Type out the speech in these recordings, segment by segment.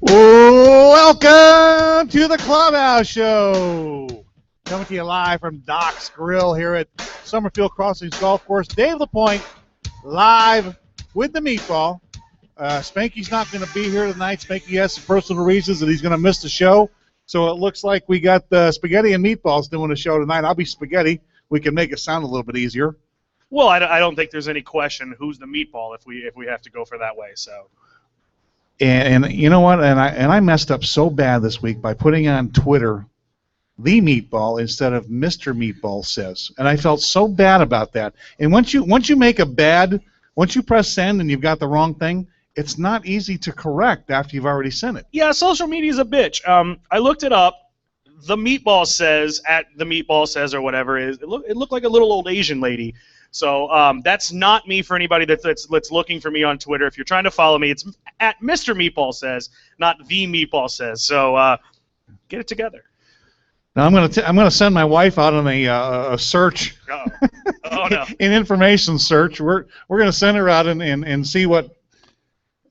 Welcome to the Clubhouse Show. Coming to you live from Doc's Grill here at Summerfield Crossings Golf Course. Dave LaPoint live with the meatball. Spanky's not going to be here tonight. Spanky has some personal reasons that he's going to miss the show. So it looks like we got Spaghetti and Meatballs doing the show tonight. I'll be Spaghetti. We can make it sound a little bit easier. Well, I don't think there's any question who's the meatball if we have to go for that way. So. And you know what? And I messed up so bad this week by putting on Twitter the meatball instead of Mr. Meatball says, and I felt so bad about that. And once you press send and you've got the wrong thing, it's not easy to correct after you've already sent it. Yeah, social media's a bitch. I looked it up. The meatball says at the meatball says or whatever it is. It looked like a little old Asian lady. So that's not me for anybody that's looking for me on Twitter. If you're trying to follow me, it's at Mr. Meatball Says, not the Meatball Says. So get it together. Now I'm gonna send my wife out on a search. Uh-oh. Oh no. An information search. We're gonna send her out and see what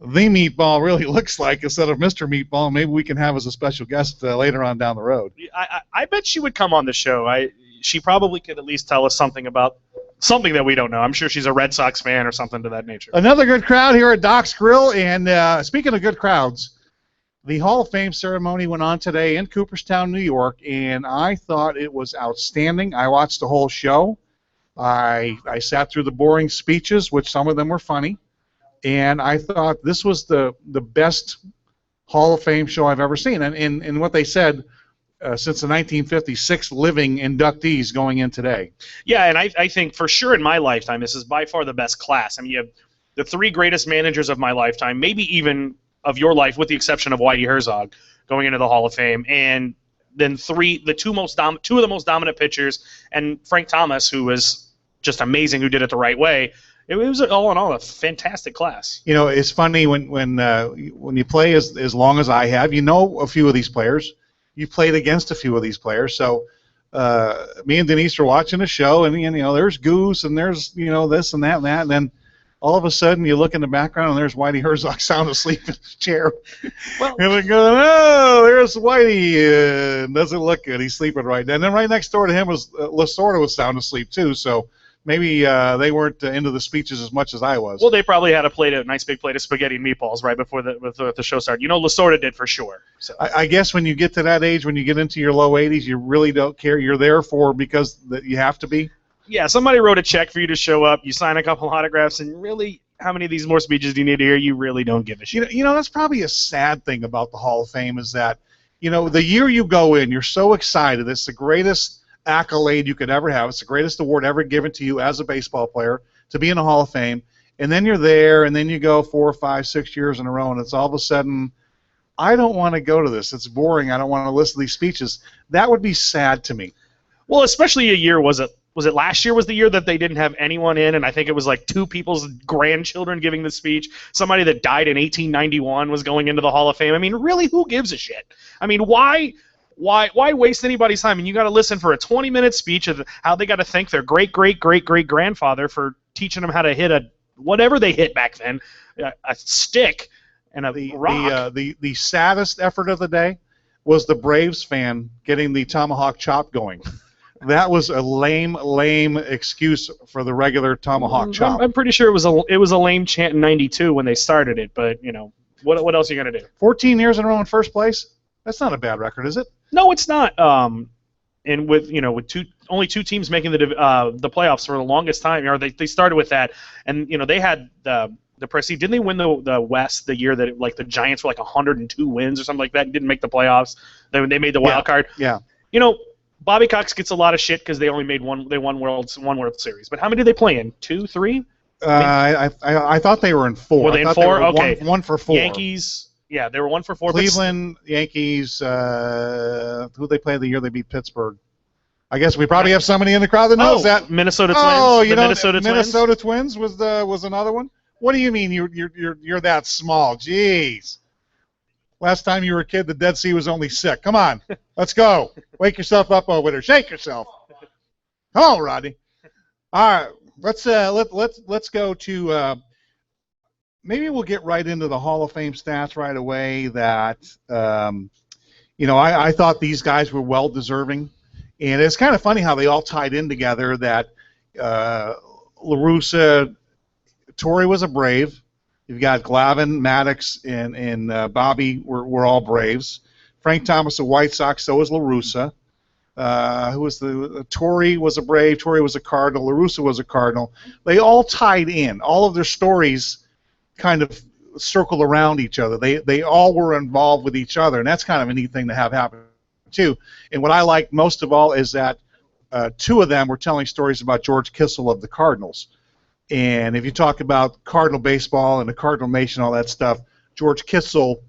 the meatball really looks like instead of Mr. Meatball. Maybe we can have as a special guest later on down the road. I bet she would come on the show. She probably could at least tell us something about something that we don't know. I'm sure she's a Red Sox fan or something to that nature. Another good crowd here at Doc's Grill. And speaking of good crowds, the Hall of Fame ceremony went on today in Cooperstown, New York, and I thought it was outstanding. I watched the whole show. I sat through the boring speeches, which some of them were funny, and I thought this was the best Hall of Fame show I've ever seen. And what they said, since the 1956 living inductees going in today. Yeah, and I think for sure in my lifetime, this is by far the best class. I mean, you have the three greatest managers of my lifetime, maybe even of your life, with the exception of Whitey Herzog, going into the Hall of Fame, and then two of the most dominant pitchers, and Frank Thomas, who was just amazing, who did it the right way. It was all in all a fantastic class. You know, it's funny when you play as long as I have, you know a few of these players. You played against a few of these players, so me and Denise were watching the show, and there's Goose, and there's this and that, and then all of a sudden you look in the background, and there's Whitey Herzog sound asleep in his chair. Well, and we're going, oh, there's Whitey. Doesn't look good. He's sleeping right now. And then right next door to him was Lasorda was sound asleep too. So maybe they weren't into the speeches as much as I was. Well, they probably had a nice big plate of spaghetti and meatballs right before the show started. Lasorda did for sure. So. I guess when you get to that age, when you get into your low 80s, you really don't care. You're there because you have to be. Yeah, somebody wrote a check for you to show up. You sign a couple autographs, and really, how many of these more speeches do you need to hear? You really don't give a shit. That's probably a sad thing about the Hall of Fame is that, the year you go in, you're so excited. It's the greatest accolade you could ever have. It's the greatest award ever given to you as a baseball player to be in the Hall of Fame. And then you're there, and then you go 4, 5, 6 years in a row, and it's all of a sudden, I don't want to go to this. It's boring. I don't want to listen to these speeches. That would be sad to me. Well, especially a year, was it last year was the year that they didn't have anyone in, and I think it was like two people's grandchildren giving the speech. Somebody that died in 1891 was going into the Hall of Fame. I mean, really, who gives a shit? I mean, why waste anybody's time? And you got to listen for a 20-minute speech of how they got to thank their great-great-great-great-grandfather for teaching them how to hit whatever they hit back then, a stick and a rock. The saddest effort of the day was the Braves fan getting the tomahawk chop going. That was a lame excuse for the regular tomahawk chop. I'm pretty sure it was a lame chant in '92 when they started it, but what else are you gonna do? 14 years in a row in first place? That's not a bad record, is it? No, it's not. And with only two teams making the playoffs for the longest time, or they started with that, and they had the prestige. Didn't they win the West the year that the Giants were 102 wins or something like that and didn't make the playoffs? They made the wild card. Yeah. Bobby Cox gets a lot of shit because they only made one World Series. But how many did they play in? 2, 3? I thought they were in 4. Were they in 4? Okay. One for 4. Yankees. Yeah, they were 1 for 4. Cleveland, Yankees. Who they play the year they beat Pittsburgh? I guess we probably have somebody in the crowd that knows that. Minnesota Twins. Oh, Minnesota Twins was another one. What do you mean you're that small? Jeez. Last time you were a kid, the Dead Sea was only sick. Come on, let's go. Wake yourself up over there. Shake yourself. Come on, Rodney. All right, let's go to maybe we'll get right into the Hall of Fame stats right away. That I thought these guys were well deserving, and it's kind of funny how they all tied in together. That LaRussa, Torrey was a Brave. You've got Glavine, Maddox, and Bobby were all Braves. Frank Thomas, a White Sox. So was LaRussa. Who was Torrey was a Brave. Torrey was a Cardinal. LaRussa was a Cardinal. They all tied in. All of their stories kind of circled around each other. They all were involved with each other, and that's kind of a neat thing to have happen too. And what I like most of all is that two of them were telling stories about George Kissel of the Cardinals. And if you talk about Cardinal baseball and the Cardinal Nation, all that stuff, George Kissel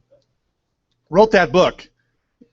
wrote that book.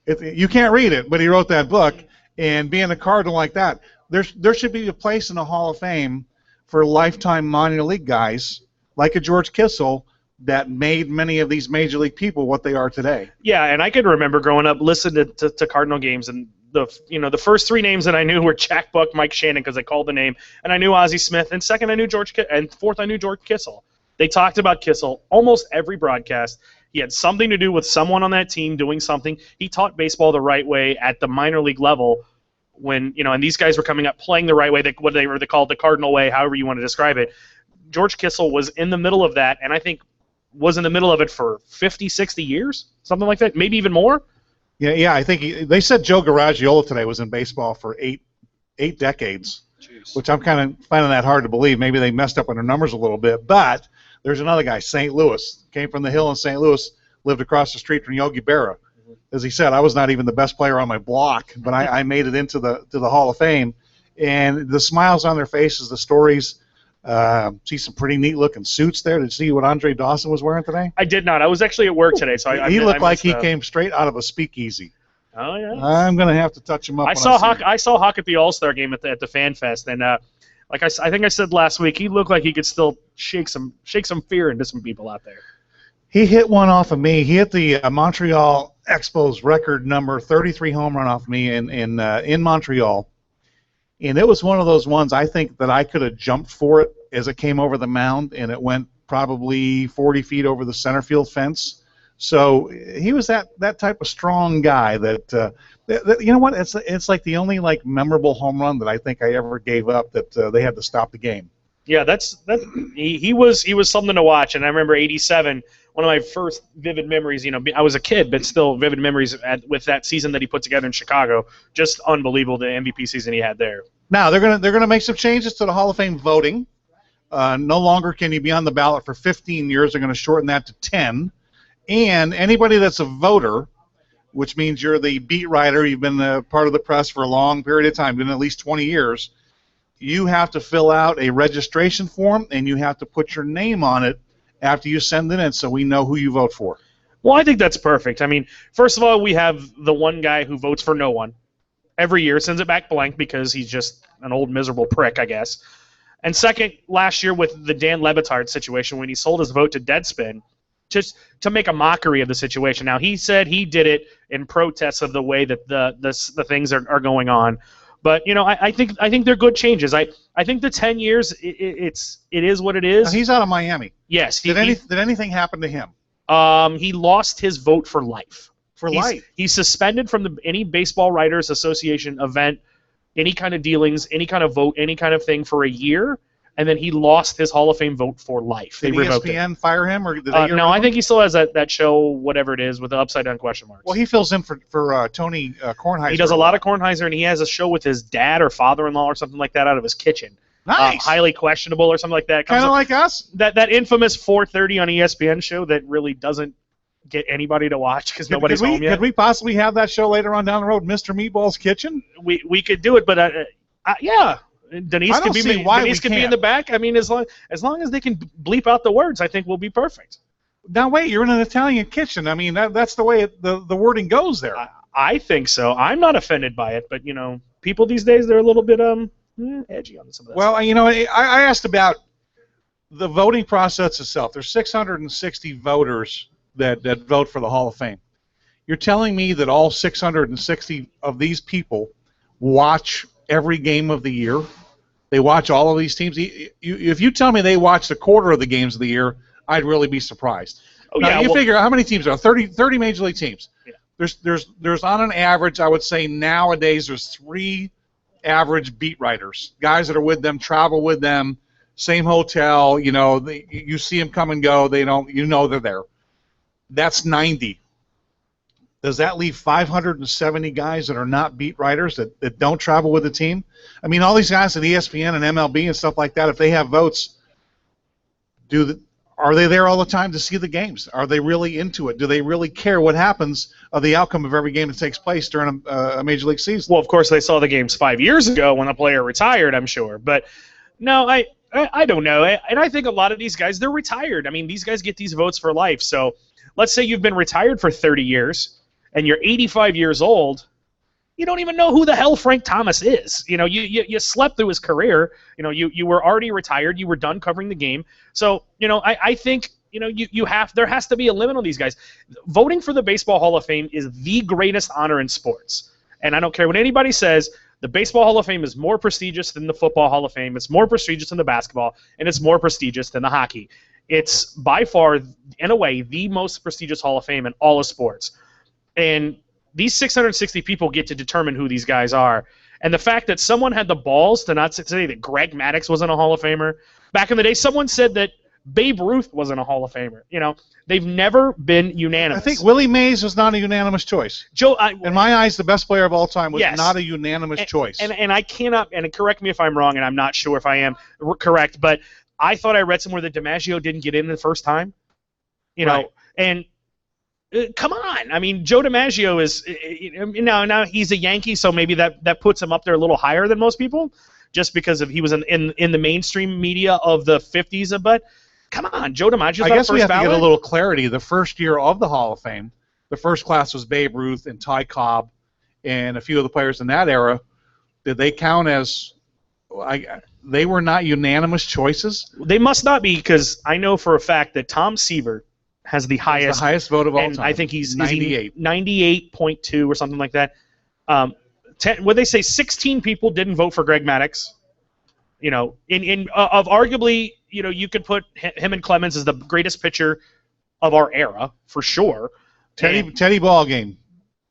You can't read it, but he wrote that book. And being a Cardinal like that, there should be a place in the Hall of Fame for lifetime minor league guys like a George Kissel that made many of these major league people what they are today. Yeah, and I can remember growing up listening to Cardinal games, and the first three names that I knew were Jack Buck, Mike Shannon, because I called the name, and I knew Ozzie Smith, and second I knew and fourth I knew George Kissel. They talked about Kissel almost every broadcast. He had something to do with someone on that team doing something. He taught baseball the right way at the minor league level when, and these guys were coming up playing the right way, what they called the Cardinal way, however you want to describe it. George Kissel was in the middle of that, and I think was in the middle of it for 50, 60 years, something like that, maybe even more. Yeah, I think they said Joe Garagiola today was in baseball for eight decades, Jeez. Which I'm kind of finding that hard to believe. Maybe they messed up on their numbers a little bit, but there's another guy, St. Louis, came from the Hill in St. Louis, lived across the street from Yogi Berra. As he said, I was not even the best player on my block, but I made it into the Hall of Fame. And the smiles on their faces, the stories, see some pretty neat-looking suits there. Did you see what Andre Dawson was wearing today? I did not. I was actually at work today, so he looked like he came straight out of a speakeasy. Oh yeah. I'm gonna have to touch him up. I saw Hawk at the All-Star game at the Fan Fest, and like I think I said last week, he looked like he could still shake some fear into some people out there. He hit one off of me. He hit the Montreal Expos record number 33 home run off me in Montreal. And it was one of those ones I think that I could have jumped for it as it came over the mound, and it went probably 40 feet over the center field fence. So he was that type of strong guy that you know what? It's like the only memorable home run that I think I ever gave up that they had to stop the game. Yeah, he was something to watch. And I remember '87. One of my first vivid memories, I was a kid, but still vivid memories with that season that he put together in Chicago. Just unbelievable, the MVP season he had there. Now they're gonna make some changes to the Hall of Fame voting. No longer can you be on the ballot for 15 years. They're going to shorten that to 10. And anybody that's a voter, which means you're the beat writer, you've been a part of the press for a long period of time, been at least 20 years, you have to fill out a registration form and you have to put your name on it after you send it in so we know who you vote for. Well, I think that's perfect. I mean, first of all, we have the one guy who votes for no one. Every year sends it back blank because he's just an old miserable prick, I guess. And second, last year with the Dan Le Batard situation when he sold his vote to Deadspin, just to make a mockery of the situation. Now, he said he did it in protest of the way that the things are going on. But, I think they're good changes. I think the 10 years, it is what it is. Now, he's out of Miami. Yes. Did anything happen to him? He lost his vote for life. He's suspended from any Baseball Writers Association event, any kind of dealings, any kind of vote, any kind of thing for a year, and then he lost his Hall of Fame vote for life. Did ESPN fire him, or did they no? I think he still has that show, whatever it is, with the upside down question marks. Well, he fills in for Tony Kornheiser. He does a lot of Kornheiser, and he has a show with his dad or father-in-law or something like that out of his kitchen. Nice. Highly questionable or something like that. Kind of like us. That infamous 4:30 on ESPN show that really doesn't get anybody to watch because nobody's home yet. Could we possibly have that show later on down the road, Mr. Meatball's Kitchen? We could do it, but yeah. Denise could be in the back. I mean, as long as they can bleep out the words, I think we'll be perfect. Now wait, you're in an Italian kitchen. I mean, that's the way the wording goes there. I think so. I'm not offended by it, but people these days they're a little bit edgy on some of that. Well, I asked about the voting process itself. There's 660 voters that vote for the Hall of Fame. You're telling me that all 660 of these people watch every game of the year? They watch all of these teams. If you tell me they watched a quarter of the games of the year, I'd really be surprised. Oh, now, yeah, you figure how many teams are there? 30 Major League teams. Yeah. There's on an average, I would say nowadays there's 3 average beat writers, guys that are with them, travel with them, same hotel. You see them come and go. They don't. They're there. That's 90. Does that leave 570 guys that are not beat writers that don't travel with the team? I mean, all these guys at ESPN and MLB and stuff like that, if they have votes, are they there all the time to see the games? Are they really into it? Do they really care what happens of the outcome of every game that takes place during a Major League season? Well, of course, they saw the games 5 years ago when a player retired, I'm sure. But, no, I don't know. And I think a lot of these guys, they're retired. I mean, these guys get these votes for life. So let's say you've been retired for 30 years. And you're 85 years old, you don't even know who the hell Frank Thomas is. You slept through his career. You were already retired. You were done covering the game. So, I think, there has to be a limit on these guys. Voting for the Baseball Hall of Fame is the greatest honor in sports. And I don't care what anybody says, the Baseball Hall of Fame is more prestigious than the Football Hall of Fame. It's more prestigious than the basketball, and it's more prestigious than the hockey. It's by far, in a way, the most prestigious Hall of Fame in all of sports. And these 660 people get to determine who these guys are. And the fact that someone had the balls to not say that Greg Maddux wasn't a Hall of Famer. Back in the day, someone said that Babe Ruth wasn't a Hall of Famer. They've never been unanimous. I think Willie Mays was not a unanimous choice. In my eyes, the best player of all time was not a unanimous choice. And I cannot, and correct me if I'm wrong, and I'm not sure if I am correct, but I thought I read somewhere that DiMaggio didn't get in the first time. Right. And come on. I mean, Joe DiMaggio is now he's a Yankee, so maybe that puts him up there a little higher than most people, just because he was in the mainstream media of the 50s. But come on, Joe DiMaggio's I guess we have to get a little clarity. The first year of the Hall of Fame, the first class was Babe Ruth and Ty Cobb, and a few of the players in that era. Did they count as? They were not unanimous choices. They must not be, because I know for a fact that Tom Seaver has the highest vote of all and time. I think he's 98. 98.2 or something like that. What they say, 16 people didn't vote for Greg Maddux. Of arguably, you could put him and Clemens as the greatest pitcher of our era for sure. Teddy Ballgame.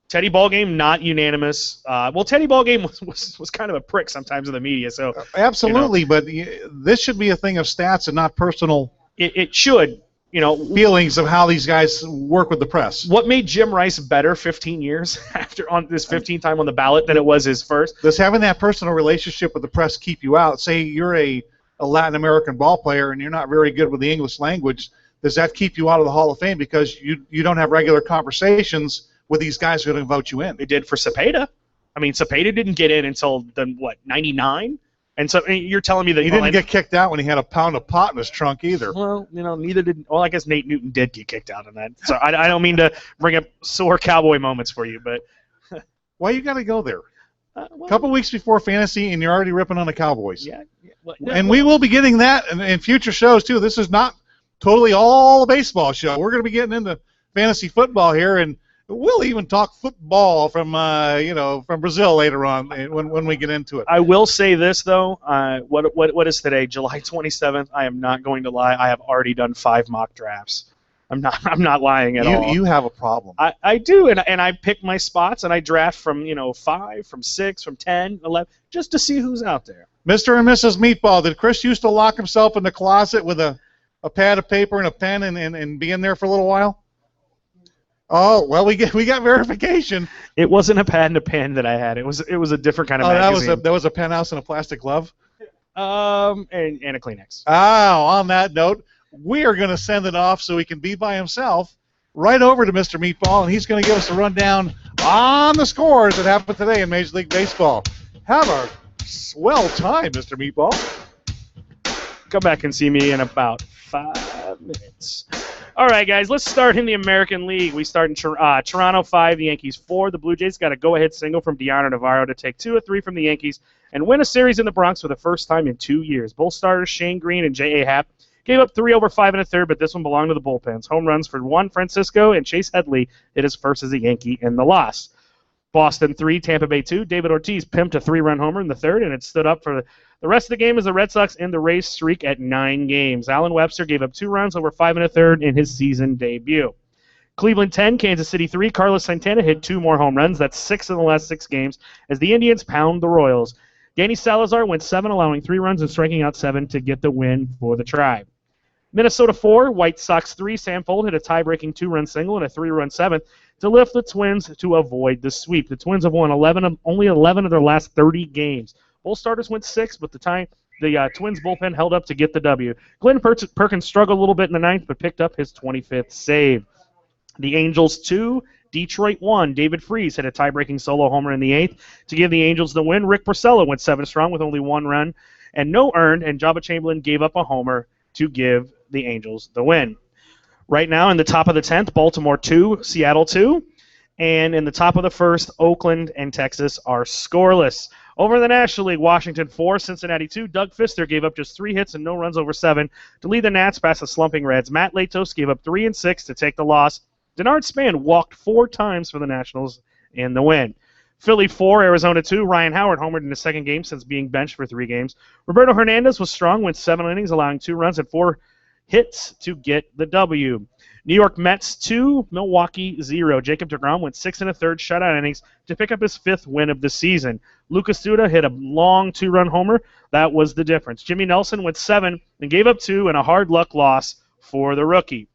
Teddy Ballgame, not unanimous. Teddy Ballgame was kind of a prick sometimes in the media. So absolutely, but this should be a thing of stats and not personal. It should. Feelings of how these guys work with the press. What made Jim Rice better 15 years after on this 15th time on the ballot than it was his first? Does having that personal relationship with the press keep you out? Say you're a Latin American ball player and you're not very good with the English language. Does that keep you out of the Hall of Fame because you don't have regular conversations with these guys who are going to vote you in? It did for Cepeda. I mean, Cepeda didn't get in until 99? And so you're telling me that he didn't get kicked out when he had a pound of pot in his trunk either. Well, neither did. Well, I guess Nate Newton did get kicked out in that. So I don't mean to bring up sore Cowboy moments for you, but why you got to go there? A couple weeks before fantasy, and you're already ripping on the Cowboys. Yeah. We will be getting that in future shows too. This is not totally all a baseball show. We're going to be getting into fantasy football here, and we'll even talk football from Brazil later on when we get into it. I will say this though. What is today? July 27th. I am not going to lie. I have already done 5 mock drafts. I'm not lying at all. You have a problem. I do, and I pick my spots, and I draft from 5, from 6, from 10, 11, just to see who's out there. Mr. and Mrs. Meatball, did Chris used to lock himself in the closet with a pad of paper and a pen and be in there for a little while? Oh, well, we got verification. It wasn't a pad and a pen that I had. It was a different kind of magazine. That was a penthouse and a plastic glove? And a Kleenex. Oh, on that note, we are going to send it off so he can be by himself right over to Mr. Meatball, and he's going to give us a rundown on the scores that happened today in Major League Baseball. Have a swell time, Mr. Meatball. Come back and see me in about 5 minutes. All right, guys, let's start in the American League. We start in Toronto 5, the Yankees 4. The Blue Jays got a go-ahead single from Deanna Navarro to take 2 of 3 from the Yankees and win a series in the Bronx for the first time in 2 years. Both starters, Shane Green and J.A. Happ, gave up 3 over 5 1/3, but this one belonged to the bullpens. Home runs for Juan Francisco and Chase Headley hit his first as a Yankee in the loss. Boston 3, Tampa Bay 2. David Ortiz pimped a 3-run homer in the third, and it stood up for The rest of the game is the Red Sox end the race streak at 9 games. Alan Webster gave up 2 runs over 5 1/3 in his season debut. Cleveland 10, Kansas City 3. Carlos Santana hit 2 more home runs. That's 6 in the last 6 games as the Indians pound the Royals. Danny Salazar went 7, allowing 3 runs and striking out 7 to get the win for the Tribe. Minnesota 4, White Sox 3. Sam Fold hit a tie-breaking 2-run single and a 3-run 7th to lift the Twins to avoid the sweep. The Twins have won only 11 of their last 30 games. Both starters went 6, but the Twins bullpen held up to get the W. Glenn Perkins struggled a little bit in the 9th, but picked up his 25th save. The Angels 2, Detroit 1. David Freese hit a tie-breaking solo homer in the 8th to give the Angels the win. Rick Porcello went 7 strong with only 1 run and no earned, and Jabba Chamberlain gave up a homer to give the Angels the win. Right now in the top of the 10th, Baltimore 2, Seattle 2. And in the top of the 1st, Oakland and Texas are scoreless. Over in the National League, Washington 4, Cincinnati 2. Doug Fister gave up just 3 hits and no runs over 7 to lead the Nats past the slumping Reds. Matt Latos gave up 3 and 6 to take the loss. Denard Span walked 4 times for the Nationals in the win. Philly 4, Arizona 2. Ryan Howard homered in his 2nd game since being benched for 3 games. Roberto Hernandez was strong, went 7 innings, allowing 2 runs and 4 hits to get the W. New York Mets 2, Milwaukee 0. Jacob deGrom went 6 1/3 shutout innings to pick up his 5th win of the season. Lucas Duda hit a long 2-run homer. That was the difference. Jimmy Nelson went 7 and gave up 2 in a hard luck loss for the rookie.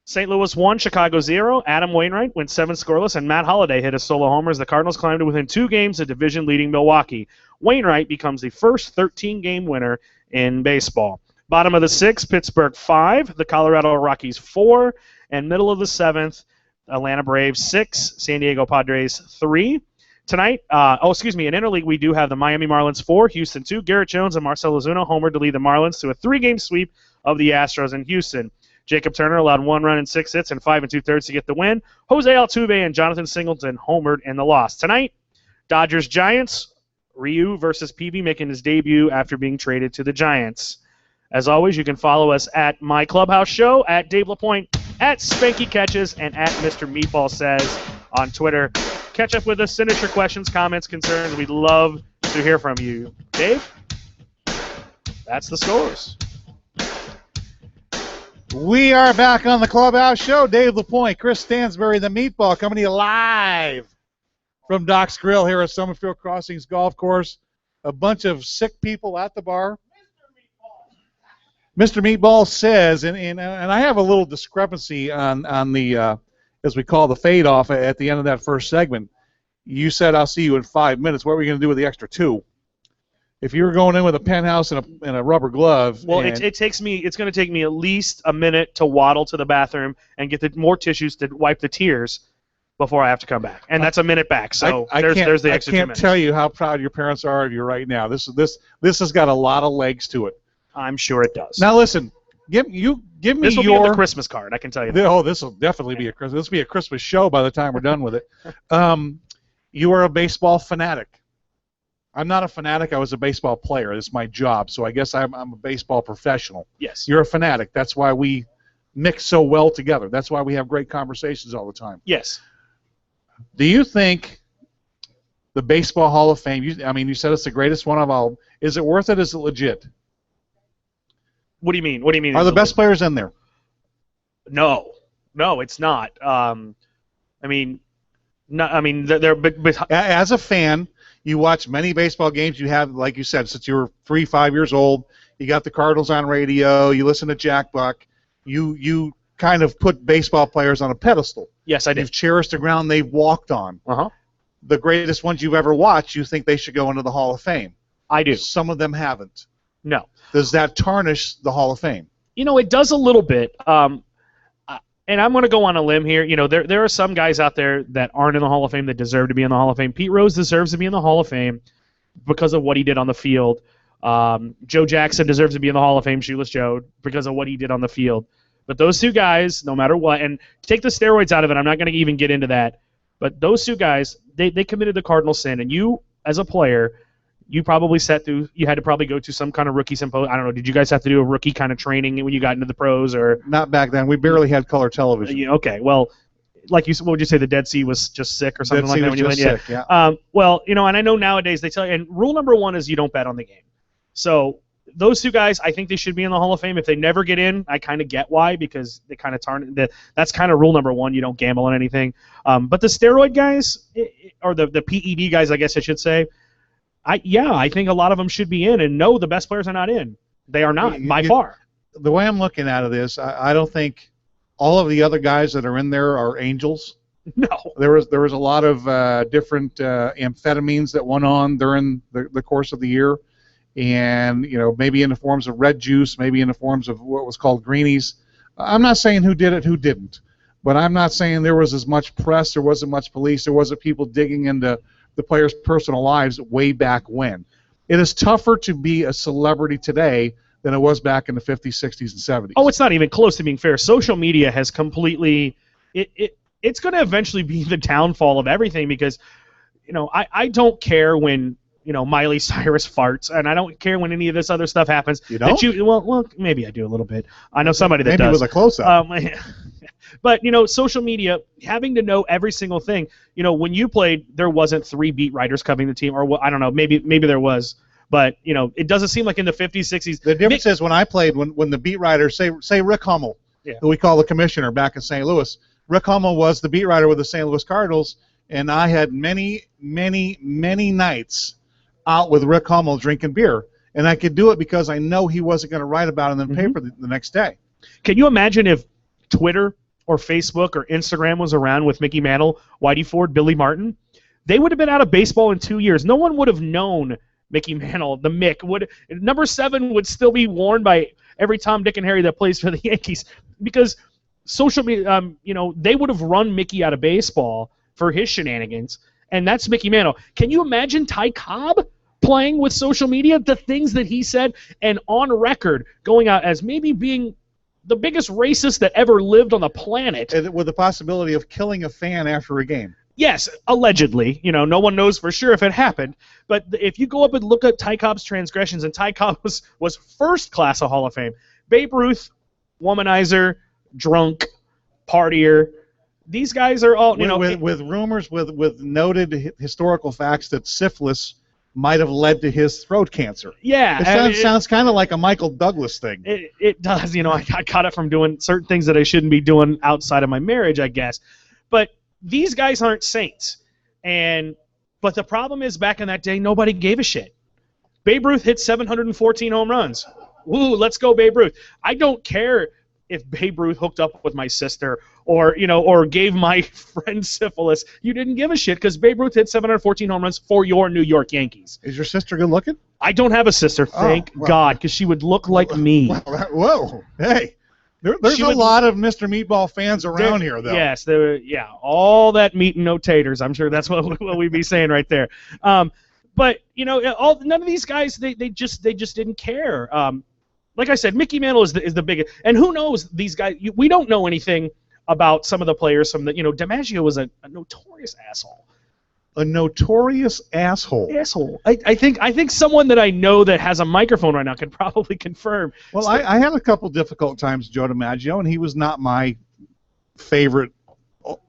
St. Louis 1, Chicago 0. Adam Wainwright went 7 scoreless, and Matt Holliday hit a solo homer as the Cardinals climbed to within 2 games of division-leading Milwaukee. Wainwright becomes the first 13-game winner in baseball. Bottom of the 6th, Pittsburgh 5, the Colorado Rockies 4, and middle of the 7th, Atlanta Braves 6, San Diego Padres 3. Tonight, in interleague, we do have the Miami Marlins 4, Houston 2. Garrett Jones and Marcell Ozuna homered to lead the Marlins to a 3-game sweep of the Astros in Houston. Jacob Turner allowed 1 run and 6 hits and 5 2/3 to get the win. Jose Altuve and Jonathan Singleton homered in the loss. Tonight, Dodgers Giants, Ryu versus Peavy making his debut after being traded to the Giants. As always, you can follow us at My Clubhouse Show, at Dave LaPoint, at Spanky Catches, and at Mr. Meatball Says on Twitter. Catch up with us, send us your questions, comments, concerns. We'd love to hear from you. Dave, that's the scores. We are back on the Clubhouse Show. Dave LaPoint, Chris Stansberry, the Meatball, coming to you live from Doc's Grill here at Summerfield Crossings Golf Course. A bunch of sick people at the bar. Mr. Meatball says, and I have a little discrepancy on the, as we call the fade off at the end of that first segment. You said, I'll see you in 5 minutes. What are we going to do with the extra 2? If you were going in with a penthouse and a rubber glove. Well, it's going to take me at least a minute to waddle to the bathroom and get more tissues to wipe the tears before I have to come back. And that's a minute back. So there's the extra 2 minutes. I can't tell you how proud your parents are of you right now. This has got a lot of legs to it. I'm sure it does. Now listen, give me this will be on the Christmas card. I can tell you that. Oh, this will definitely be a Christmas. This will be a Christmas show by the time we're done with it. You are a baseball fanatic. I'm not a fanatic. I was a baseball player. It's my job, so I guess I'm a baseball professional. Yes. You're a fanatic. That's why we mix so well together. That's why we have great conversations all the time. Yes. Do you think the Baseball Hall of Fame, you said it's the greatest one of all. Is it worth it? Is it legit? What do you mean? What do you mean? Are the best players in there? No, it's not. They're as a fan, you watch many baseball games. You have, like you said, since you were 3-5 years old, you got the Cardinals on radio. You listen to Jack Buck. You kind of put baseball players on a pedestal. Yes, I did. You've cherished the ground they've walked on. Uh-huh. The greatest ones you've ever watched, you think they should go into the Hall of Fame. I do. Some of them haven't. No. Does that tarnish the Hall of Fame? It does a little bit. And I'm going to go on a limb here. There are some guys out there that aren't in the Hall of Fame that deserve to be in the Hall of Fame. Pete Rose deserves to be in the Hall of Fame because of what he did on the field. Joe Jackson deserves to be in the Hall of Fame, Shoeless Joe, because of what he did on the field. But those 2 guys, no matter what, and take the steroids out of it, I'm not going to even get into that. But those 2 guys, they committed the cardinal sin. And you, as a player, you probably you had to probably go to some kind of rookie symposium. I don't know. Did you guys have to do a rookie kind of training when you got into the pros, or not back then? We barely had color television. Okay. Well, like what would you say? The Dead Sea was just sick, or something like that when you went. Yeah. And I know nowadays they tell you. And rule number 1 is you don't bet on the game. So those two guys, I think they should be in the Hall of Fame. If they never get in, I kind of get why, because they kind of that's kind of rule number one. You don't gamble on anything. But the steroid guys, or the PED guys, I guess I should say, I think a lot of them should be in. And no, the best players are not in. They are not, by far. The way I'm looking at it is, I don't think all of the other guys that are in there are angels. No. There was a lot of different amphetamines that went on during the course of the year. And, maybe in the forms of red juice, maybe in the forms of what was called greenies. I'm not saying who did it, who didn't. But I'm not saying there was as much press, there wasn't much police, there wasn't people digging into the players' personal lives way back when. It is tougher to be a celebrity today than it was back in the 50s, 60s, and 70s. Oh, it's not even close to being fair. Social media has completely it's going to eventually be the downfall of everything, because, I don't care when Miley Cyrus farts, and I don't care when any of this other stuff happens. You don't? Well, maybe I do a little bit. I know somebody that does. Maybe it was a close-up. But, social media, having to know every single thing. When you played, there wasn't 3 beat writers covering the team, or I don't know, maybe there was. But, it doesn't seem like in the 50s, 60s. The difference is when I played, when the beat writers, say Rick Hummel, who we call the commissioner back in St. Louis, Rick Hummel was the beat writer with the St. Louis Cardinals, and I had many, many, many nights out with Rick Hummel drinking beer. And I could do it because I know he wasn't going to write about it in the paper the next day. Can you imagine if Twitter or Facebook or Instagram was around with Mickey Mantle, Whitey Ford, Billy Martin? They would have been out of baseball in 2 years. No one would have known Mickey Mantle. The Mick number 7 would still be worn by every Tom, Dick, and Harry that plays for the Yankees, because social media, they would have run Mickey out of baseball for his shenanigans, and that's Mickey Mantle. Can you imagine Ty Cobb playing with social media? The things that he said, and on record going out as maybe being the biggest racist that ever lived on the planet. With the possibility of killing a fan after a game. Yes, allegedly. No one knows for sure if it happened. But if you go up and look at Ty Cobb's transgressions, and Ty Cobb was first class of Hall of Fame. Babe Ruth, womanizer, drunk, partier. These guys are all, with rumors, with noted historical facts that syphilis might have led to his throat cancer. Yeah. It sounds kind of like a Michael Douglas thing. It does. I caught it from doing certain things that I shouldn't be doing outside of my marriage, I guess. But these guys aren't saints. But the problem is, back in that day, nobody gave a shit. Babe Ruth hit 714 home runs. Woo, let's go Babe Ruth. I don't care if Babe Ruth hooked up with my sister or gave my friend syphilis. You didn't give a shit, because Babe Ruth hit 714 home runs for your New York Yankees. Is your sister good looking? I don't have a sister, thank God, because she would look like me. Whoa, hey. There's a lot of Mr. Meatball fans around here, though. Yes, all that meat and no taters. I'm sure that's what we'd be saying right there. But none of these guys, they just didn't care. Like I said, Mickey Mantle is the biggest. And who knows these guys? We don't know anything about some of the players. DiMaggio was a notorious asshole. A notorious asshole. I think someone that I know that has a microphone right now can probably confirm. Well, I had a couple difficult times with Joe DiMaggio, and he was not my favorite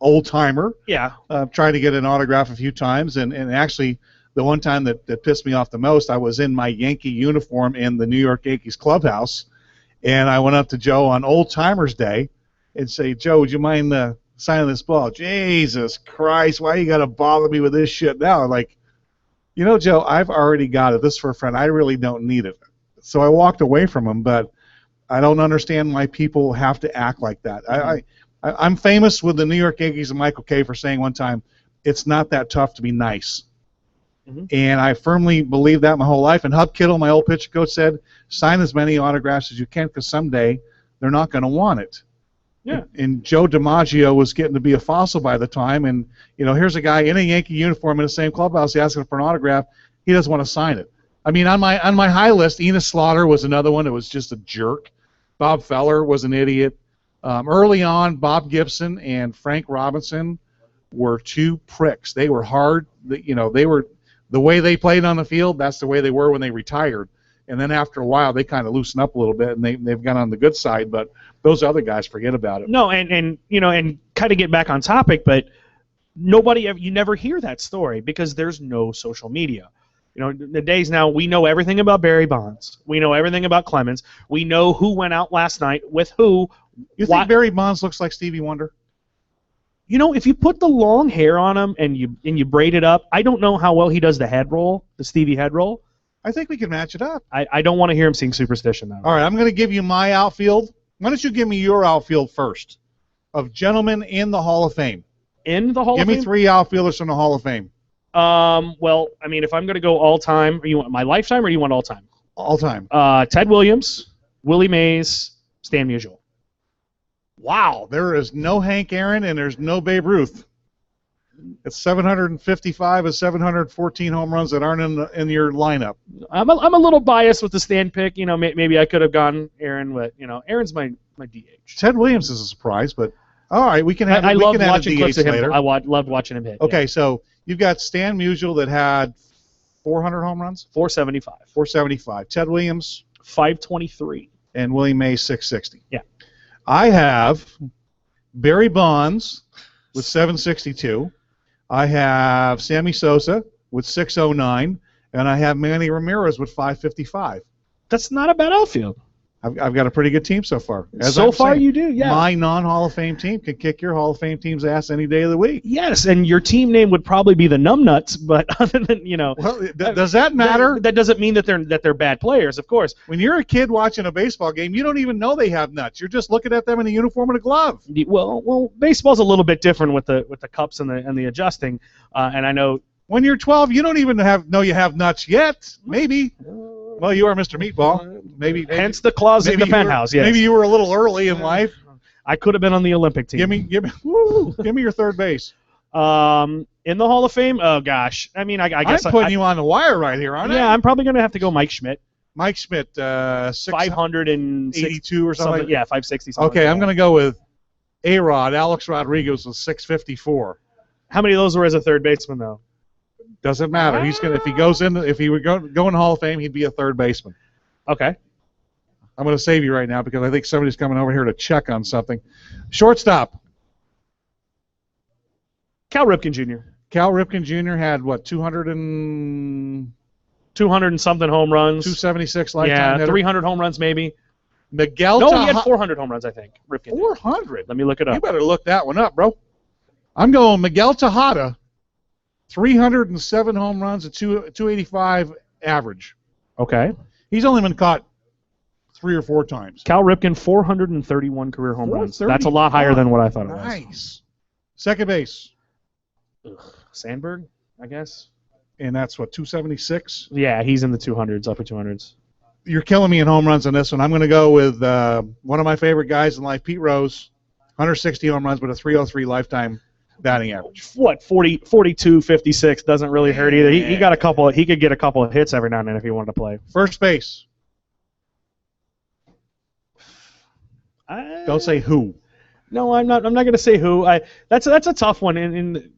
old-timer. Yeah. Tried to get an autograph a few times, and actually the one time that pissed me off the most, I was in my Yankee uniform in the New York Yankees clubhouse, and I went up to Joe on Old Timers Day and say, Joe, would you mind signing this ball? Jesus Christ, why you got to bother me with this shit now? I'm like, Joe, I've already got it. This is for a friend. I really don't need it. So I walked away from him, but I don't understand why people have to act like that. I'm famous with the New York Yankees and Michael Kay for saying one time, it's not that tough to be nice. Mm-hmm. And I firmly believe that my whole life. And Hub Kittle, my old pitcher coach, said, sign as many autographs as you can, because someday they're not going to want it. Yeah. And Joe DiMaggio was getting to be a fossil by the time, and here's a guy in a Yankee uniform in the same clubhouse asking for an autograph. He doesn't want to sign it. I mean, on my high list, Enos Slaughter was another one that was just a jerk. Bob Feller was an idiot. Early on, Bob Gibson and Frank Robinson were two pricks. They were hard. They were the way they played on the field. That's the way they were when they retired. And then after a while, they kind of loosen up a little bit, and they've gone on the good side. But those other guys, forget about it. No, and kind of get back on topic, but you never hear that story because there's no social media. The days now, we know everything about Barry Bonds. We know everything about Clemens. We know who went out last night with who. You think Barry Bonds looks like Stevie Wonder? If you put the long hair on him and you braid it up, I don't know how well he does the head roll, the Stevie head roll. I think we can match it up. I don't want to hear him sing Superstition, though. All right, I'm going to give you my outfield. Why don't you give me your outfield first of gentlemen in the Hall of Fame? In the Hall of Fame? Give me 3 outfielders in the Hall of Fame. Well, if I'm going to go all-time, you want my lifetime or do you want all-time? All-time. Ted Williams, Willie Mays, Stan Musial. Wow, there is no Hank Aaron and there's no Babe Ruth. It's 755 and 714 home runs that aren't in your lineup. I'm a little biased with the Stan pick. Maybe I could have gone Aaron, but Aaron's my DH. Ted Williams is a surprise, but all right, we can have. I loved can watching DH clips of him. later. I loved watching him hit. Okay, yeah. So you've got Stan Musial that had 400 home runs. 475. 475. Ted Williams 523. And Willie Mays 660. Yeah. I have Barry Bonds with 762. I have Sammy Sosa with 609, and I have Manny Ramirez with 555. That's not a bad outfield. I've got a pretty good team so far. So far, you do, yeah. My non-Hall of Fame team can kick your Hall of Fame team's ass any day of the week. Yes, and your team name would probably be the Numbnuts, but other than Well, does that matter? That doesn't mean that they're bad players, of course. When you're a kid watching a baseball game, you don't even know they have nuts. You're just looking at them in a uniform and a glove. Well, baseball's a little bit different with the cups and the adjusting, and I know. When you're 12, you don't even know you have nuts yet. Maybe. Well, you are Mr. Meatball. Maybe. Hence the clause in the penthouse. Yes. Maybe you were a little early in life. I could have been on the Olympic team. Give me your third base. In the Hall of Fame. Oh gosh. I guess I'm putting you on the wire right here, aren't I? Yeah, I'm probably gonna have to go Mike Schmidt. Mike Schmidt, 582 or something. Yeah, 560. Something okay, I'm gonna go with A-Rod. Alex Rodriguez with 654. How many of those were as a third baseman though? Doesn't matter. If he would go in the Hall of Fame, he'd be a third baseman. Okay. I'm going to save you right now because I think somebody's coming over here to check on something. Shortstop. Cal Ripken Jr. Cal Ripken Jr. had what, 200 and something home runs. 276 lifetime. Yeah, hitter. 300 home runs maybe. Miguel. No, he had 400 home runs, I think. Ripken. 400. Let me look it up. You better look that one up, bro. I'm going Miguel Tejada. 307 home runs at 285 average. Okay. He's only been caught 3 or 4 times. Cal Ripken, 431 career home runs. That's a lot higher than what I thought it was. Nice. Second base. Sandberg, I guess. And that's what, 276? Yeah, he's in the 200s, upper 200s. You're killing me in home runs on this one. I'm going to go with one of my favorite guys in life, Pete Rose. 160 home runs with a 303 lifetime batting average. What, 42, 56 doesn't really hurt either. He got a couple. He could get a couple of hits every now and then if he wanted to play. First base. Don't say who. No, I'm not going to say who. That's a tough one. In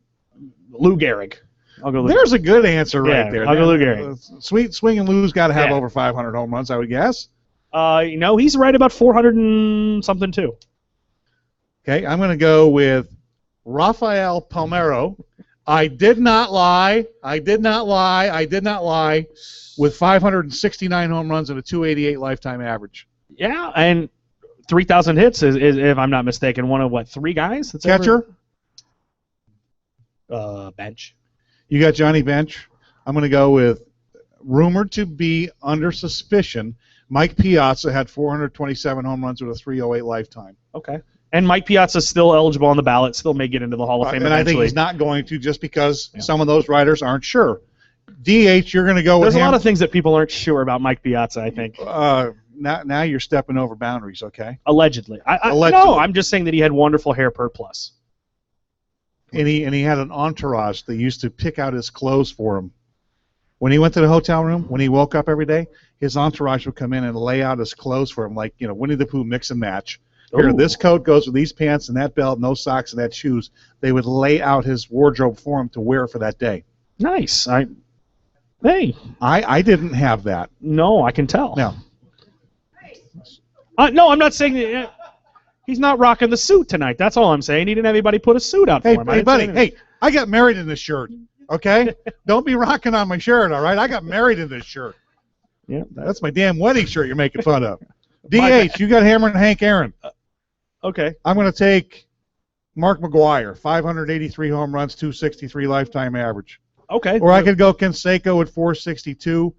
Lou Gehrig. I'll go. There's a good answer right there. I'll go Lou Gehrig. Sweet Swing and Lou's got to have over 500 home runs, I would guess. He's right about 400 and something too. Okay, I'm going to go with Rafael Palmeiro. I did not lie. With 569 home runs and a 288 lifetime average. Yeah, and 3,000 hits is, if I'm not mistaken, one of 3 guys? That's catcher? Bench. You got Johnny Bench. I'm going to go with rumored to be under suspicion. Mike Piazza had 427 home runs with a 308 lifetime. Okay. And Mike Piazza's still eligible on the ballot, still may get into the Hall of Fame and eventually. I think he's not going to just because some of those writers aren't sure. DH, you're going to go with him. There's a lot of things that people aren't sure about Mike Piazza, I think. Now you're stepping over boundaries, okay? Allegedly. Allegedly. No, I'm just saying that he had wonderful hair per plus. And he had an entourage that used to pick out his clothes for him. When he went to the hotel room, when he woke up every day, his entourage would come in and lay out his clothes for him, like Winnie the Pooh mix and match. Here, this coat goes with these pants and that belt, and those socks and that shoes. They would lay out his wardrobe for him to wear for that day. Nice. I didn't have that. No, I can tell. No. No, I'm not saying that. He's not rocking the suit tonight. That's all I'm saying. He didn't have anybody put a suit out for him. Hey, buddy. Hey, I got married in this shirt. Okay? Don't be rocking on my shirt, all right? I got married in this shirt. Yeah, that's my damn wedding shirt you're making fun of. DH, you got Hammer and Hank Aaron. Okay. I'm going to take Mark McGwire, 583 home runs, 263 lifetime average. Okay. Or I could go Canseco at 462.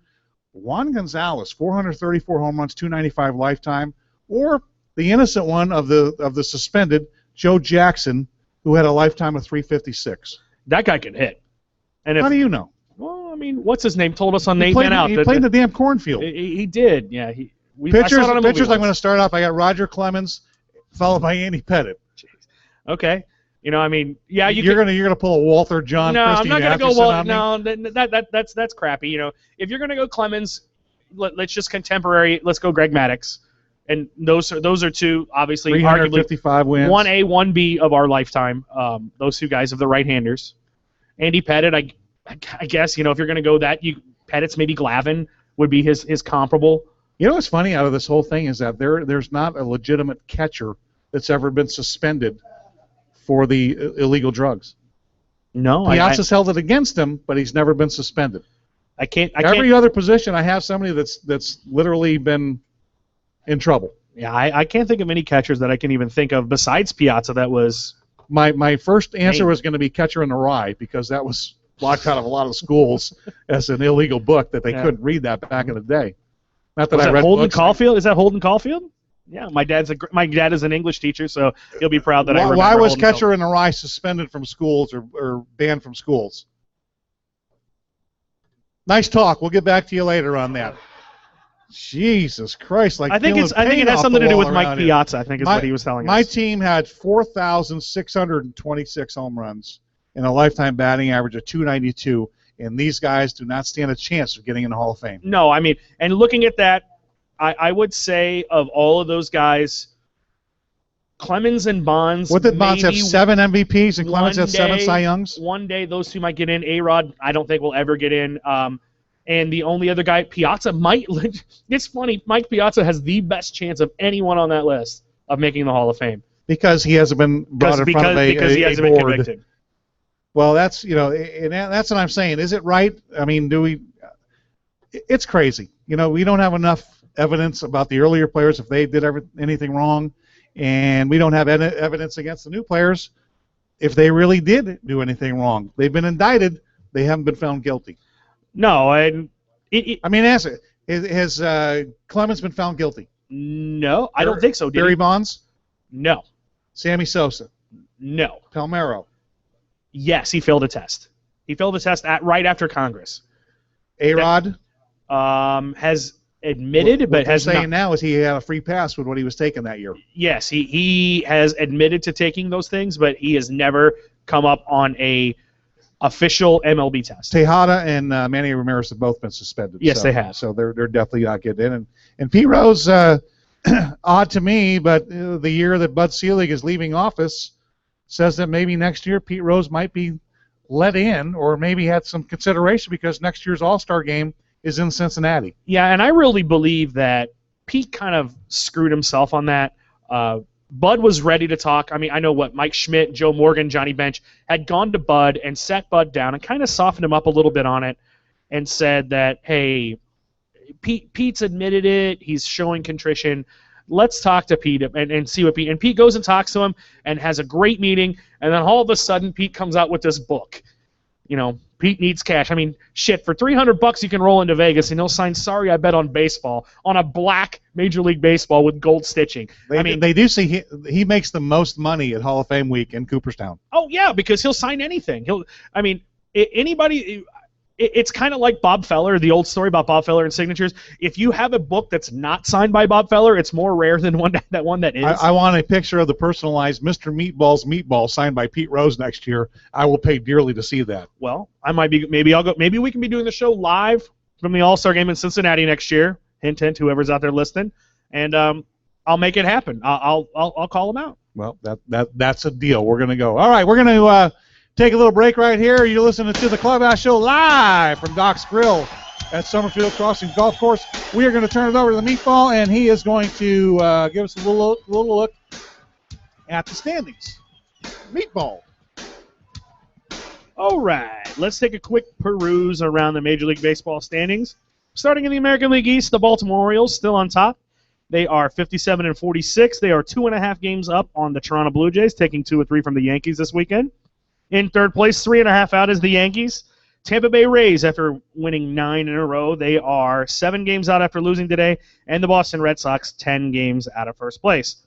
Juan Gonzalez, 434 home runs, 295 lifetime. Or the innocent one of the suspended, Joe Jackson, who had a lifetime of 356. That guy can hit. And How do you know? Well, I mean, what's his name told us on He 8 Men Out. He played in the damn cornfield. He did, yeah. Pitchers, I'm going to start off. I got Roger Clemens, followed by Andy Pettit. Jeez. Okay. You know, I mean, yeah, you're gonna pull a Walter John. No, Christie I'm not gonna Matheson go. No, that's crappy. You know, if you're gonna go Clemens, let's just contemporary. Let's go Greg Maddux, and those are two obviously 355 arguably wins. 1A, 1B of our lifetime. Those two guys of the right-handers. Andy Pettit, I guess if you're gonna go that, Pettit's maybe Glavine would be his comparable. You know what's funny out of this whole thing is that there's not a legitimate catcher that's ever been suspended for the illegal drugs. No, Piazza's held it against him, but he's never been suspended. Every other position, I have somebody that's literally been in trouble. Yeah, I can't think of any catchers that I can even think of besides Piazza that was. My first answer was going to be Catcher in the Rye, because that was blocked out of a lot of schools as an illegal book that they couldn't read that back in the day. Not that I read Holden books. Caulfield? Is that Holden Caulfield? Yeah, my dad is an English teacher, so he'll be proud that I remember. Why was Holden Catcher in the Rye suspended from schools or banned from schools? Nice talk. We'll get back to you later on that. Jesus Christ! I think it has something to do with Mike Piazza. I think is what he was telling us. My team had 4,626 home runs and a lifetime batting average of 292, and these guys do not stand a chance of getting in the Hall of Fame. No, I mean, and looking at that, I would say of all of those guys, Clemens and Bonds. What did Bonds have? 7 MVPs and Clemens had 7 Cy Youngs? One day those two might get in. A-Rod, I don't think will ever get in. And the only other guy, Piazza, might. It's funny. Mike Piazza has the best chance of anyone on that list of making the Hall of Fame because he hasn't been brought in front of a because he hasn't board. been convicted. Well, that's and that's what I'm saying. Is it right? I mean, do we? It's crazy. We don't have enough evidence about the earlier players if they did anything wrong, and we don't have evidence against the new players if they really did do anything wrong. They've been indicted. They haven't been found guilty. No, I mean, answer. Has Clemens been found guilty? No, I don't think so. Barry Bonds? No. Sammy Sosa? No. Palmeiro? Yes, he failed a test. He failed a test right after Congress. A-Rod? Has admitted, but has not. What you're saying not. now is he had a free pass with what he was taking that year. Yes, he has admitted to taking those things, but he has never come up on a official MLB test. Tejada and Manny Ramirez have both been suspended. Yes, they have. So they're definitely not getting in. And Pete Rose, odd to me, but the year that Bud Selig is leaving office says that maybe next year Pete Rose might be let in, or maybe had some consideration because next year's All-Star game is in Cincinnati. Yeah, and I really believe that Pete kind of screwed himself on that. Bud was ready to talk. I mean, I know what Mike Schmidt, Joe Morgan, Johnny Bench had gone to Bud and sat Bud down and kind of softened him up a little bit on it and said that, hey, Pete's admitted it. He's showing contrition. Let's talk to Pete and see what Pete. And Pete goes and talks to him and has a great meeting. And then all of a sudden, Pete comes out with this book. Pete needs cash. I mean, shit, for $300 you can roll into Vegas and he'll sign "Sorry I Bet on Baseball" on a black Major League Baseball with gold stitching. They do see he makes the most money at Hall of Fame week in Cooperstown. Oh yeah, because he'll sign anything. Anybody. It's kind of like Bob Feller, the old story about Bob Feller and signatures. If you have a book that's not signed by Bob Feller, it's more rare than one that is. I want a picture of the personalized Mr. Meatball's meatball signed by Pete Rose next year. I will pay dearly to see that. Well, I might be. Maybe I'll go. Maybe we can be doing the show live from the All-Star game in Cincinnati next year. Hint, hint. Whoever's out there listening, and I'll make it happen. I'll call them out. Well, that's a deal. We're gonna go. All right, we're gonna take a little break right here. You're listening to the Clubhouse Show live from Doc's Grill at Summerfield Crossing Golf Course. We are going to turn it over to the Meatball, and he is going to give us a little look at the standings. Meatball. All right. let's take a quick peruse around the Major League Baseball standings. Starting in the American League East, the Baltimore Orioles still on top. They are 57-46. They are 2.5 games up on the Toronto Blue Jays, taking 2 or 3 from the Yankees this weekend. In third place, 3.5 out is the Yankees. Tampa Bay Rays, after winning 9 in a row, they are 7 games out after losing today. And the Boston Red Sox, 10 games out of first place.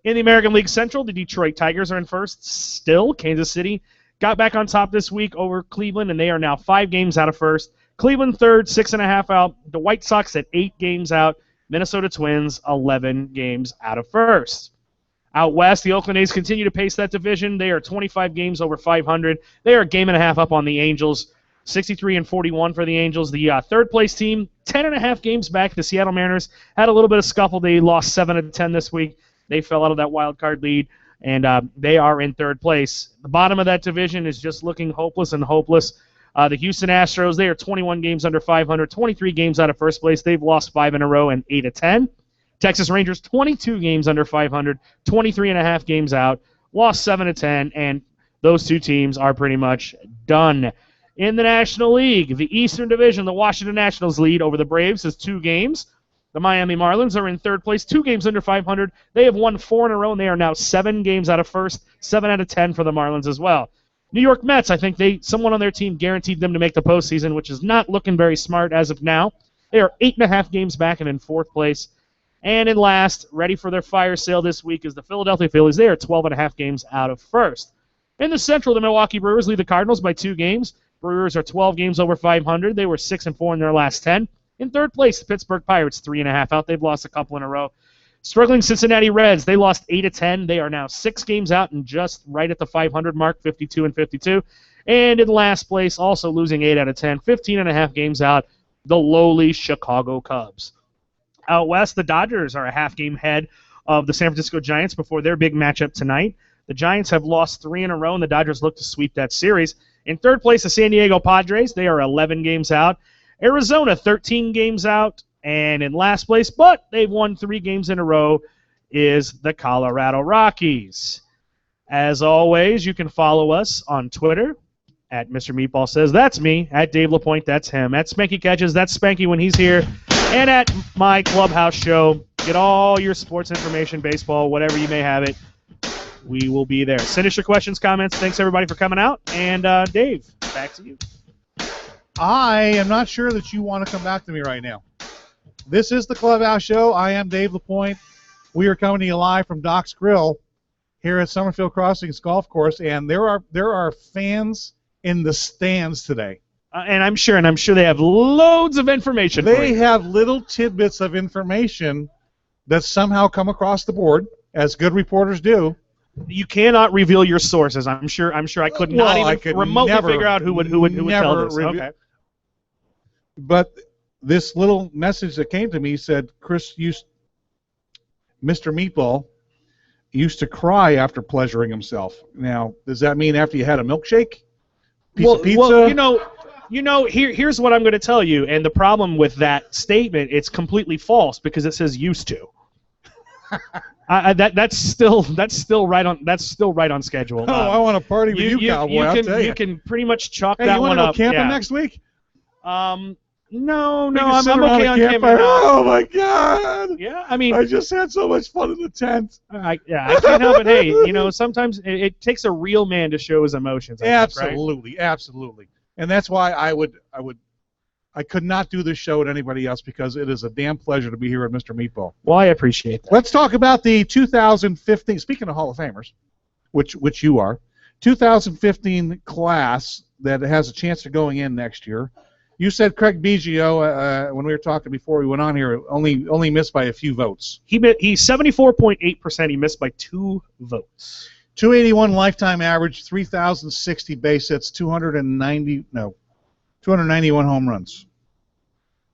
In the American League Central, the Detroit Tigers are in first still. Kansas City got back on top this week over Cleveland, and they are now 5 games out of first. Cleveland third, 6.5 out. The White Sox at 8 games out. Minnesota Twins, 11 games out of first. Out west, the Oakland A's continue to pace that division. They are 25 games over 500. They are a game and a half up on the Angels, 63-41 for the Angels. The third place team, 10.5 games back. The Seattle Mariners had a little bit of scuffle. They lost 7 of 10 this week. They fell out of that wild card lead, and they are in third place. The bottom of that division is just looking hopeless and hopeless. The Houston Astros, they are 21 games under 500, 23 games out of first place. They've lost 5 in a row and 8 of 10. Texas Rangers, 22 games under 500, 23.5 games out, lost 7 of 10, and those two teams are pretty much done. In the National League, the Eastern Division, the Washington Nationals lead over the Braves is 2 games. The Miami Marlins are in third place, 2 games under 500. They have won 4 in a row, and they are now 7 games out of first, 7 out of 10 for the Marlins as well. New York Mets, I think someone on their team guaranteed them to make the postseason, which is not looking very smart as of now. They are 8.5 games back and in fourth place. And in last, ready for their fire sale this week, is the Philadelphia Phillies. They are 12.5 games out of first. In the Central, the Milwaukee Brewers lead the Cardinals by 2 games. Brewers are 12 games over 500. They were 6-4 in their last 10. In third place, the Pittsburgh Pirates, 3.5 out. They've lost a couple in a row. Struggling Cincinnati Reds, they lost 8 of 10. They are now 6 games out and just right at the 500 mark, 52-52. And in last place, also losing 8 out of 10, 15.5 games out, the lowly Chicago Cubs. Out west, the Dodgers are a half game ahead of the San Francisco Giants before their big matchup tonight. The Giants have lost 3 in a row, and the Dodgers look to sweep that series. In third place, the San Diego Padres, they are 11 games out. Arizona, 13 games out. And in last place, but they've won 3 games in a row, is the Colorado Rockies. As always, you can follow us on Twitter at Mr. Meatball Says, that's me, at Dave LaPoint, that's him, at Spanky Catches, that's Spanky when he's here, and at my Clubhouse show. Get all your sports information, baseball, whatever you may have it. We will be there. Send us your questions, comments. Thanks, everybody, for coming out. And, Dave, back to you. I am not sure that you want to come back to me right now. This is the Clubhouse Show. I am Dave LaPoint. We are coming to you live from Doc's Grill here at Summerfield Crossings Golf Course, and there are fans in the stands today. And I'm sure they have loads of information. They have little tidbits of information that somehow come across the board, as good reporters do. You cannot reveal your sources. I'm sure I could not even remotely figure out who would tell this. Okay. But this little message that came to me said Mr. Meatball used to cry after pleasuring himself. Now, does that mean after you had a milkshake? Piece of pizza? Well, here's what I'm going to tell you. And the problem with that statement, it's completely false because it says used to. That's still right on schedule. Oh, I want to party with you, cowboy. You can pretty much chalk that one up. You want to go camping next week? No, I'm okay on camping. Oh my God! Yeah, I mean, I just had so much fun in the tent. I can't help it. Hey, sometimes it takes a real man to show his emotions. Absolutely, absolutely, and that's why I could not do this show with anybody else because it is a damn pleasure to be here with Mr. Meatball. Well, I appreciate that. Let's talk about the 2015. Speaking of Hall of Famers, which you are, 2015 class that has a chance of going in next year. You said Craig Biggio, when we were talking before we went on here, only missed by a few votes. He's 74.8%. He missed by 2 votes. 281 lifetime average, 3,060 base hits, 291 home runs.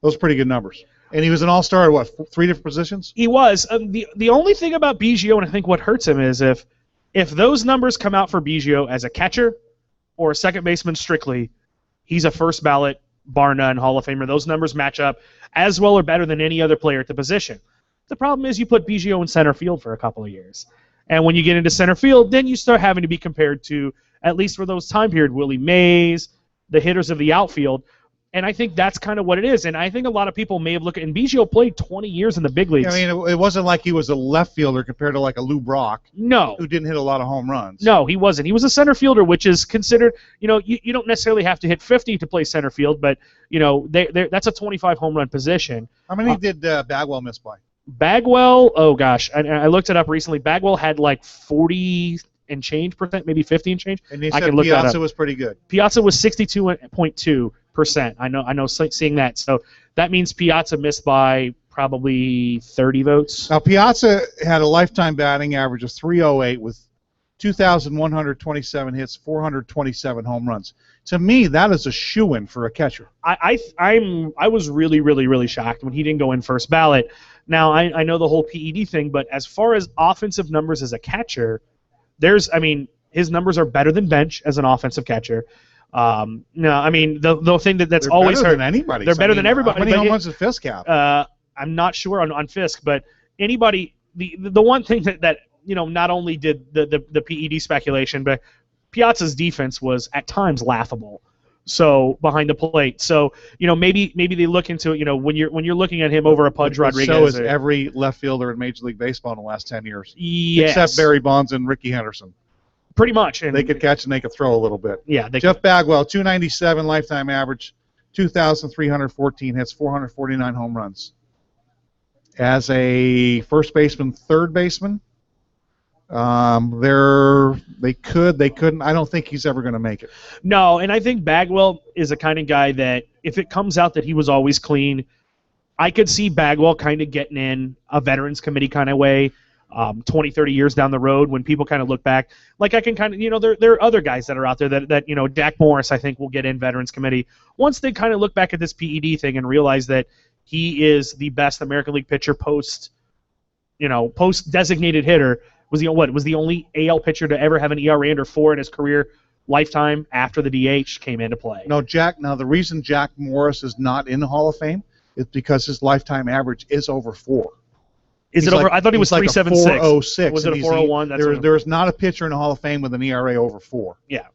Those are pretty good numbers. And he was an all-star at what, 3 different positions? He was. The only thing about Biggio, and I think what hurts him, is if those numbers come out for Biggio as a catcher or a second baseman strictly, he's a first ballot, bar none, Hall of Famer. Those numbers match up as well or better than any other player at the position. The problem is you put Biggio in center field for a couple of years. And when you get into center field, then you start having to be compared to, at least for those time period, Willie Mays, the hitters of the outfield. And I think that's kind of what it is. And I think a lot of people may have looked at, and Biggio played 20 years in the big leagues. I mean, it wasn't like he was a left fielder compared to like a Lou Brock. No. Who didn't hit a lot of home runs. No, he wasn't. He was a center fielder, which is considered, you don't necessarily have to hit 50 to play center field, but, that's a 25 home run position. How many did Bagwell miss by? Bagwell, oh gosh, I looked it up recently. Bagwell had like 40 and change %, maybe 50 and change. And you said Piazza was pretty good. Piazza was 62.2%. I know, seeing that. So that means Piazza missed by probably 30 votes. Now Piazza had a lifetime batting average of .308 with 2,127 hits, 427 home runs. To me, that is a shoo-in for a catcher. I was really, really, really shocked when he didn't go in first ballot. Now I know the whole PED thing, but as far as offensive numbers as a catcher, his numbers are better than bench as an offensive catcher. No, I mean the thing that's they're always better hurt. than anybody. They're better than everybody. How many home runs did Fisk have? I'm not sure on Fisk, but anybody. The one thing that not only did the PED speculation, but Piazza's defense was at times laughable. So behind the plate, so maybe they look into it. When you're looking at him over a Pudge Rodriguez. So is every left fielder in Major League Baseball in the last 10 years. Yes. Except Barry Bonds and Ricky Henderson. Pretty much. And they could catch and they could throw a little bit. Yeah. Jeff Bagwell, 297 lifetime average, 2,314 hits, 449 home runs. As a first baseman, third baseman, they couldn't. I don't think he's ever going to make it. No, and I think Bagwell is a kind of guy that if it comes out that he was always clean, I could see Bagwell kind of getting in a Veterans Committee kind of way. 20, 30 years down the road when people kind of look back, like I can kind of, there are other guys that are out there that Dak Morris, I think, will get in Veterans Committee once they kind of look back at this PED thing and realize that he is the best American League pitcher post designated hitter. Was the only AL pitcher to ever have an ERA under 4 in his career lifetime after the DH came into play. No, the reason Jack Morris is not in the Hall of Fame is because his lifetime average is over 4. Is it over? I thought he was 3.76. 4.06. Was it a 4.01? There is not a pitcher in the Hall of Fame with an ERA over 4. Yeah.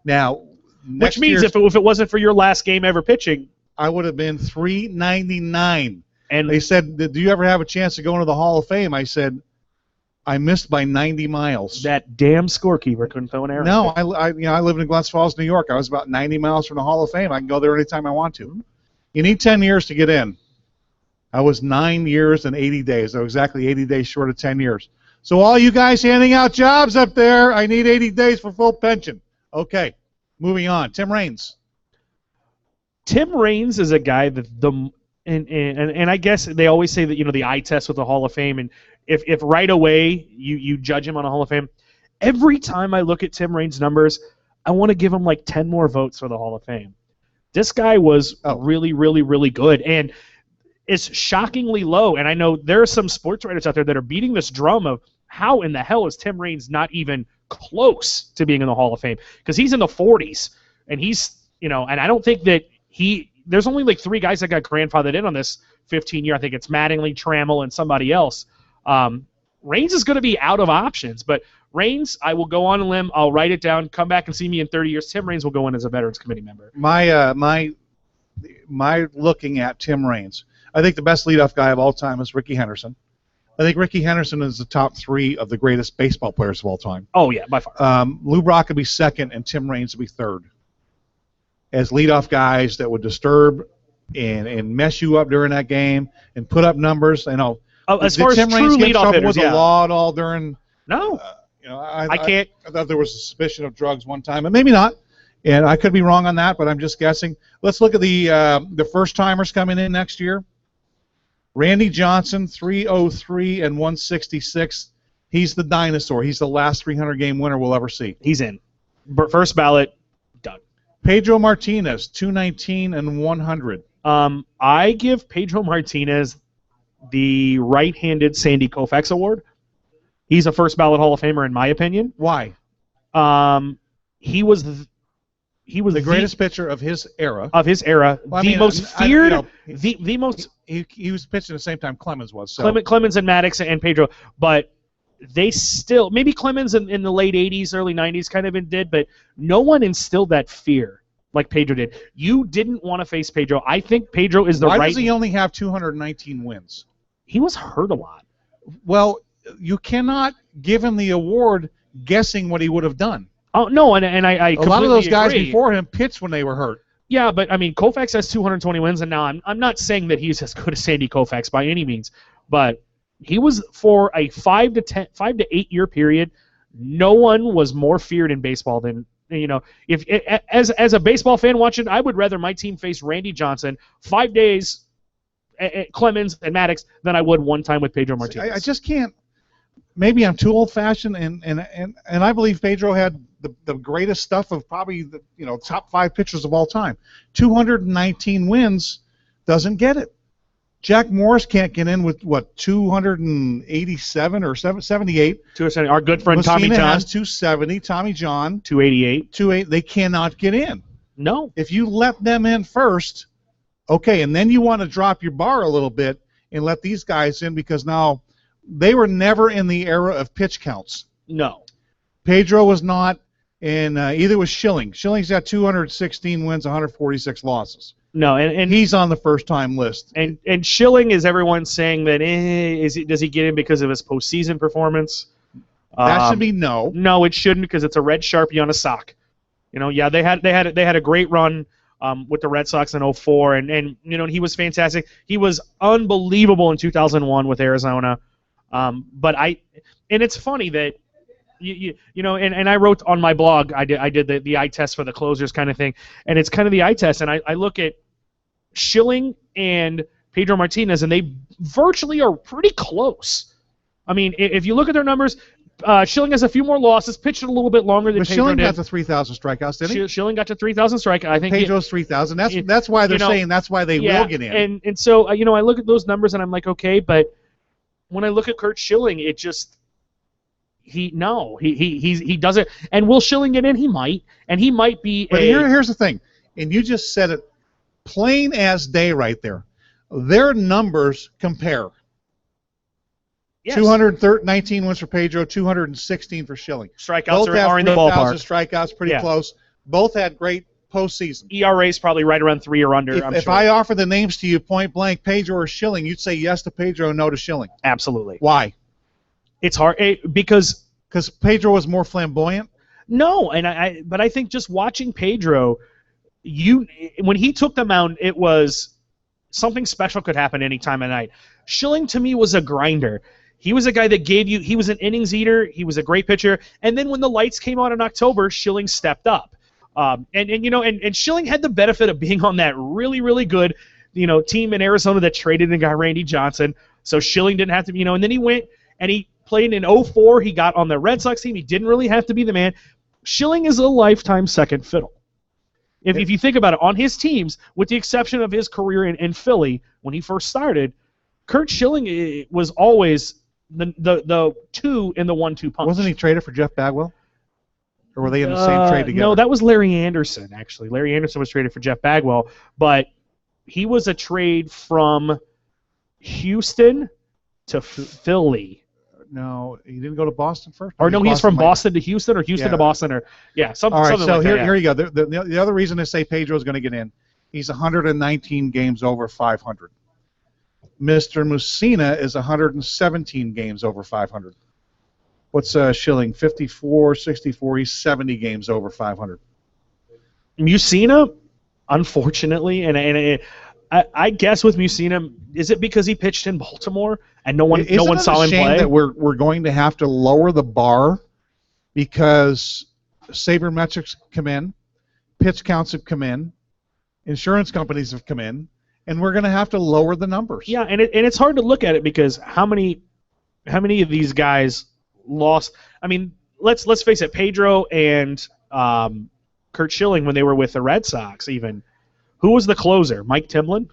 Now, which means if it wasn't for your last game ever pitching, I would have been 3.99. And they said, "Do you ever have a chance to go into the Hall of Fame?" I said, "I missed by 90 miles." That damn scorekeeper couldn't throw an arrow. No, I live in Glens Falls, New York. I was about 90 miles from the Hall of Fame. I can go there anytime I want to. You need 10 years to get in. I was 9 years and 80 days. I was exactly 80 days short of 10 years. So all you guys handing out jobs up there, I need 80 days for full pension. Okay, moving on. Tim Raines. Tim Raines is a guy that and I guess they always say that the eye test with the Hall of Fame, and if right away you judge him on a Hall of Fame, every time I look at Tim Raines' numbers, I want to give him like 10 more votes for the Hall of Fame. This guy was really, really, really good, and it's shockingly low. And I know there are some sports writers out there that are beating this drum of how in the hell is Tim Raines not even close to being in the Hall of Fame, because he's in the 40s, and he's and I don't think that there's only like 3 guys that got grandfathered in on this 15-year. I think it's Mattingly, Trammell, and somebody else. Raines is going to be out of options, but Raines, I will go on a limb. I'll write it down. Come back and see me in 30 years. Tim Raines will go in as a Veterans Committee member. My looking at Tim Raines, I think the best leadoff guy of all time is Ricky Henderson. I think Ricky Henderson is the top 3 of the greatest baseball players of all time. Oh yeah, by far. Lou Brock would be second, and Tim Raines would be third. As leadoff guys that would disturb and mess you up during that game and put up numbers. As far as Tim true Raines get in leadoff trouble hitters, with the law at all during? No. I can't. I thought there was a suspicion of drugs one time, and maybe not. And I could be wrong on that, but I'm just guessing. Let's look at the first timers coming in next year. Randy Johnson, 303 and 166. He's the dinosaur. He's the last 300-game winner we'll ever see. He's in. First ballot, done. Pedro Martinez, 219 and 100. I give Pedro Martinez the right-handed Sandy Koufax Award. He's a first ballot Hall of Famer in my opinion. Why? He was the greatest pitcher of his era. Well, the most feared. The most. He was pitching at the same time Clemens was. So. Clemens and Maddox and Pedro, but they still, maybe Clemens in the late 80s, early 90s kind of did, but no one instilled that fear like Pedro did. You didn't want to face Pedro. I think Pedro is the right. Why does he only have 219 wins? He was hurt a lot. Well, you cannot give him the award guessing what he would have done. Oh no, and I a lot of those guys agree. before him pitched when they were hurt. Yeah, but I mean, Koufax has 220 wins, and now I'm not saying that he's as good as Sandy Koufax by any means, but he was for a 5 to 8 year period. No one was more feared in baseball than, you know, if as a baseball fan watching, I would rather my team face Randy Johnson 5 days at Clemens and Maddox than I would one time with Pedro Martinez. I just can't. Maybe I'm too old-fashioned, and I believe Pedro had the greatest stuff of probably the top 5 pitchers of all time. 219 wins doesn't get it. Jack Morris can't get in with, what, 287 or 78. 270. Our good friend Messina Tommy John has 270. Tommy John 288. 28. They cannot get in. No. If you let them in first, okay, and then you want to drop your bar a little bit and let these guys in because now they were never in the era of pitch counts. No. Pedro was not, and either was Schilling. Schilling's got 216 wins, 146 losses. No, and he's on the first-time list. And Schilling is everyone saying that does he get in because of his postseason performance? That should be no. No, it shouldn't because it's a red Sharpie on a sock. Yeah, they had a great run with the Red Sox in 2004, and he was fantastic. He was unbelievable in 2001 with Arizona. But it's funny that and I wrote on my blog, I did the eye test for the closers kind of thing, and it's kind of the eye test, and I look at Schilling and Pedro Martinez, and they virtually are pretty close. I mean, if you look at their numbers, Schilling has a few more losses, pitched a little bit longer than Pedro Schilling did. got to 3,000 strikeouts, didn't he? Schilling got to 3,000 strikeouts. I think Pedro's 3,000. That's why they're saying that's why they will get in. And so I look at those numbers and I'm like, okay, but when I look at Curt Schilling, it just he doesn't. And will Schilling get in? He might, and he might be. But here's the thing, and you just said it plain as day right there. Their numbers compare. Yes. 219 wins for Pedro, 216 for Schilling. Strikeouts are in the ballpark. Strikeouts, pretty close. Both had great postseason. ERA is probably right around 3 or under. If I offer the names to you point blank, Pedro or Schilling, you'd say yes to Pedro, no to Schilling. Absolutely. Why? It's hard because Pedro was more flamboyant. No, but I think just watching Pedro, when he took the mound, it was something special could happen any time of night. Schilling to me was a grinder. He was a guy that he was an innings eater. He was a great pitcher. And then when the lights came on in October, Schilling stepped up. And Schilling had the benefit of being on that really, really good, team in Arizona that traded and got Randy Johnson. So Schilling didn't have to, and then he went and he played in 2004. He got on the Red Sox team. He didn't really have to be the man. Schilling is a lifetime second fiddle. If you think about it, on his teams, with the exception of his career in Philly when he first started, Curt Schilling was always the 2 in the 1-2 punch. Wasn't he traded for Jeff Bagwell? Or were they in the same trade together? No, that was Larry Anderson, actually. Larry Anderson was traded for Jeff Bagwell, but he was a trade from Houston to Philly. No, he didn't go to Boston first? Or no, he's from Boston to Houston or Houston to Boston. Something like so that. Here you go. The other reason to say Pedro's going to get in, he's 119 games over 500. Mr. Messina is 117 games over 500. What's Schilling? 54, 64. He's 70 games over 500. Messina, unfortunately, and I guess with Messina, is it because he pitched in Baltimore and no one saw him play? That we're going to have to lower the bar because sabermetrics come in, pitch counts have come in, insurance companies have come in, and we're going to have to lower the numbers. Yeah, and it's hard to look at it because how many of these guys lost? I mean, let's face it, Pedro and Curt Schilling when they were with the Red Sox even. Who was the closer? Mike Timlin?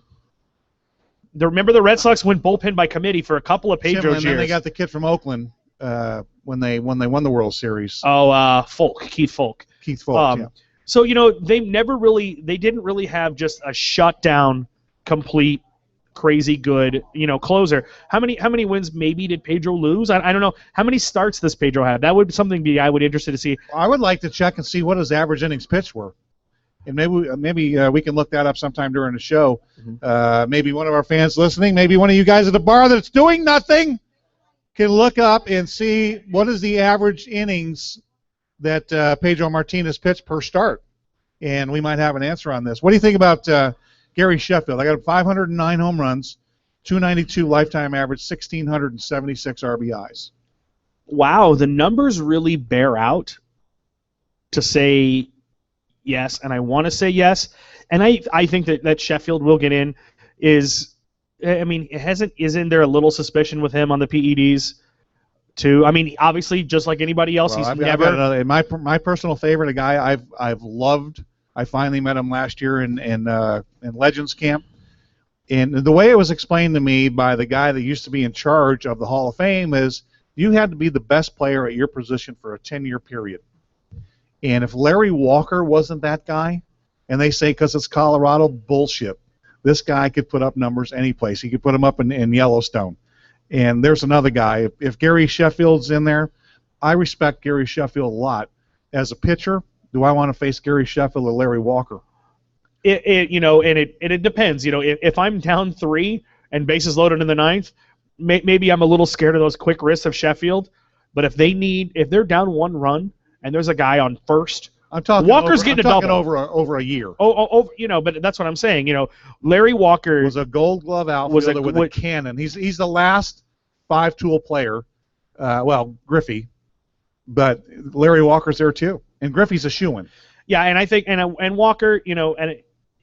Remember the Red Sox went bullpen by committee for a couple of Pedro's years. And then they got the kid from Oakland when they won the World Series. Oh, Keith Folk. Keith Folk, yeah. So, they didn't really have just a shutdown, complete, crazy good, closer. How many wins maybe did Pedro lose? I don't know. How many starts does Pedro have? That would be something I would be interested to see. I would like to check and see what his average innings pitched were. and maybe we can look that up sometime during the show. Mm-hmm. Maybe one of our fans listening, maybe one of you guys at the bar that's doing nothing, can look up and see what is the average innings that Pedro Martinez pitched per start, and we might have an answer on this. What do you think about Gary Sheffield? I got 509 home runs, 292 lifetime average, 1,676 RBIs. Wow, the numbers really bear out to say yes, and I want to say yes, and I think that Sheffield will get in. Isn't there a little suspicion with him on the PEDs too? I mean, obviously, just like anybody else, I've got another, my personal favorite, a guy I've loved. I finally met him last year in Legends Camp, and the way it was explained to me by the guy that used to be in charge of the Hall of Fame is you had to be the best player at your position for a 10-year period. And if Larry Walker wasn't that guy, and they say because it's Colorado, bullshit. This guy could put up numbers any place. He could put them up in Yellowstone. And there's another guy. If Gary Sheffield's in there, I respect Gary Sheffield a lot. As a pitcher, do I want to face Gary Sheffield or Larry Walker? It depends. If I'm down 3 and bases loaded in the 9th, maybe I'm a little scared of those quick risks of Sheffield. But if they're down 1 run and there's a guy on first, Walker's getting a double over a year. But that's what I'm saying. Larry Walker was a Gold Glove outfielder with a cannon. He's the last 5-tool player. Griffey, but Larry Walker's there too, and Griffey's a shoo-in. Yeah, and I think and Walker,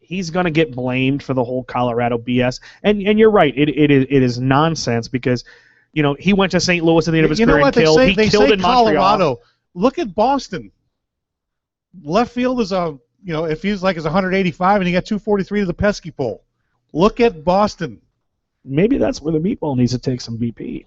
he's going to get blamed for the whole Colorado BS. And you're right, it is nonsense because he went to St. Louis at the end of his career and killed. He killed in Colorado. Montreal. Look at Boston. Left field is it feels like it's 185 and you got 243 to the pesky pole. Look at Boston. Maybe that's where the meatball needs to take some BP.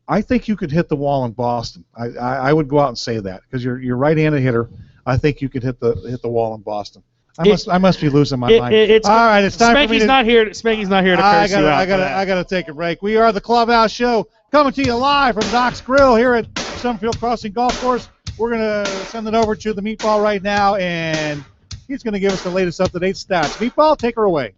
I think you could hit the wall in Boston. I would go out and say that because you're right-handed hitter. I think you could hit the wall in Boston. I must be losing my mind. All right, it's time for me to. Spanky's not here to curse you out. I gotta take a break. We are the Clubhouse Show, coming to you live from Doc's Grill here at Summerfield Crossing Golf Course. We're gonna send it over to the Meatball right now, and he's gonna give us the latest up-to-date stats. Meatball, take her away.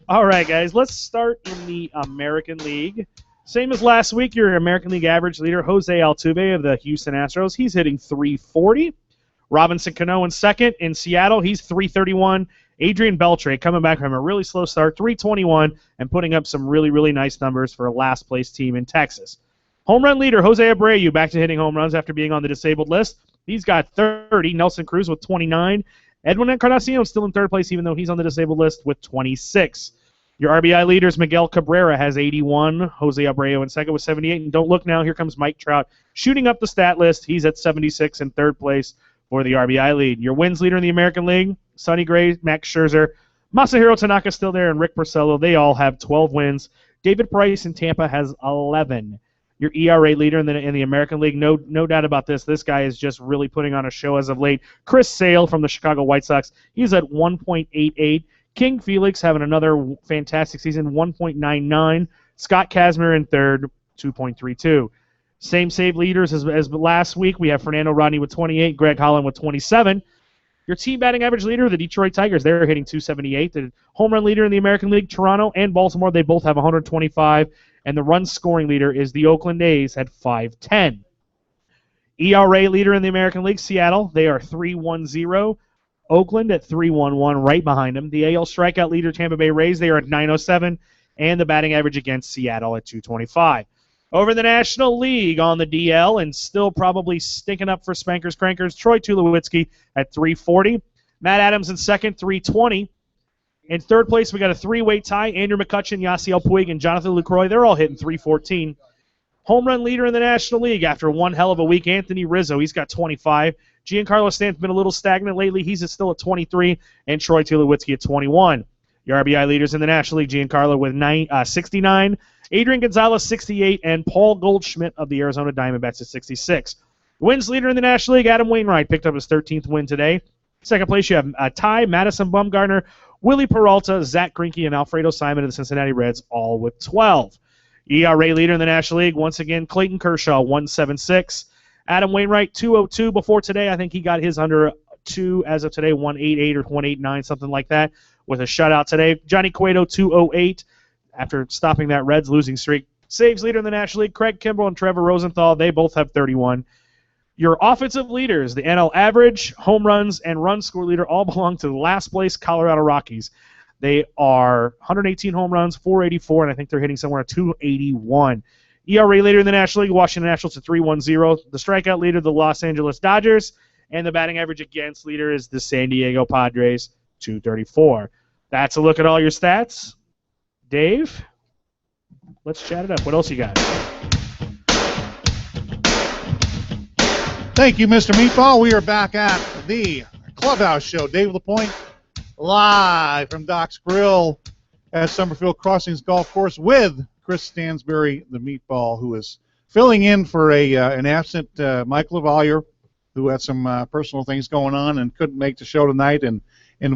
All right, guys, let's start in the American League. Same as last week, your American League average leader, Jose Altuve of the Houston Astros. He's hitting .340. Robinson Cano in second. In Seattle, he's .331. Adrian Beltre coming back from a really slow start, .321, and putting up some really, really nice numbers for a last-place team in Texas. Home run leader, Jose Abreu, back to hitting home runs after being on the disabled list. He's got 30. Nelson Cruz with 29. Edwin Encarnacion still in third place, even though he's on the disabled list with 26. Your RBI leaders, Miguel Cabrera has 81. Jose Abreu in second with 78. And don't look now, here comes Mike Trout shooting up the stat list. He's at 76 in third place for the RBI lead. Your wins leader in the American League, Sonny Gray, Max Scherzer, Masahiro Tanaka still there, and Rick Porcello. They all have 12 wins. David Price in Tampa has 11. Your ERA leader in the American League, no doubt about this. This guy is just really putting on a show as of late. Chris Sale from the Chicago White Sox, he's at 1.88. King Felix having another fantastic season, 1.99. Scott Kazmir in third, 2.32. Same save leaders as last week. We have Fernando Rodney with 28, Greg Holland with 27. Your team batting average leader, the Detroit Tigers, they're hitting .278. The home run leader in the American League, Toronto and Baltimore, they both have 125. And the run scoring leader is the Oakland A's at .510. ERA leader in the American League, Seattle, they are .310. Oakland at .311, right behind them. The AL strikeout leader, Tampa Bay Rays, they are at .907. And the batting average against Seattle at .225. Over in the National League on the DL, and still probably stinking up for Spankers Crankers, Troy Tulowitzki at .340. Matt Adams in second, .320. In third place, we got a three-way tie. Andrew McCutchen, Yasiel Puig, and Jonathan Lucroy. They're all hitting .314. Home run leader in the National League after one hell of a week, Anthony Rizzo. He's got 25. Giancarlo Stanton's been a little stagnant lately. He's still at 23. And Troy Tulowitzki at 21. Your RBI leaders in the National League, Giancarlo with 69. Adrian Gonzalez, 68. And Paul Goldschmidt of the Arizona Diamondbacks at 66. Wins leader in the National League, Adam Wainwright, picked up his 13th win today. Second place, you have Ty, Madison Bumgarner, Willie Peralta, Zach Greinke, and Alfredo Simon of the Cincinnati Reds, all with 12. ERA leader in the National League, once again, Clayton Kershaw, 176. Adam Wainwright, 202 before today. I think he got his under 2 as of today, 188 or 189, something like that, with a shutout today. Johnny Cueto, 208, after stopping that Reds losing streak. Saves leader in the National League, Craig Kimbrell and Trevor Rosenthal, they both have 31. Your offensive leaders, the NL average, home runs, and run score leader all belong to the last place Colorado Rockies. They are 118 home runs, 484, and I think they're hitting somewhere at 281. ERA leader in the National League, Washington Nationals at 3.10. The strikeout leader, the Los Angeles Dodgers, and the batting average against leader is the San Diego Padres, 234. That's a look at all your stats. Dave, let's chat it up. What else you got? Thank you, Mr. Meatball. We are back at the Clubhouse Show. Dave LaPoint, live from Doc's Grill at Summerfield Crossings Golf Course with Chris Stansberry, the Meatball, who is filling in for an absent Mike Lavalliere, who had some personal things going on and couldn't make the show tonight. And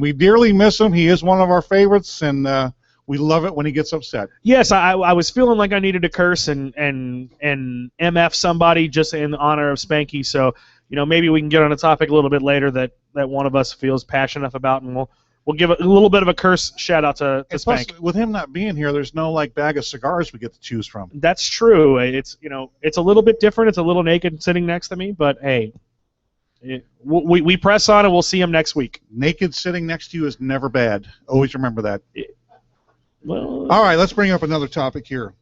we dearly miss him. He is one of our favorites, and we love it when he gets upset. Yes, I was feeling like I needed to curse and MF somebody just in honor of Spanky. So, maybe we can get on a topic a little bit later that one of us feels passionate enough about, and we'll give a little bit of a curse shout out to Spank. Plus, with him not being here, there's no bag of cigars we get to choose from. That's true. It's it's a little bit different. It's a little naked sitting next to me, but hey, we press on and we'll see him next week. Naked sitting next to you is never bad. Always remember that. Well, all right, let's bring up another topic here.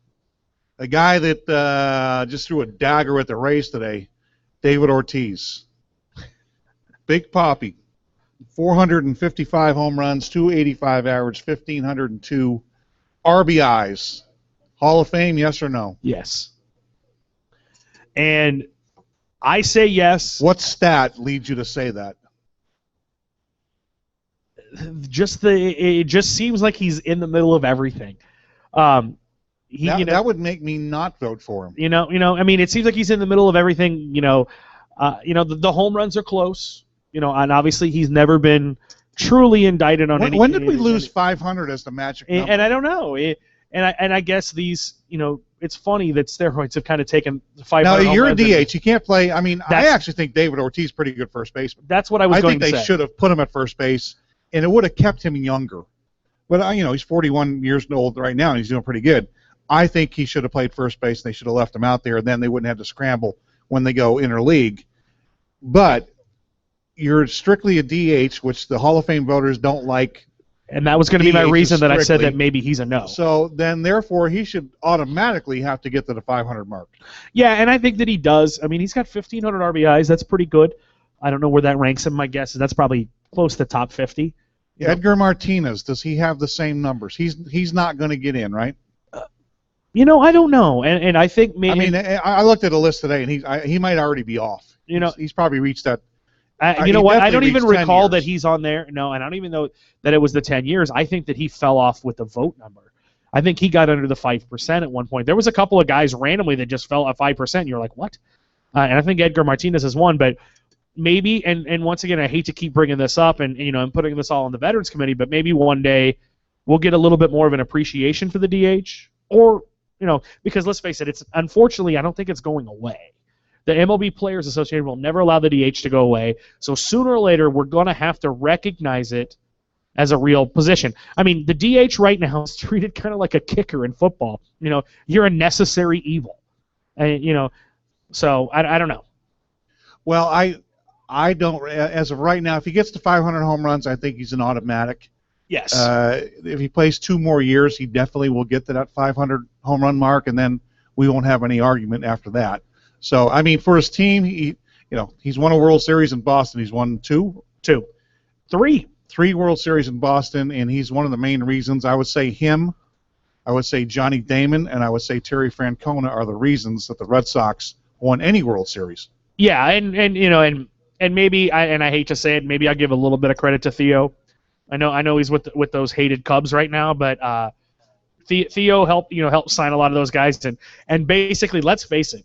A guy that just threw a dagger at the Rays today, David Ortiz. Big Papi. 455 home runs, 285 average, 1,502 RBIs. Hall of Fame, yes or no? Yes. And I say yes. What stat leads you to say that? It just seems like he's in the middle of everything. That would make me not vote for him. It seems like he's in the middle of everything. The home runs are close. And obviously he's never been truly indicted on anything. When did we lose 500 as the magic number? And I don't know. I guess these, it's funny that steroids have kind of taken 500. Now, you're a DH. You can't play. I actually think David Ortiz is pretty good first baseman. That's what I was going to say. I think they should have put him at first base, and it would have kept him younger. But, he's 41 years old right now, and he's doing pretty good. I think he should have played first base, and they should have left him out there, and then they wouldn't have to scramble when they go interleague. But you're strictly a DH, which the Hall of Fame voters don't like. And that was going to be my reason that I said that maybe he's a no. So then, therefore, he should automatically have to get to the 500 mark. Yeah, and I think that he does. He's got 1,500 RBIs. That's pretty good. I don't know where that ranks him. My guess is that's probably close to top 50. Edgar Martinez, does he have the same numbers? He's not going to get in, right? I don't know. And I think maybe. I looked at a list today, and he might already be off. He's probably reached that. I don't even recall that he's on there. No, and I don't even know that it was the 10 years. I think that he fell off with the vote number. I think he got under the 5% at one point. There was a couple of guys randomly that just fell at 5%. You're like, what? And I think Edgar Martinez is one, but maybe, and once again, I hate to keep bringing this up, and I'm putting this all on the Veterans Committee, but maybe one day we'll get a little bit more of an appreciation for the DH, or because let's face it, unfortunately, I don't think it's going away. The MLB Players Association will never allow the DH to go away, so sooner or later we're going to have to recognize it as a real position. The DH right now is treated kind of like a kicker in football. You're a necessary evil, and so I don't know. Well, I don't, as of right now, if he gets to 500 home runs, I think he's an automatic. Yes. If he plays 2 more years, he definitely will get to that 500 home run mark, and then we won't have any argument after that. So, for his team, he's won a World Series in Boston. He's won 3 World Series in Boston, and he's one of the main reasons. I would say him, I would say Johnny Damon, and I would say Terry Francona are the reasons that the Red Sox won any World Series. Yeah, and maybe, I hate to say it, maybe I'll give a little bit of credit to Theo. I know he's with those hated Cubs right now, but Theo helped sign a lot of those guys, and basically, let's face it,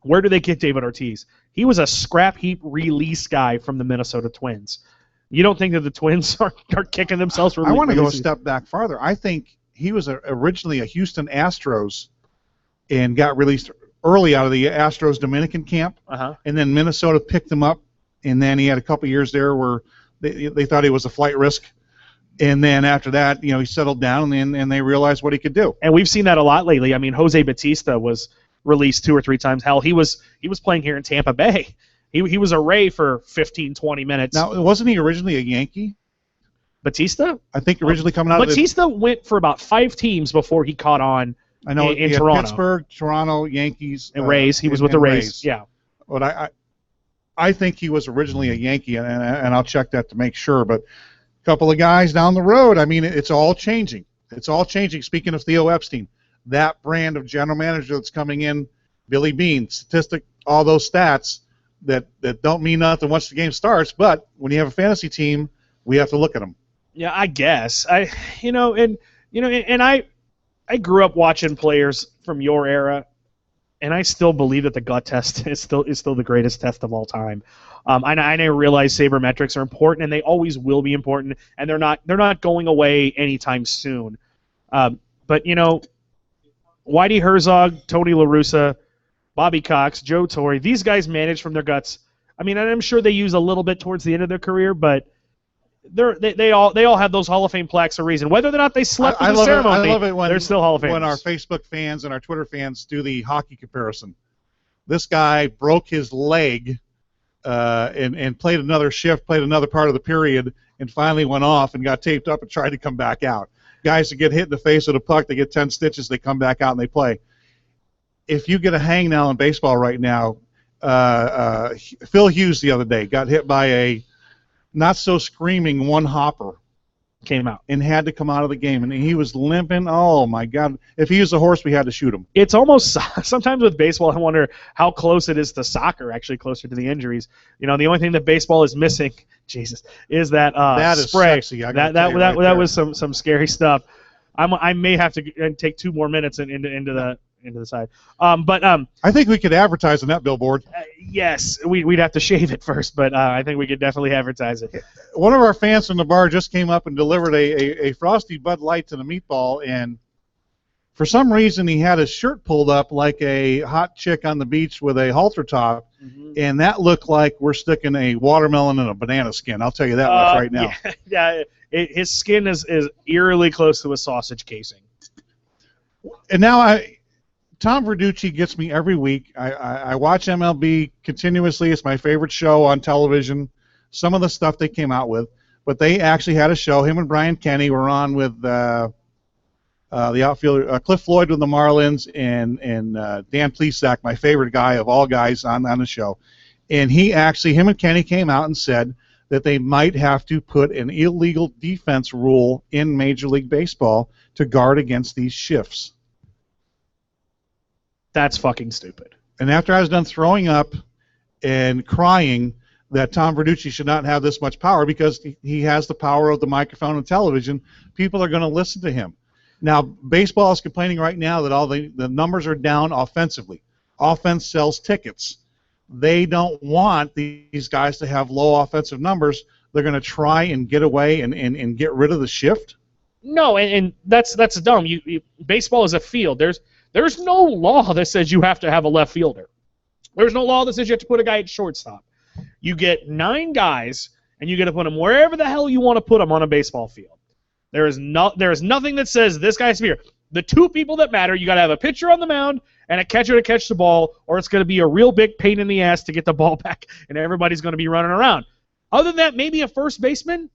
where do they get David Ortiz? He was a scrap heap release guy from the Minnesota Twins. You don't think that the Twins are kicking themselves for? I want to go a step back farther. I think he was originally a Houston Astros and got released early out of the Astros Dominican camp, and then Minnesota picked him up and then he had a couple years there where they thought he was a flight risk. And then after that, he settled down, and they realized what he could do. And we've seen that a lot lately. I mean, Jose Batista was released 2 or 3 times. Hell, he was playing here in Tampa Bay. He was a Ray for 15, 20 minutes. Now, wasn't he originally a Yankee? Batista? I think originally coming out Batista went for about 5 teams before he caught on. I know in he had Toronto. Pittsburgh, Toronto, Yankees, and Rays. He was with the Rays. Yeah. But I think he was originally a Yankee, and I'll check that to make sure. But a couple of guys down the road, I mean, it's all changing. It's all changing. Speaking of Theo Epstein, that brand of general manager that's coming in, Billy Beane, statistic, all those stats that don't mean nothing once the game starts. But when you have a fantasy team, we have to look at them. Yeah, I guess. I grew up watching players from your era, and I still believe that the gut test is still the greatest test of all time. I realize sabermetrics are important, and they always will be important, and they're not going away anytime soon. But Whitey Herzog, Tony La Russa, Bobby Cox, Joe Torre, these guys manage from their guts. I mean, I'm sure they use a little bit towards the end of their career, but they all have those Hall of Fame plaques for a reason. Whether or not they slept in the ceremony, I love it when they're still Hall of Famers. When our Facebook fans and our Twitter fans do the hockey comparison. This guy broke his leg and played another shift, played another part of the period, and finally went off and got taped up and tried to come back out. Guys that get hit in the face with a puck, they get 10 stitches, they come back out and they play. If you get a hangnail in baseball right now, Phil Hughes the other day got hit by a not-so-screaming one-hopper. Came out. And had to come out of the game. And he was limping. Oh, my God. If he was a horse, we had to shoot him. It's almost, sometimes with baseball, I wonder how close it is to soccer, actually closer to the injuries. The only thing that baseball is missing, Jesus, is that spray. Is sexy. That was some scary stuff. I may have to take 2 more minutes into the side. I think we could advertise on that billboard. Yes, we'd have to shave it first, but I think we could definitely advertise it. One of our fans from the bar just came up and delivered a frosty Bud Light to the meatball, and for some reason he had his shirt pulled up like a hot chick on the beach with a halter top, and that looked like we're sticking a watermelon in a banana skin. I'll tell you that much right now. Yeah, his skin is eerily close to a sausage casing. And now Tom Verducci gets me every week. I watch MLB continuously. It's my favorite show on television. Some of the stuff they came out with, but they actually had a show. Him and Brian Kenny were on with the outfielder Cliff Floyd with the Marlins and Dan Plesac, my favorite guy of all guys on the show. And him and Kenny came out and said that they might have to put an illegal defense rule in Major League Baseball to guard against these shifts. That's fucking stupid. And after I was done throwing up and crying that Tom Verducci should not have this much power because he has the power of the microphone and television, people are going to listen to him. Now, baseball is complaining right now that all the numbers are down offensively. Offense sells tickets. They don't want these guys to have low offensive numbers. They're going to try and get away and get rid of the shift. No, and that's dumb. Baseball is a field. There's no law that says you have to have a left fielder. There's no law that says you have to put a guy at shortstop. You get 9 guys, and you get to put them wherever the hell you want to put them on a baseball field. There is nothing that says this guy's here. The 2 people that matter, you got to have a pitcher on the mound and a catcher to catch the ball, or it's going to be a real big pain in the ass to get the ball back, and everybody's going to be running around. Other than that, maybe a first baseman.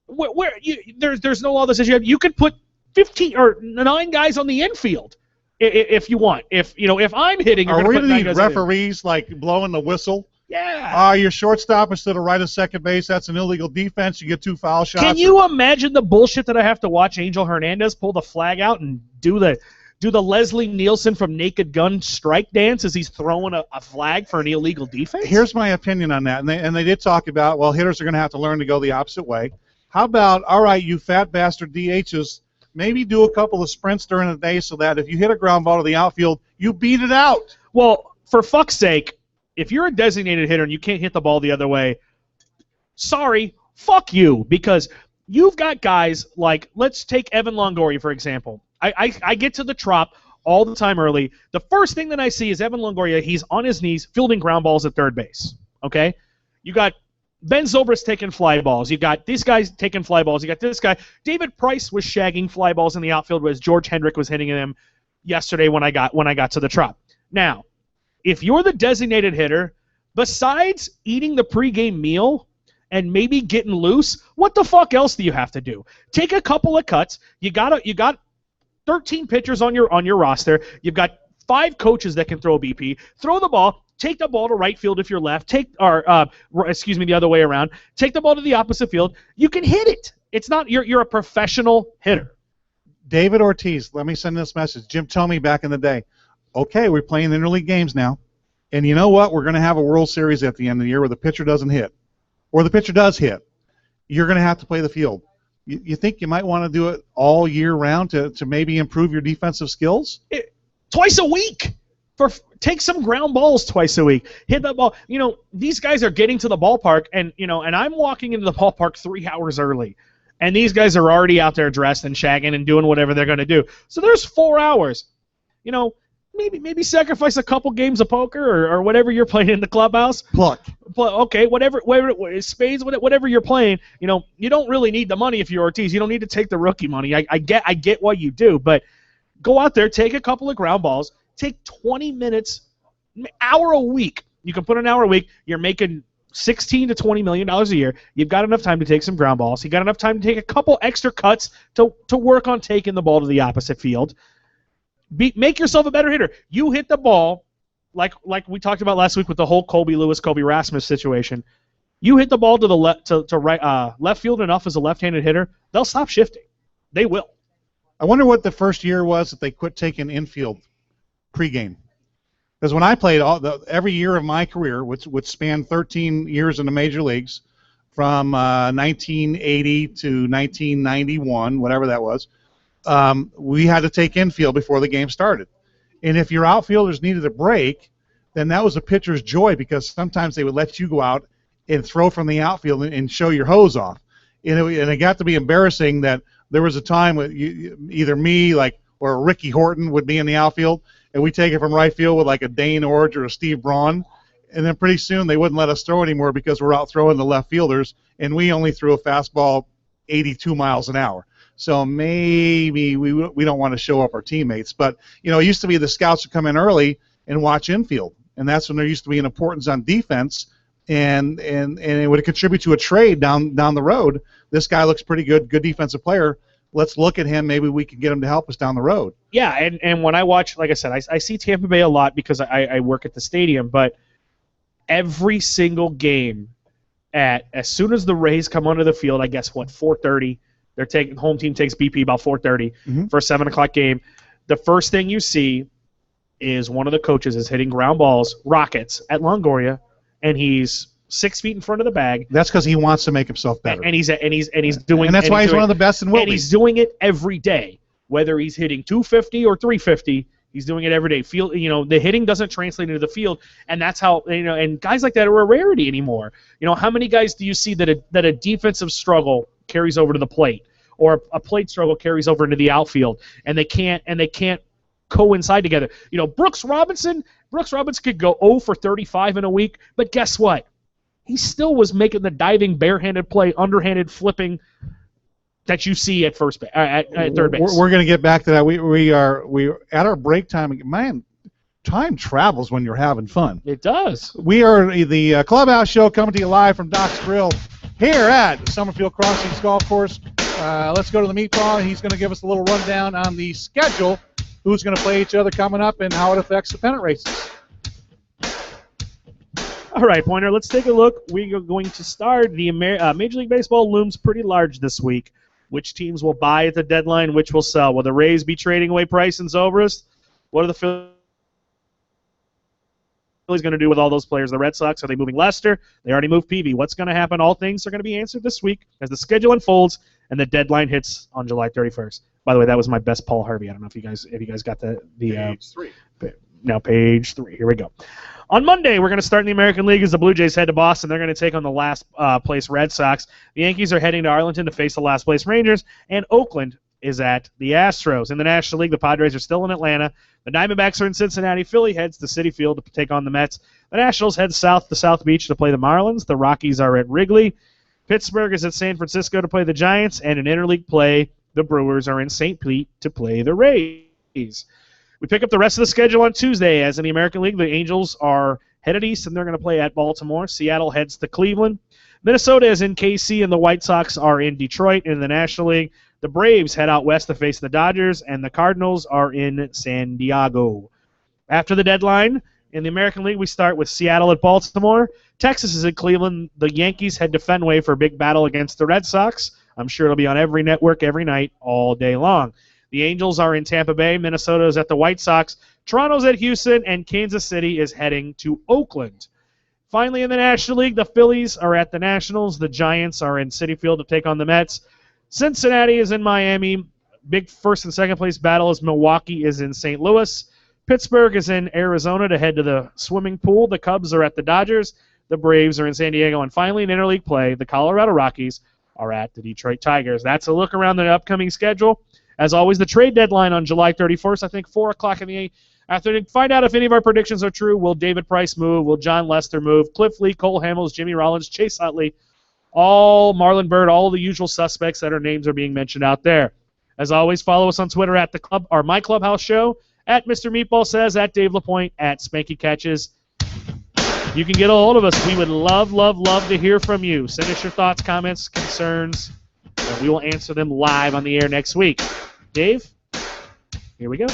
There's no law that says you could put 15 or 9 guys on the infield. If you want, if I'm hitting, are we going to need referees like blowing the whistle? Yeah. Your shortstop instead of right of second base. That's an illegal defense. You get 2 foul shots. Can you imagine the bullshit that I have to watch Angel Hernandez pull the flag out and do the Leslie Nielsen from Naked Gun strike dance as he's throwing a flag for an illegal defense? Here's my opinion on that, and they did talk about hitters are going to have to learn to go the opposite way. How about all right, you fat bastard DHs? Maybe do a couple of sprints during the day so that if you hit a ground ball to the outfield, you beat it out. Well, for fuck's sake, if you're a designated hitter and you can't hit the ball the other way, sorry, fuck you, because you've got guys like, let's take Evan Longoria, for example. I get to the Trop all the time early. The first thing that I see is Evan Longoria. He's on his knees fielding ground balls at third base, okay? You got Ben Zobrist taking fly balls. You got these guys taking fly balls. You got this guy. David Price was shagging fly balls in the outfield as George Hendrick was hitting them yesterday when I got to the Trop. Now, if you're the designated hitter, besides eating the pregame meal and maybe getting loose, what the fuck else do you have to do? Take a couple of cuts. You got 13 pitchers on your roster. You've got 5 coaches that can throw a BP. Throw the ball. Take the ball to right field if you're left. The other way around. Take the ball to the opposite field. You can hit it. It's not you're a professional hitter. David Ortiz, let me send this message. Jim told me back in the day, okay, we're playing interleague games now, and you know what? We're going to have a World Series at the end of the year where the pitcher doesn't hit, or the pitcher does hit. You're going to have to play the field. You think you might want to do it all year round to maybe improve your defensive skills? Twice a week. Take some ground balls twice a week. Hit the ball. These guys are getting to the ballpark, and I'm walking into the ballpark 3 hours early, and these guys are already out there dressed and shagging and doing whatever they're going to do. So there's 4 hours. Maybe sacrifice a couple games of poker or whatever you're playing in the clubhouse. Pluck. Okay, whatever spades, whatever you're playing. You don't really need the money if you're Ortiz. You don't need to take the rookie money. I get what you do, but go out there, take a couple of ground balls. Take 20 minutes, hour a week. You can put an hour a week. You're making $16 to $20 million a year. You've got enough time to take some ground balls. You've got enough time to take a couple extra cuts to work on taking the ball to the opposite field. Make yourself a better hitter. You hit the ball, like we talked about last week with the whole Colby Lewis, Kobe Rasmus situation. You hit the ball to the left field enough as a left-handed hitter, they'll stop shifting. They will. I wonder what the first year was that they quit taking infield pregame. Because when I played every year of my career, which spanned 13 years in the major leagues, from 1980 to 1991, whatever that was, we had to take infield before the game started. And if your outfielders needed a break, then that was a pitcher's joy, because sometimes they would let you go out and throw from the outfield and show your hose off. And it got to be embarrassing that there was a time when either me or Ricky Horton would be in the outfield, and we take it from right field with like a Dane Orge or a Steve Braun, and then pretty soon they wouldn't let us throw anymore because we're out throwing the left fielders, and we only threw a fastball 82 miles an hour. So maybe we don't want to show up our teammates. But, it used to be the scouts would come in early and watch infield, and that's when there used to be an importance on defense, and it would contribute to a trade down the road. This guy looks pretty good defensive player. Let's look at him. Maybe we can get him to help us down the road. Yeah, and when I watch, like I said, I see Tampa Bay a lot because I work at the stadium, but every single game, as soon as the Rays come onto the field, I guess, 4:30, home team takes BP about 4:30 for a 7 o'clock game. The first thing you see is one of the coaches is hitting ground balls, rockets, at Longoria, and he's 6 feet in front of the bag. That's because he wants to make himself better. And he's doing. And that's why he's one of the best in Willie. And he's doing it every day, whether he's hitting 250 or 350. He's doing it every day. The hitting doesn't translate into the field, and that's how And guys like that are a rarity anymore. How many guys do you see that a defensive struggle carries over to the plate, or a plate struggle carries over into the outfield, and they can't coincide together? Brooks Robinson could go 0 for 35 in a week, but guess what? He still was making the diving, barehanded play, underhanded flipping that you see at third base. We're going to get back to that. We are at our break time. Man, time travels when you're having fun. It does. We are the Clubhouse Show, coming to you live from Doc's Grill here at Summerfield Crossings Golf Course. Let's go to the meat paw. He's going to give us a little rundown on the schedule, who's going to play each other coming up, and how it affects the pennant races. All right, Pointer, let's take a look. We are going to start. The Major League Baseball looms pretty large this week. Which teams will buy at the deadline? Which will sell? Will the Rays be trading away Price and Zobrist? What are the Phillies going to do with all those players? The Red Sox, are they moving Lester? They already moved Peavy. What's going to happen? All things are going to be answered this week as the schedule unfolds and the deadline hits on July 31st. By the way, that was my best Paul Harvey. I don't know if you guys got the page 3. Now page 3. Here we go. On Monday, we're going to start in the American League as the Blue Jays head to Boston. They're going to take on the last place Red Sox. The Yankees are heading to Arlington to face the last place Rangers. And Oakland is at the Astros. In the National League, the Padres are still in Atlanta. The Diamondbacks are in Cincinnati. Philly heads to Citi Field to take on the Mets. The Nationals head south to South Beach to play the Marlins. The Rockies are at Wrigley. Pittsburgh is at San Francisco to play the Giants. And in interleague play, the Brewers are in St. Pete to play the Rays. We pick up the rest of the schedule on Tuesday. As in the American League, the Angels are headed east, and they're going to play at Baltimore. Seattle heads to Cleveland. Minnesota is in KC, and the White Sox are in Detroit. In the National League, the Braves head out west to face the Dodgers, and the Cardinals are in San Diego. After the deadline, in the American League, we start with Seattle at Baltimore. Texas is in Cleveland. The Yankees head to Fenway for a big battle against the Red Sox. I'm sure it'll be on every network every night all day long. The Angels are in Tampa Bay. Minnesota is at the White Sox. Toronto's at Houston, and Kansas City is heading to Oakland. Finally, in the National League, the Phillies are at the Nationals. The Giants are in Citi Field to take on the Mets. Cincinnati is in Miami. Big first and second place battle is Milwaukee is in St. Louis. Pittsburgh is in Arizona to head to the swimming pool. The Cubs are at the Dodgers. The Braves are in San Diego. And finally, in interleague play, the Colorado Rockies are at the Detroit Tigers. That's a look around the upcoming schedule. As always, the trade deadline on July 31st, I think 4 o'clock in the afternoon. Find out if any of our predictions are true. Will David Price move? Will John Lester move? Cliff Lee, Cole Hamels, Jimmy Rollins, Chase Utley, all Marlon Byrd, all the usual suspects that our names are being mentioned out there. As always, follow us on Twitter at the club or My Clubhouse Show, at Mr. Meatball Says, at Dave LaPoint, at Spanky Catches. You can get a hold of us. We would love, love, love to hear from you. Send us your thoughts, comments, concerns, and we will answer them live on the air next week. Dave, here we go.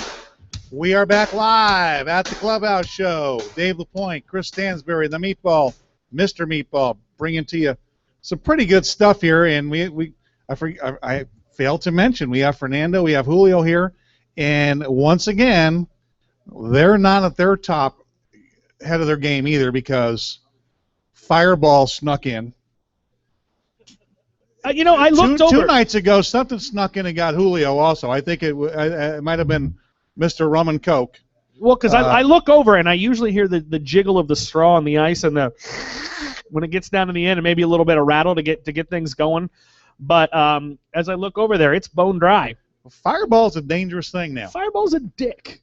We are back live at the Clubhouse Show. Dave LaPoint, Chris Stansberry, the Meatball, Mr. Meatball, bringing to you some pretty good stuff here. And I failed to mention, we have Fernando, we have Julio here. And once again, they're not at their top head of their game either because Fireball snuck in. I looked over. 2 nights ago, something snuck in and got Julio also. I think it might have been Mr. Rum and Coke. Well, because I look over and I usually hear the jiggle of the straw on the ice and when it gets down to the end and maybe a little bit of rattle to get things going. But as I look over there, it's bone dry. Fireball's a dangerous thing now. Fireball's a dick.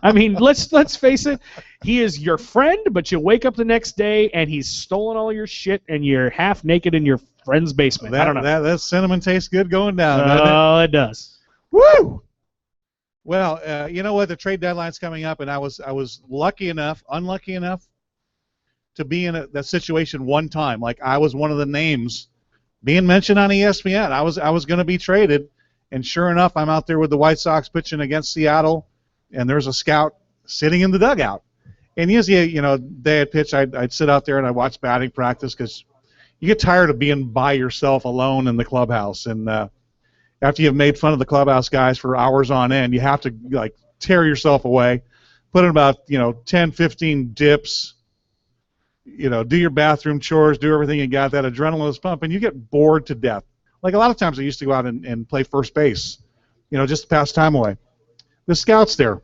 I mean, let's face it. He is your friend, but you wake up the next day and he's stolen all your shit and you're half naked in your friend's basement. I don't know. That cinnamon tastes good going down. Oh, it does. Woo! Well, you know what? The trade deadline's coming up, and I was unlucky enough to be in that situation one time. Like I was one of the names being mentioned on ESPN. I was going to be traded, and sure enough, I'm out there with the White Sox pitching against Seattle, and there's a scout sitting in the dugout. And usually, day at pitch, I'd sit out there and I'd watch batting practice because you get tired of being by yourself alone in the clubhouse. And after you've made fun of the clubhouse guys for hours on end, you have to tear yourself away, put in about 10, 15 dips, do your bathroom chores, do everything you got. That adrenaline is pumping. You get bored to death. Like a lot of times I used to go out and play first base, just to pass time away. The scout's there.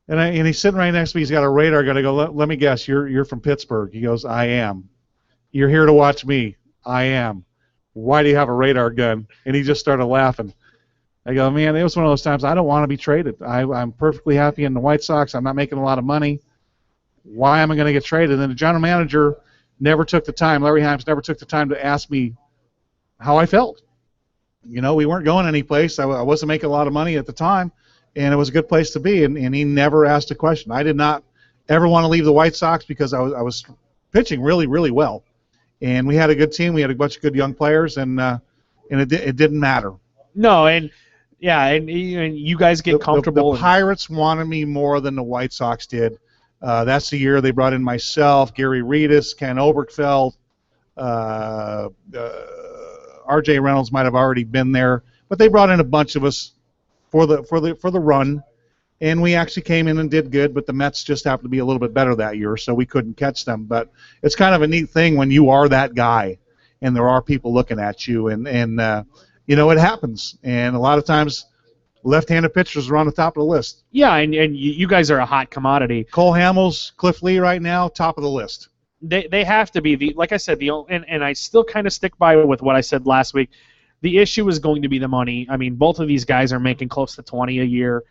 And he's sitting right next to me. He's got a radar gun. I go, let me guess, you're from Pittsburgh. He goes, I am. You're here to watch me. I am. Why do you have a radar gun? And he just started laughing. I go, man, it was one of those times I don't want to be traded. I'm perfectly happy in the White Sox. I'm not making a lot of money. Why am I going to get traded? And the general manager never took the time, Larry Himes never took the time to ask me how I felt. We weren't going anyplace. I wasn't making a lot of money at the time, and it was a good place to be, and he never asked a question. I did not ever want to leave the White Sox because I was pitching really, really well. And we had a good team. We had a bunch of good young players, and it didn't matter. No, and you guys get comfortable. The Pirates wanted me more than the White Sox did. That's the year they brought in myself, Gary Reedus, Ken Oberkfell, R.J. Reynolds might have already been there, but they brought in a bunch of us for the run, and we actually came in and did good. But the Mets just happened to be a little bit better that year, so we couldn't catch them. But it's kind of a neat thing when you are that guy, and there are people looking at you, and it happens. And a lot of times, left-handed pitchers are on the top of the list. Yeah, and you guys are a hot commodity. Cole Hamels, Cliff Lee right now, top of the list. They have to be. Like I said, and I still kind of stick by with what I said last week. The issue is going to be the money. I mean, both of these guys are making close to $20 a year.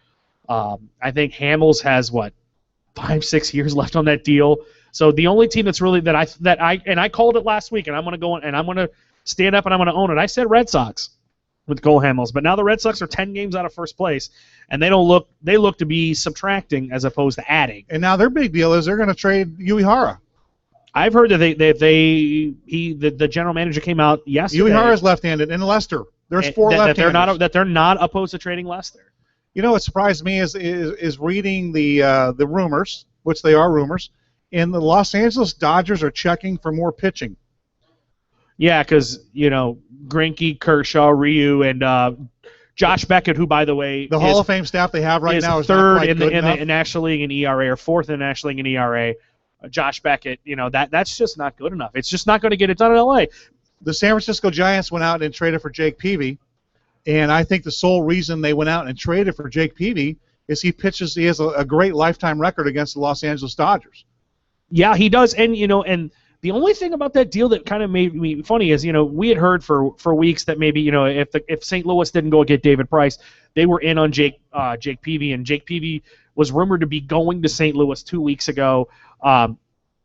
I think Hamels has 5-6 years left on that deal. So the only team that's really I called it last week, and I'm going to go and I'm going to stand up and I'm going to own it. I said Red Sox with Cole Hamels, but now the Red Sox are 10 games out of first place, and they look to be subtracting as opposed to adding. And now their big deal is they're going to trade Uehara. I've heard that the general manager came out yesterday. Uehara's left-handed, and Lester. There's four left-handers. That they're not opposed to trading Lester. You know what surprised me is reading the rumors, which they are rumors, and the Los Angeles Dodgers are checking for more pitching. Yeah, because Greinke, Kershaw, Ryu, and Josh Beckett, who by the way the Hall of Fame staff they have right now is third in the National League in ERA or fourth in the National League in ERA. Josh Beckett, that's just not good enough. It's just not going to get it done in LA. The San Francisco Giants went out and traded for Jake Peavy, and I think the sole reason they went out and traded for Jake Peavy is he has a great lifetime record against the Los Angeles Dodgers. Yeah, he does, and and the only thing about that deal that kind of made me funny is we had heard for weeks that maybe if St. Louis didn't go get David Price, they were in on Jake Peavy, and Jake Peavy was rumored to be going to St. Louis 2 weeks ago.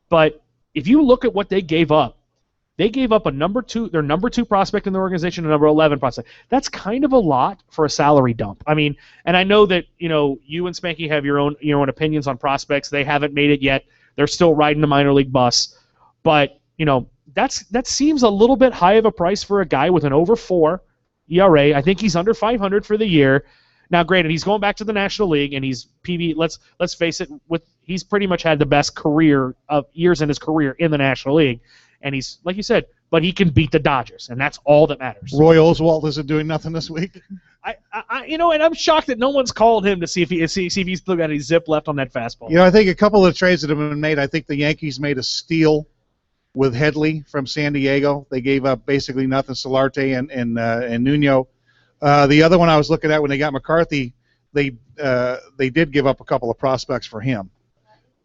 But if you look at what they gave up their number 2 prospect in the organization, and number 11 prospect. That's kind of a lot for a salary dump. I mean, and I know that you and Spanky have your own opinions on prospects. They haven't made it yet. They're still riding the minor league bus. But that seems a little bit high of a price for a guy with an over 4 ERA. I think he's under 500 for the year. Now, granted, he's going back to the National League, and he's PB. Let's face it, he's pretty much had the best career of years in his career in the National League, and he's like you said, but he can beat the Dodgers, and that's all that matters. Roy Oswalt isn't doing nothing this week. And I'm shocked that no one's called him to see if he's still got any zip left on that fastball. I think a couple of trades that have been made. I think the Yankees made a steal with Headley from San Diego. They gave up basically nothing. Solarte and Nuno. The other one I was looking at when they got McCarthy, they did give up a couple of prospects for him.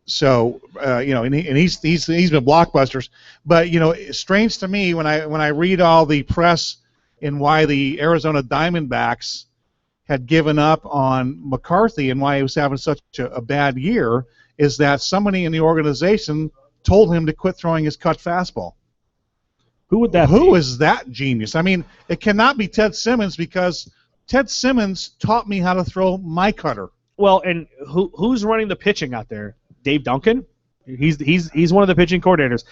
So and he's been blockbusters. But it's strange to me when I read all the press and why the Arizona Diamondbacks had given up on McCarthy and why he was having such a bad year is that somebody in the organization told him to quit throwing his cut fastball. Who would that be? Who is that genius? I mean, it cannot be Ted Simmons because Ted Simmons taught me how to throw my cutter. Well, and who's running the pitching out there? Dave Duncan? He's one of the pitching coordinators.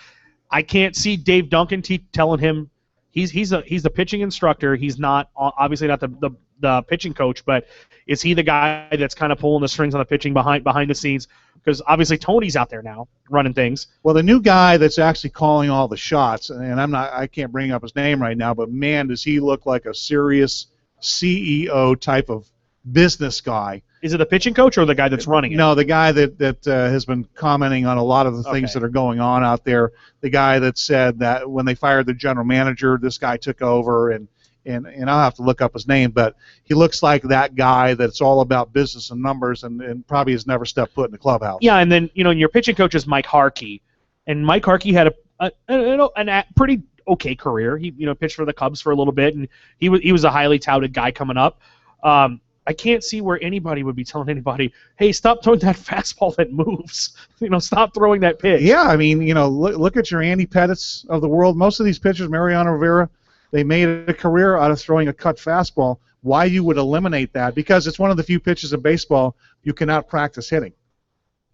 I can't see Dave Duncan telling him he's the pitching instructor. He's not obviously not the pitching coach, but is he the guy that's kind of pulling the strings on the pitching behind the scenes? Because obviously Tony's out there now running things. Well, the new guy that's actually calling all the shots, and I can't bring up his name right now, but man, does he look like a serious CEO type of business guy. Is it the pitching coach or the guy that's running it? No, the guy that has been commenting on a lot of the things that are going on out there. The guy that said that when they fired the general manager, this guy took over, and I'll have to look up his name, but he looks like that guy that's all about business and numbers and probably has never stepped foot in the clubhouse. Yeah, and then, your pitching coach is Mike Harkey, and Mike Harkey had a pretty okay career. He, pitched for the Cubs for a little bit, and he was a highly touted guy coming up. I can't see where anybody would be telling anybody, hey, stop throwing that fastball that moves. Stop throwing that pitch. Yeah, I mean, look at your Andy Pettitts of the world. Most of these pitchers, Mariano Rivera, they made a career out of throwing a cut fastball. Why you would eliminate that? Because it's one of the few pitches in baseball you cannot practice hitting.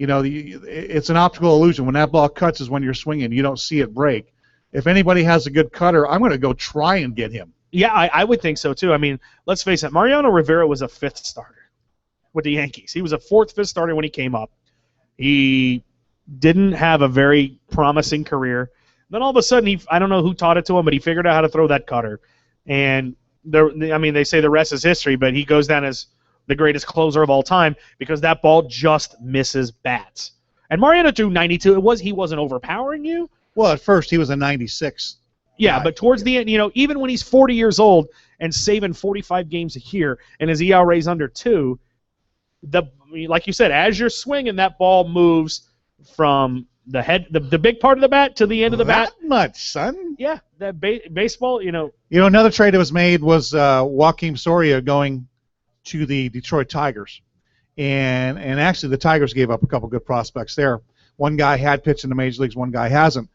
It's an optical illusion. When that ball cuts is when you're swinging. You don't see it break. If anybody has a good cutter, I'm going to go try and get him. Yeah, I would think so, too. I mean, let's face it, Mariano Rivera was a fifth starter with the Yankees. He was a fifth starter when he came up. He didn't have a very promising career. Then all of a sudden, I don't know who taught it to him, but he figured out how to throw that cutter. And, they say the rest is history, but he goes down as the greatest closer of all time because that ball just misses bats. And Mariano threw 92. He wasn't overpowering you. Well, at first, he was a 96. Yeah, but towards the end, even when he's 40 years old and saving 45 games a year and his ERA is under 2, like you said, as you're swinging, that ball moves from the big part of the bat to the end of the bat. That much, son. Yeah, that baseball, Another trade that was made was Joakim Soria going to the Detroit Tigers. And actually the Tigers gave up a couple good prospects there. One guy had pitched in the major leagues, one guy hasn't.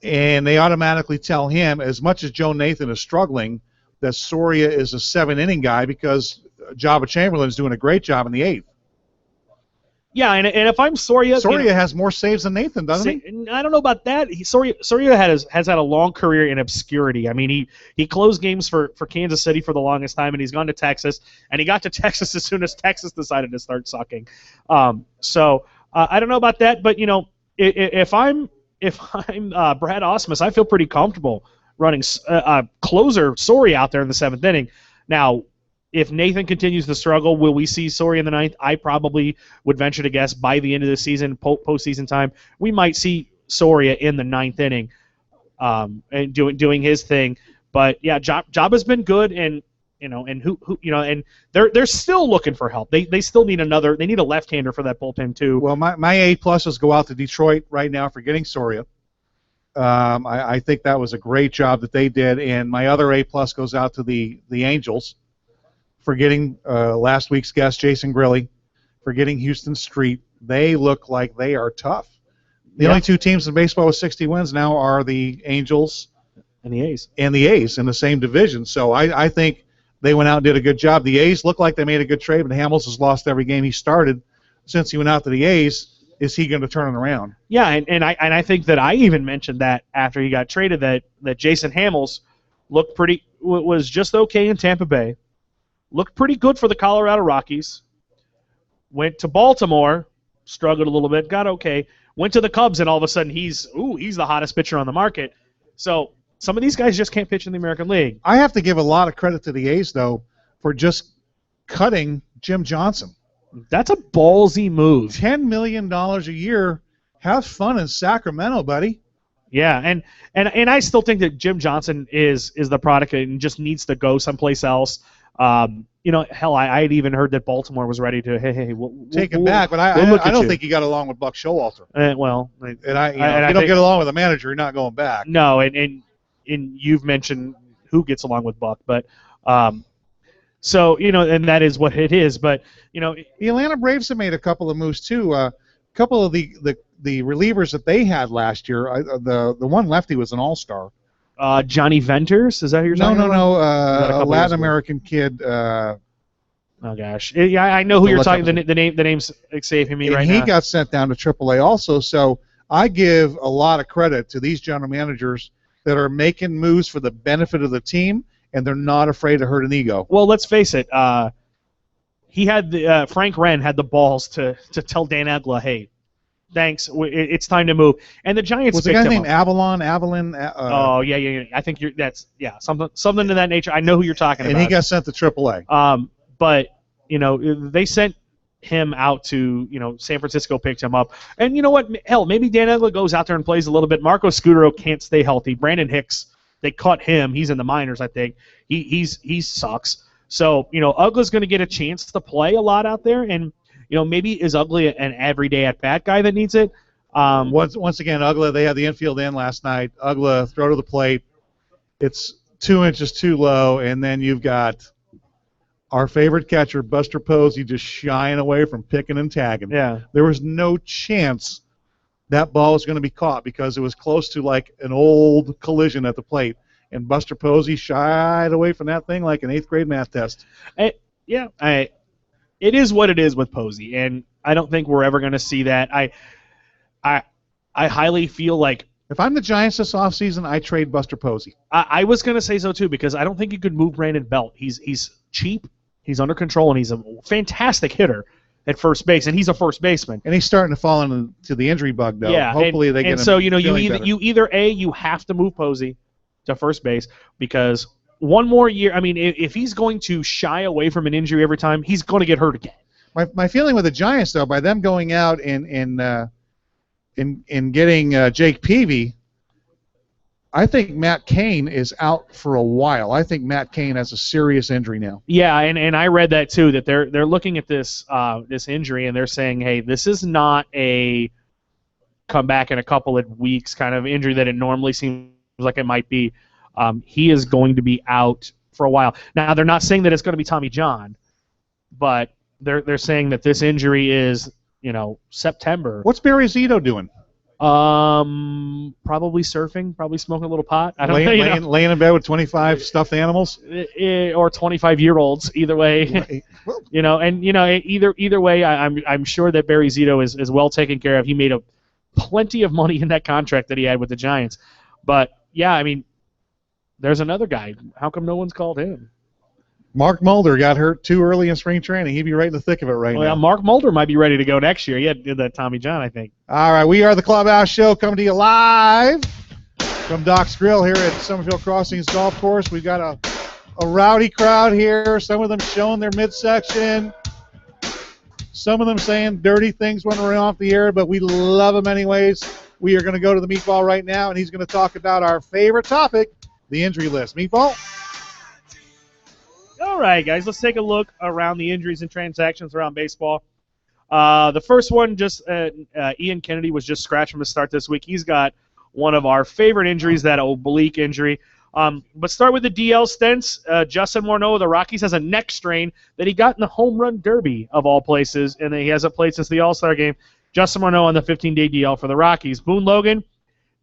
And they automatically tell him, as much as Joe Nathan is struggling, that Soria is a 7-inning guy because Jabba Chamberlain is doing a great job in the 8th. Yeah, and if I'm Soria... Soria has more saves than Nathan, doesn't he? I don't know about that. Soria has had a long career in obscurity. I mean, he closed games for Kansas City for the longest time, and he's gone to Texas, and he got to Texas as soon as Texas decided to start sucking. So I don't know about that, but, if I'm Brad Ausmus, I feel pretty comfortable running closer Soria out there in the 7th inning. Now, if Nathan continues to struggle, will we see Soria in the 9th? I probably would venture to guess by the end of the season, postseason time, we might see Soria in the 9th inning and doing his thing. But yeah, Job has been good, and and they're still looking for help. They still need they need a left-hander for that bullpen too. Well, my A-pluses go out to Detroit right now for getting Soria. I think that was a great job that they did, and my other A-plus goes out to the Angels for getting last week's guest, Jason Grilli, for getting Houston Street. They look like they are tough. The only two teams in baseball with 60 wins now are the Angels and the A's. And the A's in the same division. So I think they went out and did a good job. The A's look like they made a good trade, but Hamels has lost every game he started since he went out to the A's. Is he going to turn it around? Yeah, and I think that I even mentioned that after he got traded that Jason Hamels was just okay in Tampa Bay. Looked pretty good for the Colorado Rockies. Went to Baltimore, struggled a little bit, got okay. Went to the Cubs, and all of a sudden he's the hottest pitcher on the market. So some of these guys just can't pitch in the American League. I have to give a lot of credit to the A's, though, for just cutting Jim Johnson. That's a ballsy move. $10 million a year. Have fun in Sacramento, buddy. Yeah, and I still think that Jim Johnson is the product and just needs to go someplace else. Hell, I had even heard that Baltimore was ready to take him back, but I don't think he got along with Buck Showalter. If you don't get along with a manager, you're not going back. No, and you've mentioned who gets along with Buck, but so and that is what it is. But the Atlanta Braves have made a couple of moves too. A couple of the relievers that they had last year. The one lefty was an all-star. Johnny Venters, is that who you're talking about? No, a Latin American kid. Oh gosh, yeah, I know who you're talking. The name's escaping me right now. And he got sent down to AAA also. So I give a lot of credit to these general managers that are making moves for the benefit of the team, and they're not afraid to hurt an ego. Well, let's face it. He had Frank Wren had the balls to tell Dan Egla, hey, thanks, it's time to move. And the Giants was the guy named Avalon? Oh yeah. I think something to that nature. I know who you're talking about. And he got sent to AAA. But they sent him out to San Francisco picked him up. And you know what? Hell, maybe Dan Egla goes out there and plays a little bit. Marco Scudero can't stay healthy. Brandon Hicks, they cut him. He's in the minors, I think. He sucks. So Ugla's going to get a chance to play a lot out there, and maybe is Ugly an everyday at bat guy that needs it. Once again, Ugla, they had the infield in last night. Ugla throw to the plate. It's 2 inches too low, and then you've got our favorite catcher, Buster Posey, just shying away from picking and tagging. Yeah. There was no chance that ball was going to be caught because it was close to like an old collision at the plate. And Buster Posey shied away from that thing like an 8th grade math test. It is what it is with Posey, and I don't think we're ever going to see that. I highly feel like if I'm the Giants this offseason, I trade Buster Posey. I was going to say so too because I don't think you could move Brandon Belt. He's cheap, he's under control, and he's a fantastic hitter at first base, and he's a first baseman. And he's starting to fall into the injury bug, though. Yeah, hopefully they get him. And so you have to move Posey to first base because one more year. I mean, if he's going to shy away from an injury every time, he's going to get hurt again. My feeling with the Giants, though, by them going out and getting Jake Peavy, I think Matt Cain is out for a while. I think Matt Cain has a serious injury now. Yeah, and I read that too. That they're looking at this injury and they're saying, hey, this is not a come back in a couple of weeks, kind of injury that it normally seems like it might be. He is going to be out for a while. Now, they're not saying that it's going to be Tommy John, but they're saying that this injury is, September. What's Barry Zito doing? Probably surfing, probably smoking a little pot. I don't know. Laying in bed with 25 stuffed animals? Or 25-year-olds, either way. Either way, I'm sure that Barry Zito is well taken care of. He made plenty of money in that contract that he had with the Giants. But, yeah, there's another guy. How come no one's called him? Mark Mulder got hurt too early in spring training. He'd be right in the thick of it now. Yeah, Mark Mulder might be ready to go next year. He did that Tommy John, I think. All right, we are the Clubhouse Show coming to you live from Doc's Grill here at Summerfield Crossings Golf Course. We've got a rowdy crowd here, some of them showing their midsection, some of them saying dirty things when we're off the air, but we love them anyways. We are going to go to the Meatball right now, and he's going to talk about our favorite topic, the injury list. Meatball? All right, guys, let's take a look around the injuries and transactions around baseball. The first one, Ian Kennedy was just scratched from the start this week. He's got one of our favorite injuries, that oblique injury. But start with the DL stints. Justin Morneau of the Rockies has a neck strain that he got in the Home Run Derby, of all places, and he hasn't played since the All-Star game. Justin Morneau on the 15-day DL for the Rockies. Boone Logan,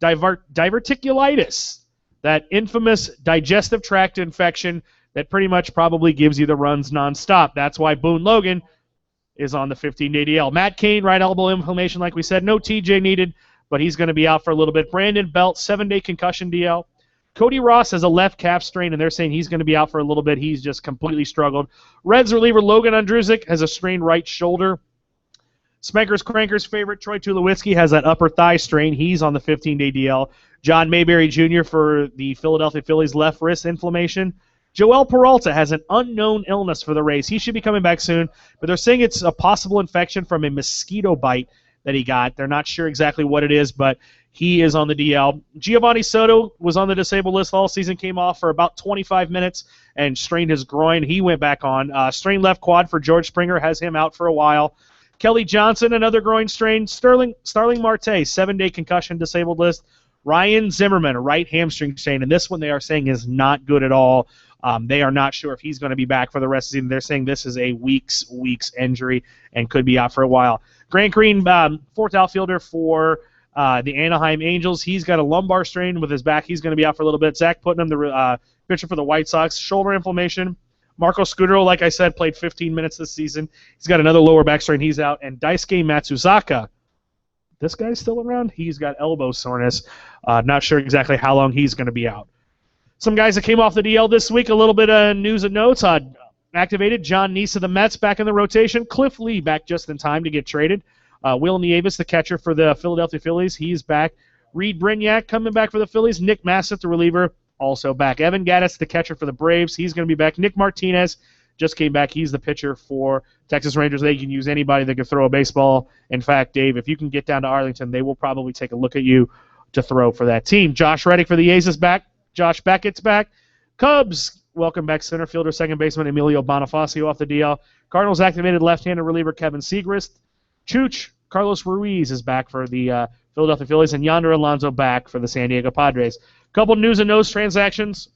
diverticulitis, that infamous digestive tract infection that pretty much probably gives you the runs nonstop. That's why Boone Logan is on the 15-day DL. Matt Cain, right elbow inflammation, like we said. No TJ needed, but he's going to be out for a little bit. Brandon Belt, 7-day concussion DL. Cody Ross has a left calf strain, and they're saying he's going to be out for a little bit. He's just completely struggled. Reds reliever Logan Ondrusek has a strained right shoulder. Spanker's Cranker's favorite, Troy Tulowitzki, has that upper thigh strain. He's on the 15-day DL. John Mayberry Jr. for the Philadelphia Phillies, left wrist inflammation. Joel Peralta has an unknown illness for the Rays. He should be coming back soon, but they're saying it's a possible infection from a mosquito bite that he got. They're not sure exactly what it is, but he is on the DL. Giovanni Soto was on the disabled list all season, came off for about 25 minutes and strained his groin. He went back on. Strained left quad for George Springer, has him out for a while. Kelly Johnson, another groin strain. Starling Marte, 7-day concussion disabled list. Ryan Zimmerman, a right hamstring strain, and this one they are saying is not good at all. They are not sure if he's going to be back for the rest of the season. They're saying this is a weeks injury and could be out for a while. Grant Green, fourth outfielder for the Anaheim Angels. He's got a lumbar strain with his back. He's going to be out for a little bit. Zach Putnam, the pitcher for the White Sox, shoulder inflammation. Marco Scudero, like I said, played 15 minutes this season. He's got another lower back strain. He's out. And Daisuke Matsuzaka, this guy's still around. He's got elbow soreness. Not sure exactly how long he's going to be out. Some guys that came off the DL this week, a little bit of news and notes. Activated John Neese of the Mets back in the rotation. Cliff Lee back just in time to get traded. Will Nieves, the catcher for the Philadelphia Phillies, he's back. Reed Brignac coming back for the Phillies. Nick Massett, the reliever, also back. Evan Gattis, the catcher for the Braves, he's going to be back. Nick Martinez just came back. He's the pitcher for Texas Rangers. They can use anybody that can throw a baseball. In fact, Dave, if you can get down to Arlington, they will probably take a look at you to throw for that team. Josh Reddick for the A's is back. Josh Beckett's back. Cubs, welcome back center fielder, second baseman Emilio Bonifacio off the DL. Cardinals activated left-handed reliever Kevin Segrist. Chooch, Carlos Ruiz is back for the Philadelphia Phillies, and Yonder Alonso back for the San Diego Padres. Couple news and notes transactions.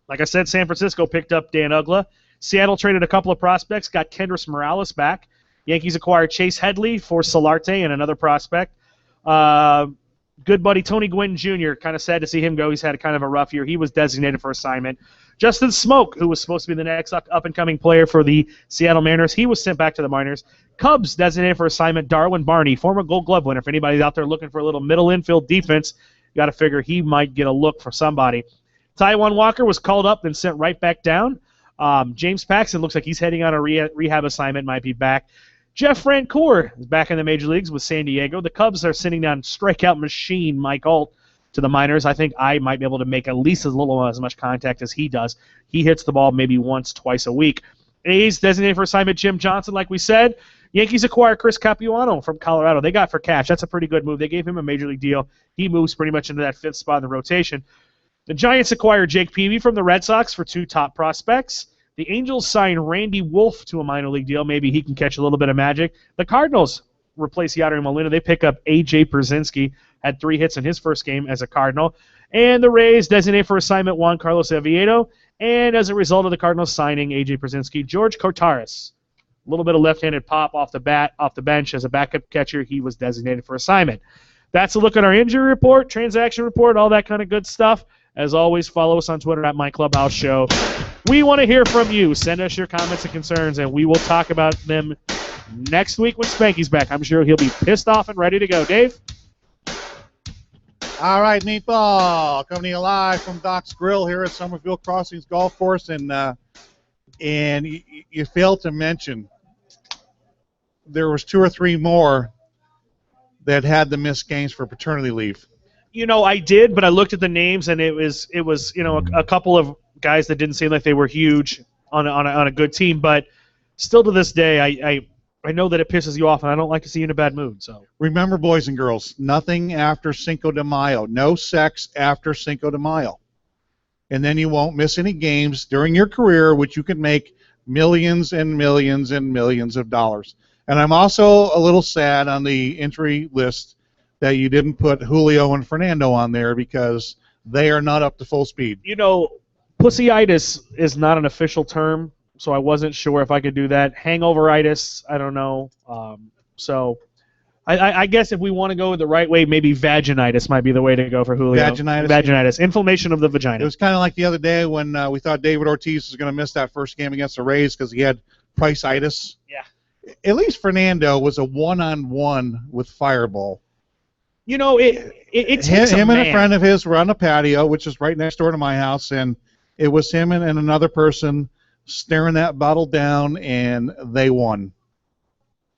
Like I said, San Francisco picked up Dan Ugla. Seattle traded a couple of prospects, got Kendrys Morales back. Yankees acquired Chase Headley for Solarte and another prospect. Good buddy Tony Gwynn Jr., kind of sad to see him go. He's had kind of a rough year. He was designated for assignment. Justin Smoke, who was supposed to be the next up-and-coming player for the Seattle Mariners, he was sent back to the minors. Cubs designated for assignment Darwin Barney, former Gold Glove winner. If anybody's out there looking for a little middle infield defense, you got to figure he might get a look for somebody. Taijuan Walker was called up and sent right back down. James Paxton looks like he's heading on a rehab assignment, might be back. Jeff Francoeur is back in the major leagues with San Diego. The Cubs are sending down strikeout machine Mike Alt to the minors. I think I might be able to make at least as much contact as he does. He hits the ball maybe once, twice a week. A's designated for assignment Jim Johnson, like we said. Yankees acquire Chris Capuano from Colorado. They got for cash. That's a pretty good move. They gave him a major league deal. He moves pretty much into that fifth spot in the rotation. The Giants acquire Jake Peavy from the Red Sox for 2 top prospects. The Angels sign Randy Wolf to a minor league deal. Maybe he can catch a little bit of magic. The Cardinals replace Yadier Molina. They pick up A.J. Brzezinski, had 3 hits in his first game as a Cardinal. And the Rays designate for assignment Juan Carlos Oviedo. And as a result of the Cardinals signing A.J. Brzezinski, George Kotaris, a little bit of left-handed pop off the bench as a backup catcher. He was designated for assignment. That's a look at our injury report, transaction report, all that kind of good stuff. As always, follow us on Twitter at MyClubhouseShow. We want to hear from you. Send us your comments and concerns, and we will talk about them next week when Spanky's back. I'm sure he'll be pissed off and ready to go. Dave? All right, Meatball, coming to you live from Doc's Grill here at Summerfield Crossings Golf Course, and you failed to mention there was 2 or 3 more that had to miss games for paternity leave. I did, but I looked at the names, and it was a couple of guys that didn't seem like they were huge on a good team, but still to this day, I know that it pisses you off, and I don't like to see you in a bad mood. So remember, boys and girls, nothing after Cinco de Mayo. No sex after Cinco de Mayo. And then you won't miss any games during your career, which you can make millions and millions and millions of dollars. And I'm also a little sad on the entry list that you didn't put Julio and Fernando on there because they are not up to full speed. Pussyitis is not an official term, so I wasn't sure if I could do that. Hangoveritis, I don't know. So I guess if we want to go the right way, maybe vaginitis might be the way to go for Julio. Vaginitis. Inflammation of the vagina. It was kind of like the other day when we thought David Ortiz was going to miss that first game against the Rays because he had Price-itis. Yeah. At least Fernando was a one-on-one with Fireball. It takes him a and man. a friend of his were on a patio, which is right next door to my house, and it was him and another person staring that bottle down, and they won.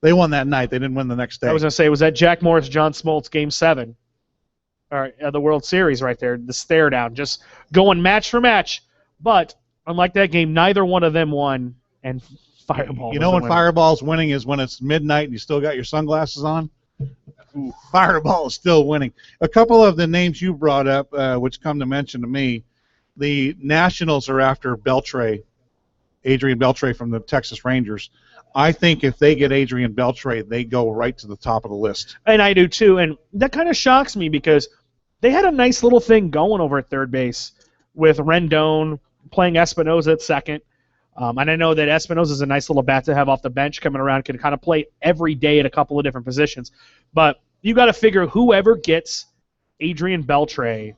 They won that night. They didn't win the next day. I was going to say, was that Jack Morris, John Smoltz, Game 7? All right, the World Series right there, the stare down, just going match for match. But unlike that game, neither one of them won, and Fireball. You know when Fireball's winning is when it's midnight and you still got your sunglasses on? Ooh, Fireball is still winning. A couple of the names you brought up, which come to mention to me, the Nationals are after Beltre, Adrian Beltre from the Texas Rangers. I think if they get Adrian Beltre, they go right to the top of the list. And I do too, and that kind of shocks me because they had a nice little thing going over at third base with Rendon playing Espinosa at second. And I know that Espinosa is a nice little bat to have off the bench coming around, can kind of play every day at a couple of different positions. But you got to figure whoever gets Adrian Beltre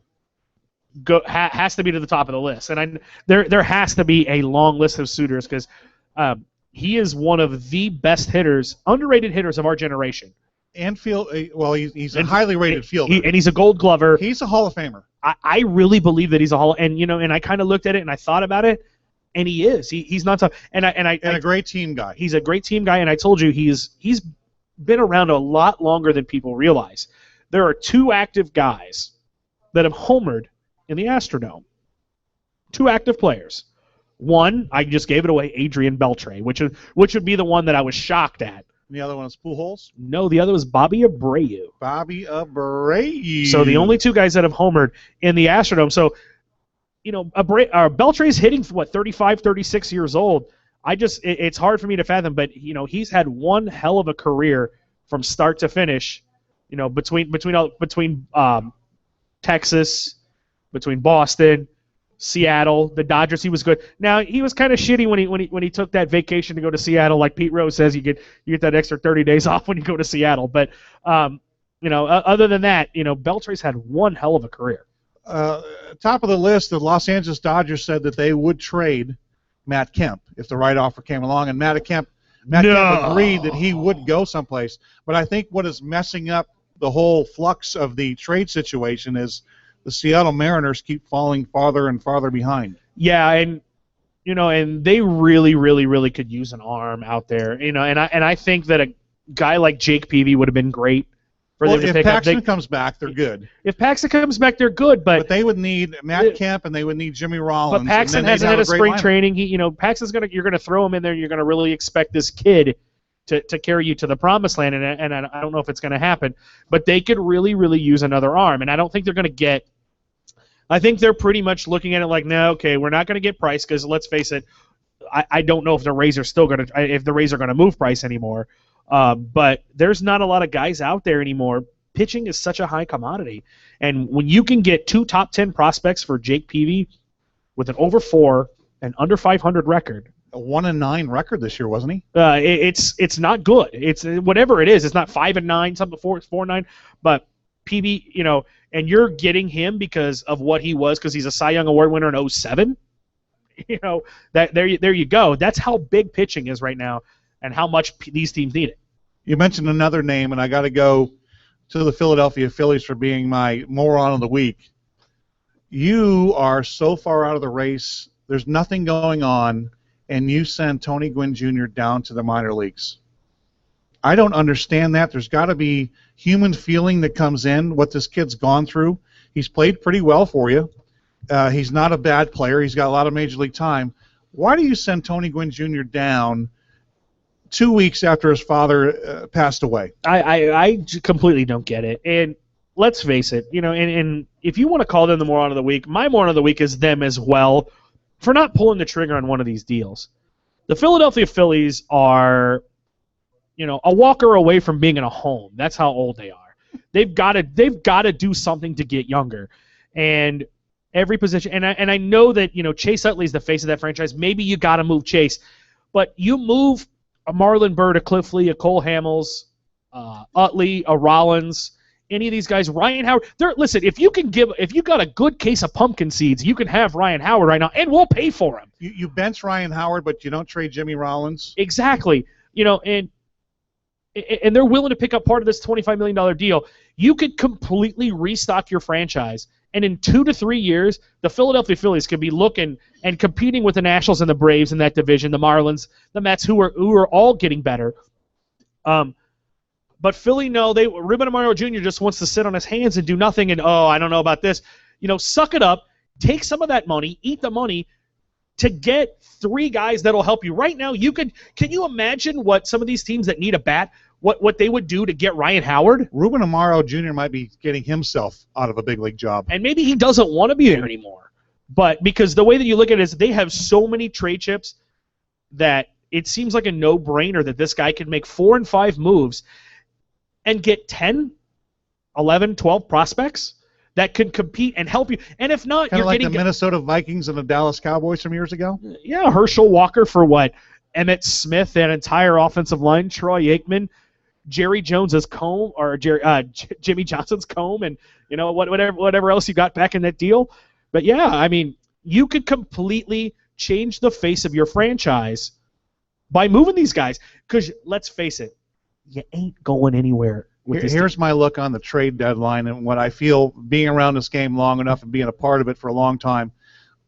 has to be to the top of the list. And there has to be a long list of suitors because he is one of the best hitters, underrated hitters of our generation. And he's a highly rated fielder. And he's a Gold Glover. He's a Hall of Famer. I really believe that he's a Hall. And and I kind of looked at it and I thought about it. And he is. He's not tough. And a great team guy. He's a great team guy, and I told you he's been around a lot longer than people realize. There are 2 active guys that have homered in the Astrodome. 2 active players. One, I just gave it away, Adrian Beltre, which would be the one that I was shocked at. And the other one is Pujols? No, the other was Bobby Abreu. Bobby Abreu. So the only 2 guys that have homered in the Astrodome. So Beltre's hitting 35, 36 years old. It's hard for me to fathom, but he's had one hell of a career from start to finish. Between Texas, between Boston, Seattle, the Dodgers, he was good. Now he was kind of shitty when he took that vacation to go to Seattle. Like Pete Rose says, you get that extra 30 days off when you go to Seattle. But other than that, Beltre's had one hell of a career. Top of the list, the Los Angeles Dodgers said that they would trade Matt Kemp if the right offer came along, and Matt Kemp agreed that he would go someplace. But I think what is messing up the whole flux of the trade situation is the Seattle Mariners keep falling farther and farther behind. Yeah, and they really, really, really could use an arm out there. And I think that a guy like Jake Peavy would have been great. If Paxton comes back, they're good. If Paxton comes back, they're good. But they would need Matt Kemp and they would need Jimmy Rollins. But Paxton hasn't had a spring training. Paxton's you're gonna throw him in there. You're gonna really expect this kid to carry you to the promised land, and I don't know if it's gonna happen. But they could really, really use another arm, and I don't think they're gonna get. I think they're pretty much looking at it like, no, okay, we're not gonna get Price because let's face it, I don't know if the Rays are still gonna move Price anymore. But there's not a lot of guys out there anymore. Pitching is such a high commodity. And when you can get 2 top 10 prospects for Jake Peavy with an over 4 and under 500 record. A 1-9 record this year, wasn't he? It's not good. It's whatever it is. It's not 5-9, something 4-9. But Peavy, and you're getting him because of what he was, because he's a Cy Young Award winner in 07. That there you go. That's how big pitching is right now, and how much these teams need it. You mentioned another name, and I got to go to the Philadelphia Phillies for being my moron of the week. You are so far out of the race. There's nothing going on, and you send Tony Gwynn Jr. down to the minor leagues. I don't understand that. There's got to be human feeling that comes in, what this kid's gone through. He's played pretty well for you. He's not a bad player. He's got a lot of major league time. Why do you send Tony Gwynn Jr. down 2 weeks after his father passed away? I completely don't get it. And let's face it, and if you want to call them the moron of the week, my moron of the week is them as well for not pulling the trigger on one of these deals. The Philadelphia Phillies are, a walker away from being in a home. That's how old they are. They've got to do something to get younger. And every position, and I know that, Chase Utley's the face of that franchise. Maybe you got to move Chase. But you move a Marlon Byrd, a Cliff Lee, a Cole Hamels, Utley, a Rollins, any of these guys, Ryan Howard. Listen, if you got a good case of pumpkin seeds, you can have Ryan Howard right now, and we'll pay for him. You bench Ryan Howard, but you don't trade Jimmy Rollins. Exactly. And they're willing to pick up part of this $25 million deal. You could completely restock your franchise, and in 2 to 3 years, the Philadelphia Phillies could be looking and competing with the Nationals and the Braves in that division, the Marlins, the Mets, who are all getting better. But Philly, no, Ruben Amaro Jr. just wants to sit on his hands and do nothing, and, I don't know about this. Suck it up, take some of that money, eat the money, to get 3 guys that'll help you. Right now, can you imagine what some of these teams that need a bat, what they would do to get Ryan Howard? Ruben Amaro Jr. might be getting himself out of a big league job. And maybe he doesn't want to be there anymore. But because the way that you look at it is they have so many trade chips that it seems like a no-brainer that this guy could make 4 and 5 moves and get 10, 11, 12 prospects that could compete and help you. And if not, you're getting the Minnesota Vikings and the Dallas Cowboys from years ago? Yeah, Herschel Walker for what? Emmett Smith, that entire offensive line, Troy Aikman, Jerry Jones's comb, or Jimmy Johnson's comb, and whatever else you got back in that deal. But yeah, I mean, you could completely change the face of your franchise by moving these guys. Because let's face it, you ain't going anywhere with this Here's team. my look on the trade deadline and what I feel, being around this game long enough and being a part of it for a long time,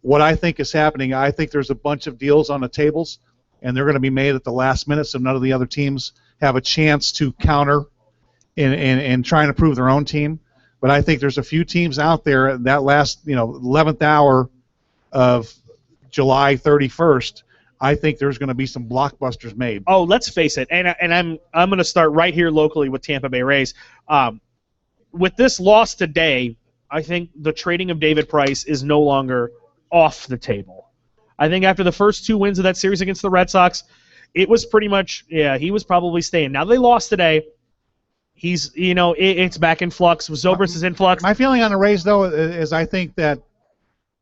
what I think is happening. I think there's a bunch of deals on the tables, and they're going to be made at the last minute, so none of the other teams have a chance to counter in trying to prove their own team. But I think there's a few teams out there that last 11th hour of July 31st. I think there's going to be some blockbusters made. Oh, let's face it, and I'm going to start right here locally with Tampa Bay Rays. With this loss today, I think the trading of David Price is no longer off the table. I think after the first 2 wins of that series against the Red Sox, it was pretty much, he was probably staying. Now they lost today. He's, it's back in flux. Zobrist is in flux. My feeling on the Rays, though, is I think that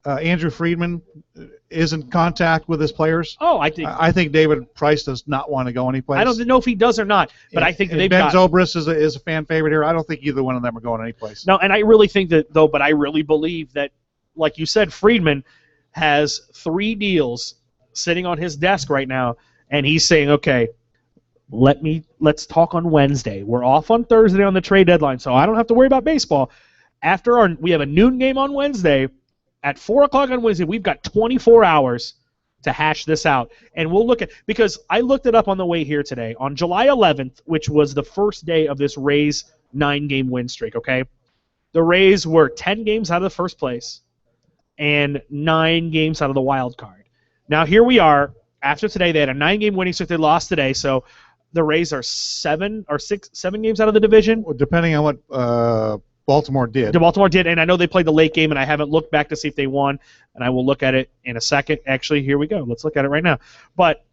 Andrew Friedman is in contact with his players. Oh, I think David Price does not want to go anyplace. I don't know if he does or not, but I think that they've got Zobrist is a fan favorite here. I don't think either one of them are going anyplace. No, and I really think that, though, but I really believe that, like you said, Friedman has 3 deals sitting on his desk right now, and he's saying, okay, let's talk on Wednesday. We're off on Thursday on the trade deadline, so I don't have to worry about baseball. We have a noon game on Wednesday. At 4 o'clock on Wednesday, we've got 24 hours to hash this out. And we'll look at, because I looked it up on the way here today. On July 11th, which was the first day of this Rays 9-game win streak, okay? The Rays were 10 games out of the first place and 9 games out of the wild card. Now, here we are. After today, they had a 9-game winning streak. They lost today, so the Rays are 7 games out of the division. Well, depending on what Baltimore did. Baltimore did, and I know they played the late game, and I haven't looked back to see if they won, and I will look at it in a second. Actually, here we go. Let's look at it right now. But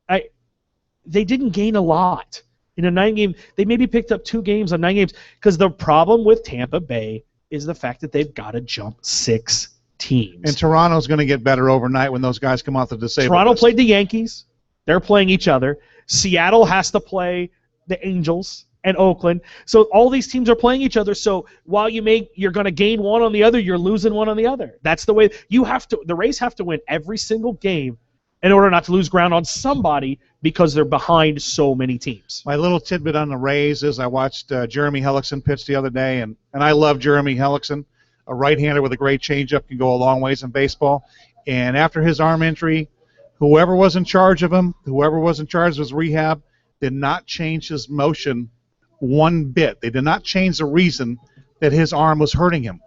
they didn't gain a lot. In a 9-game, they maybe picked up 2 games on 9 games. Because the problem with Tampa Bay is the fact that they've got to jump 6 teams. And Toronto's going to get better overnight when those guys come off the disabled Toronto list. played the Yankees. They're playing each other. Seattle has to play the Angels and Oakland. So all these teams are playing each other. So while you're going to gain one on the other, you're losing one on the other. That's the way the Rays have to win every single game in order not to lose ground on somebody because they're behind so many teams. My little tidbit on the Rays is I watched Jeremy Hellickson pitch the other day, and I love Jeremy Hellickson. A right-hander with a great changeup can go a long ways in baseball. And after his arm injury, whoever was in charge of him, whoever was in charge of his rehab, did not change his motion one bit. They did not change the reason that his arm was hurting him.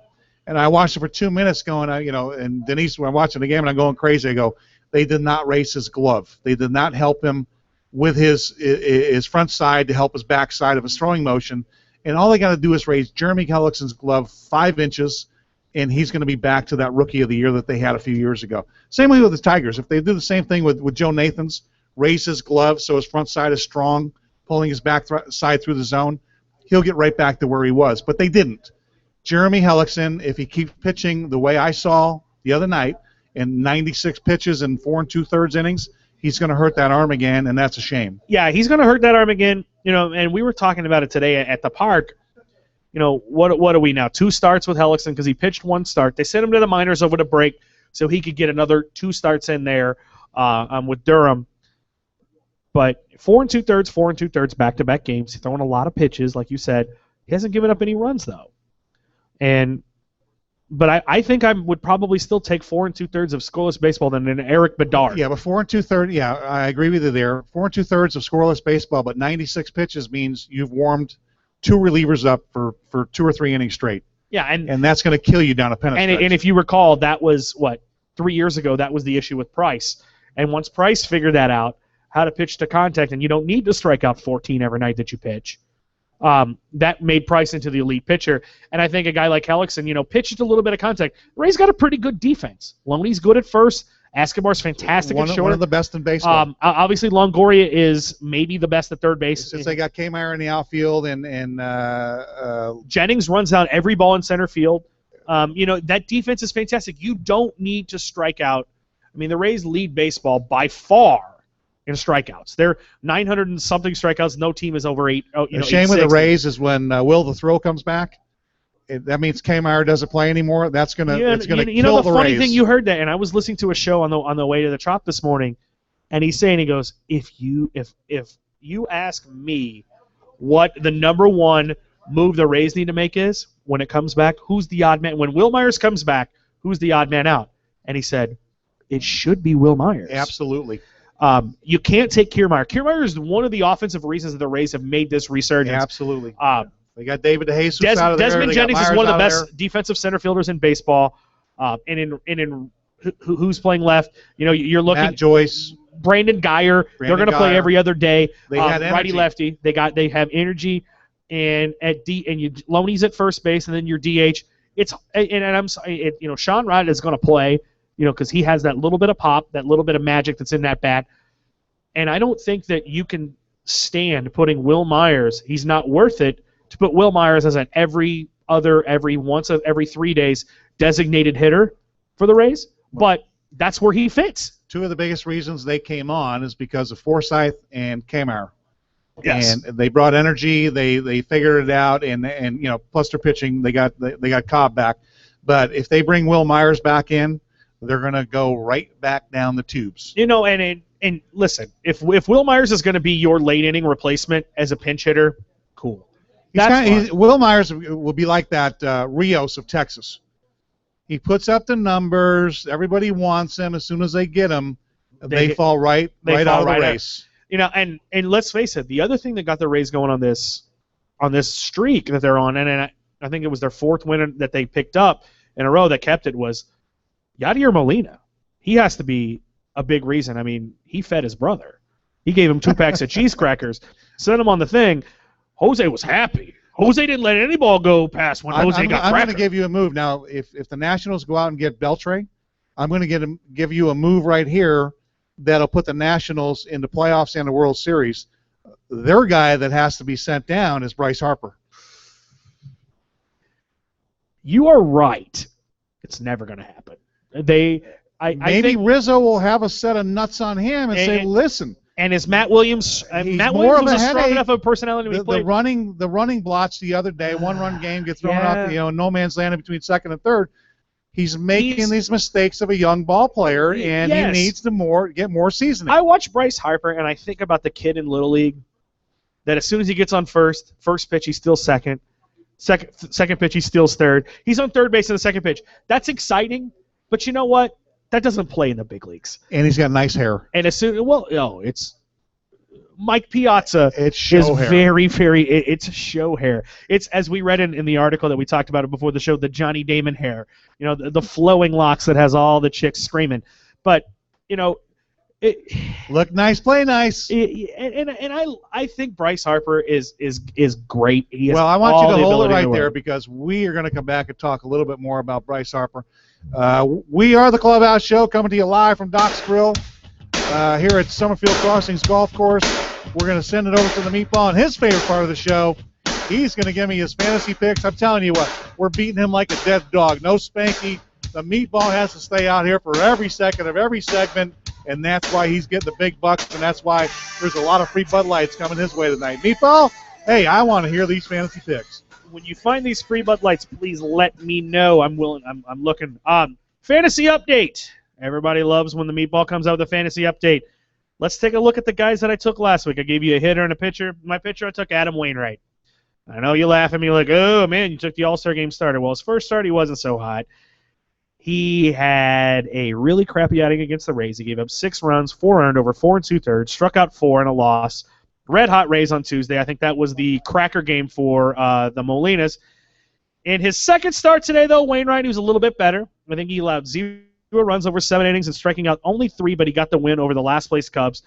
And I watched it for 2 minutes going, and Denise, when I'm watching the game and I'm going crazy, I go, they did not raise his glove. They did not help him with his front side to help his back side of his throwing motion. And all they got to do is raise Jeremy Hellickson's glove 5 inches, and he's going to be back to that Rookie of the Year that they had a few years ago. Same way with the Tigers. If they do the same thing with Joe Nathans, raise his glove so his front side is strong, pulling his back side through the zone, he'll get right back to where he was. But they didn't. Jeremy Hellickson, if he keeps pitching the way I saw the other night, in 96 pitches and 4 2/3 innings, he's going to hurt that arm again, and that's a shame. Yeah, he's going to hurt that arm again. And we were talking about it today at the park. What are we now? 2 starts with Hellickson because he pitched 1 start. They sent him to the minors over the break so he could get another 2 starts in there with Durham. But 4 2/3, 4 2/3 back-to-back games. He's throwing a lot of pitches, like you said. He hasn't given up any runs, though. But I think I would probably still take 4 2/3 of scoreless baseball than an Eric Bedard. Yeah, but 4 2/3, yeah, I agree with you there. 4 2/3 of scoreless baseball, but 96 pitches means you've warmed 2 relievers up for 2 or 3 innings straight. Yeah, and that's going to kill you down a pennant stretch. And if you recall, that was, 3 years ago, that was the issue with Price. And once Price figured that out, how to pitch to contact, and you don't need to strike out 14 every night that you pitch, that made Price into the elite pitcher. And I think a guy like Hellickson, pitched a little bit of contact. Ray's got a pretty good defense. Loney's good at first. Escobar's fantastic at short. One of the best in baseball. Obviously, Longoria is maybe the best at third base. Since they got Kmeyer in the outfield and Jennings runs down every ball in center field. That defense is fantastic. You don't need to strike out. I mean, the Rays lead baseball by far in strikeouts. They're 900 and something strikeouts. No team is over 8. The shame with the Rays is when Will the Thrill comes back. That means Kmeyer doesn't play anymore. That's gonna kill the Rays. The funny thing, you heard that, and I was listening to a show on the way to the Trop this morning, and he's saying, he goes, if you ask me what the number one move the Rays need to make is when it comes back, who's the odd man? When Will Myers comes back, who's the odd man out? And he said, it should be Will Myers. Absolutely. You can't take Kiermaier. Kiermaier is one of the offensive reasons that the Rays have made this resurgence. Yeah, absolutely. They got David DeJesus out of there. Desmond Jennings is one of the best defensive center fielders in baseball. And in who's playing left? You're looking Matt Joyce, Brandon Geyer. They're going to play every other day. They had righty lefty. They have energy, and Loney's at first base, and then your DH. Sean Ryan is going to play. Because he has that little bit of pop, that little bit of magic that's in that bat. And I don't think that you can stand putting Will Myers. He's not worth it to put Will Myers as an every 3 days designated hitter for the Rays. But that's where he fits. 2 of the biggest reasons they came on is because of Forsythe and Kmeyer. Yes. And they brought energy. They figured it out. And plus their pitching, they got Cobb back. But if they bring Will Myers back in, they're going to go right back down the tubes. And listen, if Will Myers is going to be your late inning replacement as a pinch hitter, cool. Will Myers will be like that Rios of Texas. He puts up the numbers. Everybody wants him. As soon as they get him, they fall right out of the race. And let's face it, the other thing that got the Rays going on this streak that they're on, and I think it was their 4th win that they picked up in a row that kept it, was Yadier Molina. He has to be a big reason. I mean, he fed his brother. He gave him 2 packs of cheese crackers, sent him on the thing. Jose was happy. Jose didn't let any ball go past when Jose got crackers. I'm going to give you a move. Now, if the Nationals go out and get Beltre, I'm going to give you a move right here that'll put the Nationals in the playoffs and the World Series. their guy that has to be sent down is Bryce Harper. You are right. It's never going to happen. Maybe I think Rizzo will have a set of nuts on him and say, listen. And is Matt Williams? Matt Williams was a strong enough of a personality to play. The running blotch the other day, one-run game, gets thrown out. No man's land in between second and third. He's making these mistakes of a young ball player, and he needs to get more seasoning. I watch Bryce Harper, and I think about the kid in Little League that as soon as he gets on first pitch, he's still second. Second pitch, he steals third. He's on third base in the second pitch. That's exciting, but you know what? That doesn't play in the big leagues. And he's got nice hair. And it's Mike Piazza. It's show hair. It's show hair. It's, as we read in the article that we talked about before the show, the Johnny Damon hair. The flowing locks that has all the chicks screaming. But, look nice, play nice. I think Bryce Harper is great. I want you to hold it right there because we are going to come back and talk a little bit more about Bryce Harper. We are the Clubhouse Show, coming to you live from Doc's Grill here at Summerfield Crossings Golf Course. We're going to send it over to the Meatball, and his favorite part of the show, he's going to give me his fantasy picks. I'm telling you what, we're beating him like a dead dog. No Spanky. The Meatball has to stay out here for every second of every segment, and that's why he's getting the big bucks, and that's why there's a lot of free Bud Lights coming his way tonight. Meatball, hey, I want to hear these fantasy picks. When you find these free Bud Lights, please let me know. I'm willing. I'm looking. Fantasy update. Everybody loves when the Meatball comes out with a fantasy update. Let's take a look at the guys that I took last week. I gave you a hitter and a pitcher. My pitcher, I took Adam Wainwright. I know you laugh at me like, oh, man, you took the All-Star game starter. Well, his first start, he wasn't so hot. He had a really crappy outing against the Rays. He gave up 6 runs, 4 earned over 4 2/3, struck out 4 in a loss. Red hot Rays on Tuesday. I think that was the cracker game for the Molinas. In his second start today, though, Wainwright, he was a little bit better. I think he allowed 0 runs over 7 innings and striking out only 3, but he got the win over the last-place Cubs.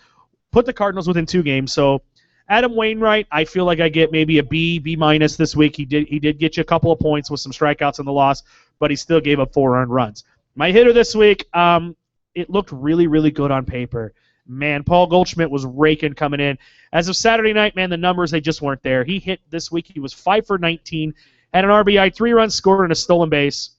Put the Cardinals within 2 games. So Adam Wainwright, I feel like I get maybe a B minus this week. He did get you a couple of points with some strikeouts in the loss, but he still gave up 4 earned runs. My hitter this week, it looked really, really good on paper. Man, Paul Goldschmidt was raking coming in. As of Saturday night, man, the numbers, they just weren't there. He hit this week. He was 5 for 19, had an RBI, 3 runs scored, and a stolen base.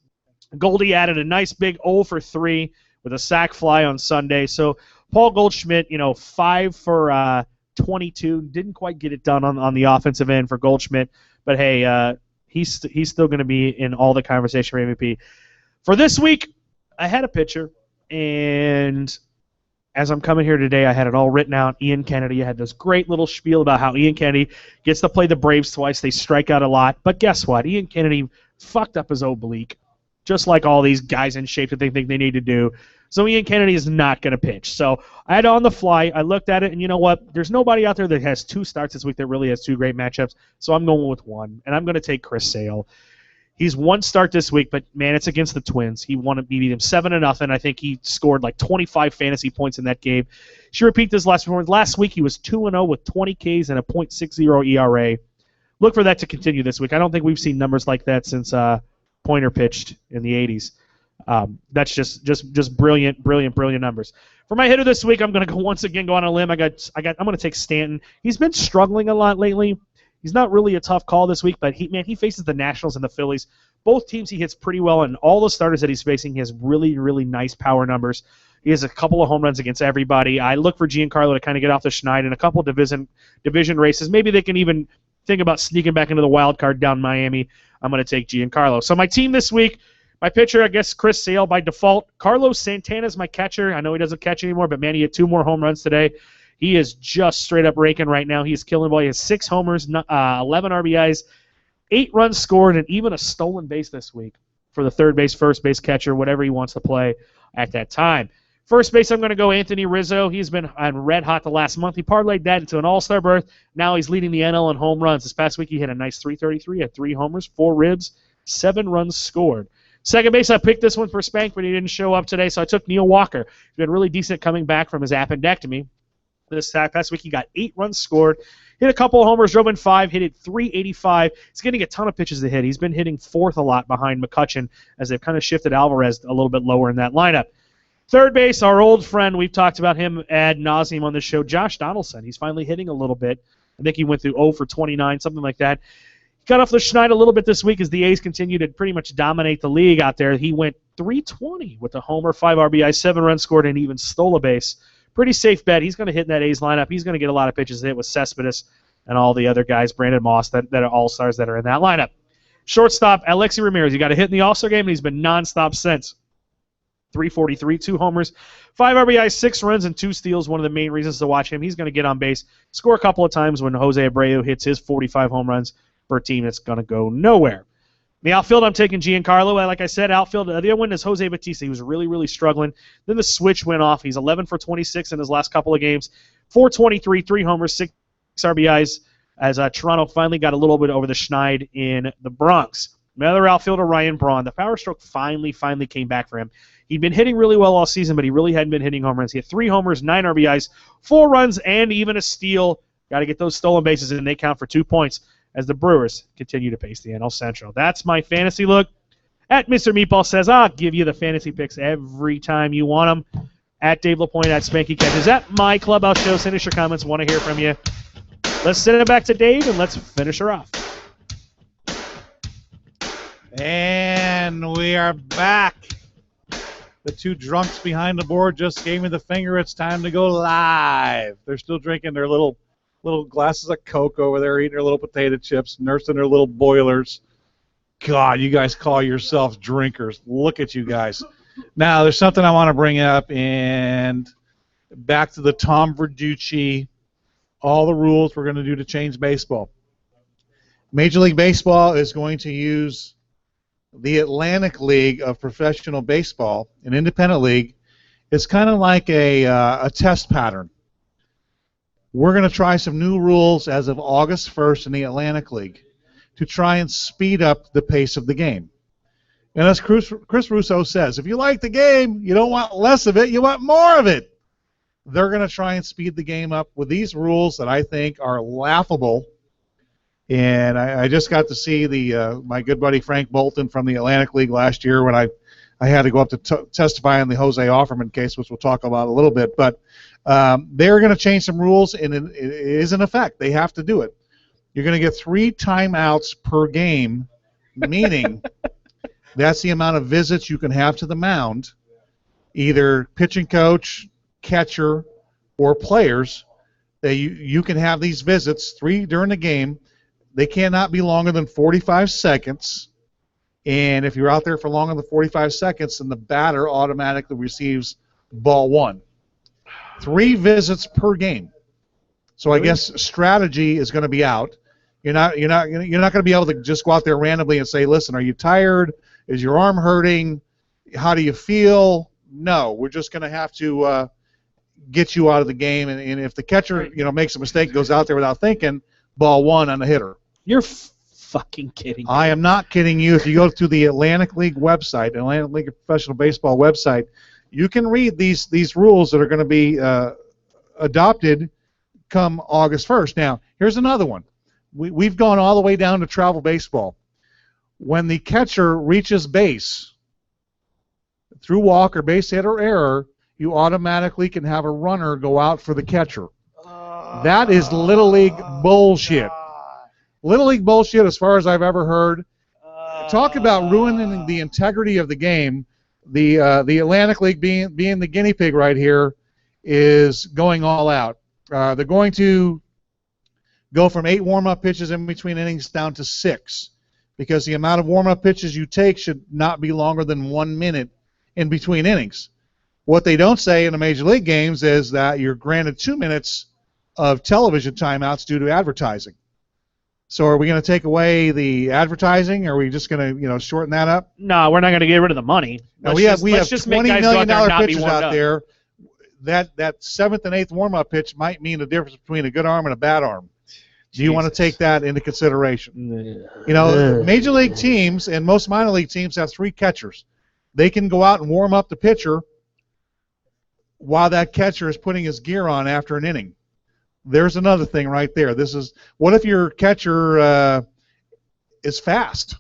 Goldie added a nice big 0 for 3 with a sac fly on Sunday. So Paul Goldschmidt, 5 for 22. Didn't quite get it done on the offensive end for Goldschmidt. But, hey, he's still going to be in all the conversation for MVP. For this week, I had a pitcher, and as I'm coming here today, I had it all written out. Ian Kennedy. I had this great little spiel about how Ian Kennedy gets to play the Braves twice. They strike out a lot. But guess what? Ian Kennedy fucked up his oblique, just like all these guys in shape that they think they need to do. So Ian Kennedy is not going to pitch. So I had it on the fly. I looked at it, and you know what? There's nobody out there that has 2 starts this week that really has 2 great matchups. So I'm going with 1, and I'm going to take Chris Sale. He's 1 start this week, but, man, it's against the Twins. He beat them 7-0. I think he scored like 25 fantasy points in that game. Should repeat this last performance. Last week he was 2-0 with 20 Ks and a .60 ERA. Look for that to continue this week. I don't think we've seen numbers like that since Pointer pitched in the 80s. That's just brilliant numbers. For my hitter this week, I'm going to once again go on a limb. I'm going to take Stanton. He's been struggling a lot lately. He's not really a tough call this week, but he faces the Nationals and the Phillies. Both teams he hits pretty well, and all the starters that he's facing, he has really, really nice power numbers. He has a couple of home runs against everybody. I look for Giancarlo to kind of get off the schneid in a couple division races. Maybe they can even think about sneaking back into the wild card down Miami. I'm going to take Giancarlo. So my team this week, my pitcher, I guess Chris Sale by default. Carlos Santana's my catcher. I know he doesn't catch anymore, but, man, he had 2 more home runs today. He is just straight up raking right now. He is killing the ball. He has 6 homers, 11 RBIs, 8 runs scored, and even a stolen base this week for the third base, first base catcher, whatever he wants to play at that time. First base, I'm going to go Anthony Rizzo. He's been on red hot the last month. He parlayed that into an all-star berth. Now he's leading the NL in home runs. This past week he hit a nice .333, had 3 homers, 4 ribs, 7 runs scored. Second base, I picked this one for Spank, but he didn't show up today, so I took Neil Walker. He's been really decent coming back from his appendectomy. This past week he got 8 runs scored, hit a couple of homers, drove in 5, hit it .385. He's getting a ton of pitches to hit. He's been hitting 4th a lot behind McCutchen as they've kind of shifted Alvarez a little bit lower in that lineup. Third base, our old friend. We've talked about him ad nauseum on the show, Josh Donaldson. He's finally hitting a little bit. I think he went through 0 for 29, something like that. He got off the schneid a little bit this week as the A's continue to pretty much dominate the league out there. He went 320 with a homer, 5 RBI, 7 runs scored, and even stole a base. Pretty safe bet. He's going to hit in that A's lineup. He's going to get a lot of pitches to hit with Cespedes and all the other guys, Brandon Moss, that are all-stars that are in that lineup. Shortstop, Alexi Ramirez. He got a hit in the All-Star game, and he's been nonstop since. 343, 2 homers, 5 RBI, 6 runs, and 2 steals. One of the main reasons to watch him. He's going to get on base, score a couple of times when Jose Abreu hits his 45 home runs for a team that's going to go nowhere. In the outfield, I'm taking Giancarlo. Like I said, outfield, the other one is Jose Bautista. He was really, really struggling. Then the switch went off. He's 11 for 26 in his last couple of games. 423, 3 homers, 6 RBIs, as Toronto finally got a little bit over the schneid in the Bronx. Another outfielder, Ryan Braun. The power stroke finally came back for him. He'd been hitting really well all season, but he really hadn't been hitting home runs. He had 3 homers, 9 RBIs, 4 runs, and even a steal. Got to get those stolen bases, and they count for 2 points as the Brewers continue to pace the NL Central. That's my fantasy look. At Mr. Meatball says, I'll give you the fantasy picks every time you want them. At Dave LaPoint, at Spanky Catches, at my Clubhouse show. Send us your comments. Want to hear from you. Let's send it back to Dave, and let's finish her off. And we are back. The 2 drunks behind the board just gave me the finger. It's time to go live. They're still drinking their little glasses of Coke over there, eating their little potato chips, nursing their little boilers. God, you guys call yourselves drinkers. Look at you guys. Now, there's something I want to bring up, and back to the Tom Verducci, all the rules we're going to do to change baseball. Major League Baseball is going to use the Atlantic League of Professional Baseball, an independent league. It's kind of like a test pattern. We're going to try some new rules as of August 1st in the Atlantic League to try and speed up the pace of the game. And as Chris Russo says, if you like the game, you don't want less of it, you want more of it. They're going to try and speed the game up with these rules that I think are laughable. And I just got to see my good buddy Frank Bolton from the Atlantic League last year when I had to go up to testify on the Jose Offerman case, which we'll talk about a little bit. But they're going to change some rules, and it is in effect. They have to do it. You're going to get 3 timeouts per game, meaning that's the amount of visits you can have to the mound, either pitching coach, catcher, or players. You can have these visits, 3 during the game. They cannot be longer than 45 seconds, and if you're out there for longer than 45 seconds, then the batter automatically receives ball 1. 3 visits per game. So I guess strategy is going to be out. You're not going to be able to just go out there randomly and say, "Listen, are you tired? Is your arm hurting? How do you feel?" No, we're just going to have to get you out of the game, and if the catcher makes a mistake, goes out there without thinking, ball 1 on the hitter. You're fucking kidding me. I am not kidding you. If you go to the Atlantic League website, Atlantic League of Professional Baseball website, you can read these rules that are going to be adopted come August 1st. Now, here's another one. We've gone all the way down to travel baseball. When the catcher reaches base through walk or base hit or error, you automatically can have a runner go out for the catcher. That is Little League bullshit. Little League bullshit as far as I've ever heard. Talk about ruining the integrity of the game. The Atlantic League being the guinea pig right here is going all out. They're going to go from 8 warm-up pitches in between innings down to 6 because the amount of warm-up pitches you take should not be longer than 1 minute in between innings. What they don't say in the Major League games is that you're granted 2 minutes of television timeouts due to advertising. So are we going to take away the advertising? Or are we just going to shorten that up? No, we're not going to get rid of the money. Now we have $20 million pitches out there. That 7th and 8th warm-up pitch might mean the difference between a good arm and a bad arm. Do you want to take that into consideration? Major league teams and most minor league teams have 3 catchers. They can go out and warm up the pitcher while that catcher is putting his gear on after an inning. There's another thing right there. What if your catcher is fast?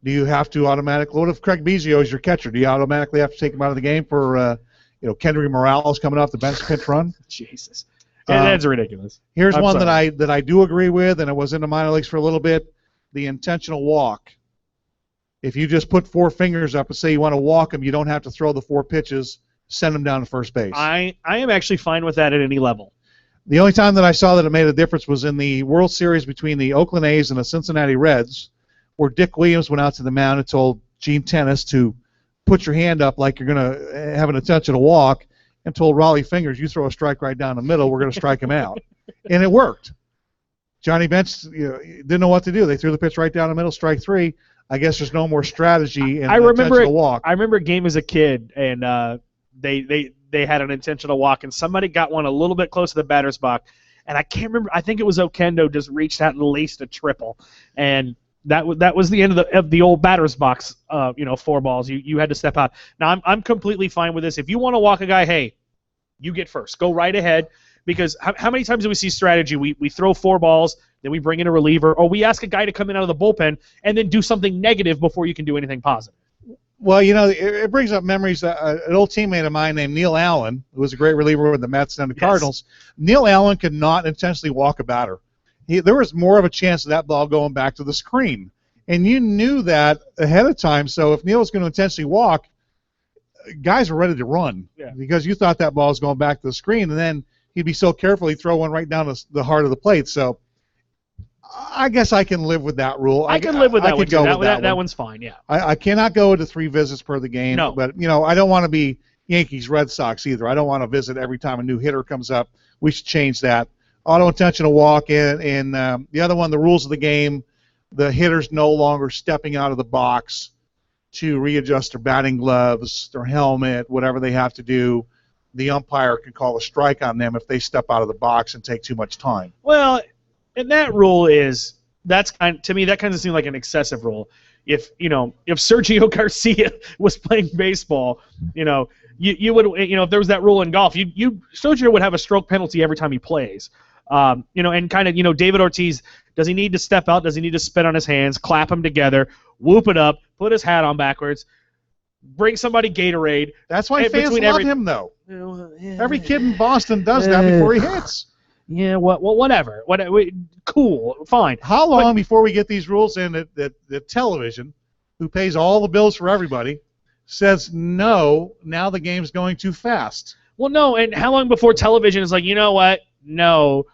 Do you have to automatically? What if Craig Biggio is your catcher? Do you automatically have to take him out of the game for Kendry Morales coming off the bench pinch run. Jesus. That's ridiculous. Here's one that I do agree with, and it was in the minor leagues for a little bit, the intentional walk. If you just put 4 fingers up and say you want to walk them, you don't have to throw the 4 pitches, send them down to first base. I am actually fine with that at any level. The only time that I saw that it made a difference was in the World Series between the Oakland A's and the Cincinnati Reds, where Dick Williams went out to the mound and told Gene Tennis to put your hand up like you're going to have an intentional walk, and told Raleigh Fingers, you throw a strike right down the middle, we're going to strike him out. And it worked. Johnny Bench didn't know what to do. They threw the pitch right down the middle, strike 3. I guess there's no more strategy in an intentional walk. I remember a game as a kid, and they had an intentional walk, and somebody got one a little bit close to the batter's box, and I can't remember. I think it was Okendo just reached out and laced a triple, and that was the end of the old batter's box. 4 balls. You had to step out. Now I'm completely fine with this. If you want to walk a guy, hey, you get first. Go right ahead. Because how many times do we see strategy? We throw 4 balls, then we bring in a reliever, or we ask a guy to come in out of the bullpen and then do something negative before you can do anything positive. Well, it brings up memories. An old teammate of mine named Neil Allen, who was a great reliever with the Mets and the Cardinals. Neil Allen could not intentionally walk a batter. There was more of a chance of that ball going back to the screen. And you knew that ahead of time, so if Neil was going to intentionally walk, guys were ready to run because you thought that ball was going back to the screen, and then he'd be so careful he'd throw one right down the heart of the plate. So I guess I can live with that rule. I can live with that one. That one's fine, yeah. I cannot go to 3 visits per the game. No. But, I don't want to be Yankees, Red Sox either. I don't want to visit every time a new hitter comes up. We should change that. Auto intentional walk and the other one, the rules of the game, the hitter's no longer stepping out of the box to readjust their batting gloves, their helmet, whatever they have to do. The umpire can call a strike on them if they step out of the box and take too much time. Well, and that rule to me that kind of seems like an excessive rule. If Sergio Garcia was playing baseball, you would if there was that rule in golf, Sergio would have a stroke penalty every time he plays. And kind of David Ortiz, does he need to step out? Does he need to spit on his hands, clap them together, whoop it up, put his hat on backwards, bring somebody Gatorade? That's why fans love him, though. Every kid in Boston does that before he hits. Yeah, whatever. Cool, fine. How long before we get these rules in that television, who pays all the bills for everybody, says no, now the game's going too fast? Well, no, and how long before television is like, you know what? No,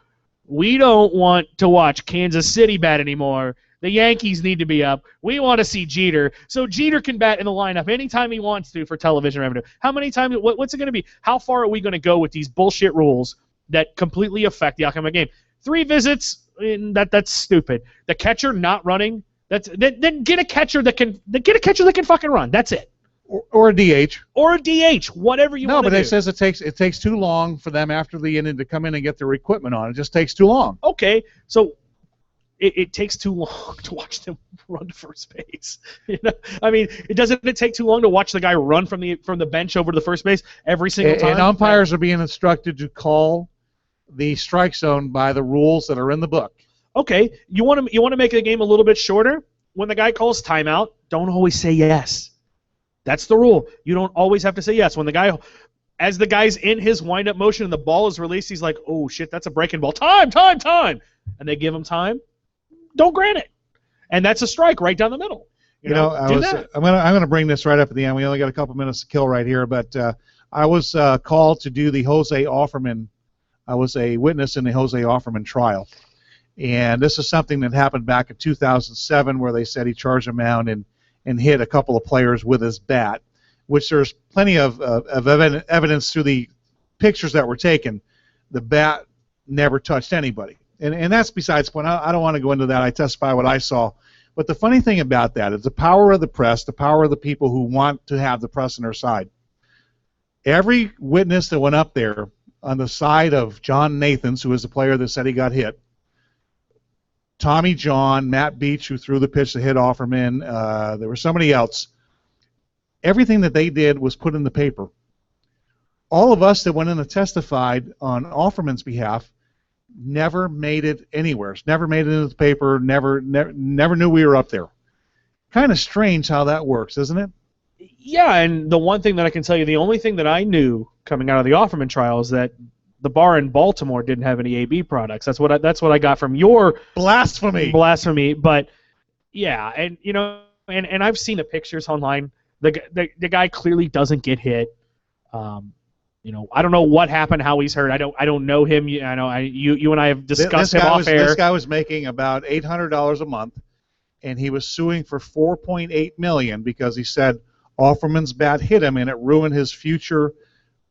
we don't want to watch Kansas City bat anymore. The Yankees need to be up. We want to see Jeter. So Jeter can bat in the lineup anytime he wants to for television revenue. How many times? What's it going to be? How far are we going to go with these bullshit rules that completely affect the outcome of the game? 3 visits, that's stupid. The catcher not running, then get a catcher that can fucking run. That's it. Or a DH. Or a DH, whatever you want to do. No, but it says it takes too long for them after the inning to come in and get their equipment on. It just takes too long. Okay, so it takes too long to watch them run to first base. I mean, doesn't it take too long to watch the guy run from the bench over to the first base every single time? And umpires are being instructed to call the strike zone by the rules that are in the book. Okay, you want to make the game a little bit shorter? When the guy calls timeout, don't always say yes. That's the rule. You don't always have to say yes. As the guy's in his wind-up motion and the ball is released, he's like, oh, shit, that's a breaking ball. Time. And they give him time. Don't grant it. And that's a strike right down the middle. I'm gonna bring this right up at the end. We only got a couple minutes to kill right here, but I was called to do the Jose Offerman. I was a witness in the Jose Offerman trial, and this is something that happened back in 2007, where they said he charged a mound and hit a couple of players with his bat, which there's plenty of evidence through the pictures that were taken. The bat never touched anybody. And that's besides the point. I don't want to go into that. I testify what I saw. But the funny thing about that is the power of the press, the power of the people who want to have the press on their side. Every witness that went up there on the side of John Nathans, who was the player that said he got hit, Tommy John, Matt Beach, who threw the pitch to hit Offerman, there was somebody else. Everything that they did was put in the paper. All of us that went in and testified on Offerman's behalf never made it anywhere. Never made it into the paper. Never knew we were up there. Kind of strange how that works, isn't it? Yeah, and the one thing that I can tell you, the only thing that I knew coming out of the Offerman trial is that the bar in Baltimore didn't have any AB products. That's what I got from your blasphemy. But yeah, and and I've seen the pictures online. The guy clearly doesn't get hit. I don't know what happened, how he's hurt. I don't know him. I know you and I have discussed him off air. This guy was making about $800 a month, and he was suing for $4.8 million because he said Offerman's bat hit him and it ruined his future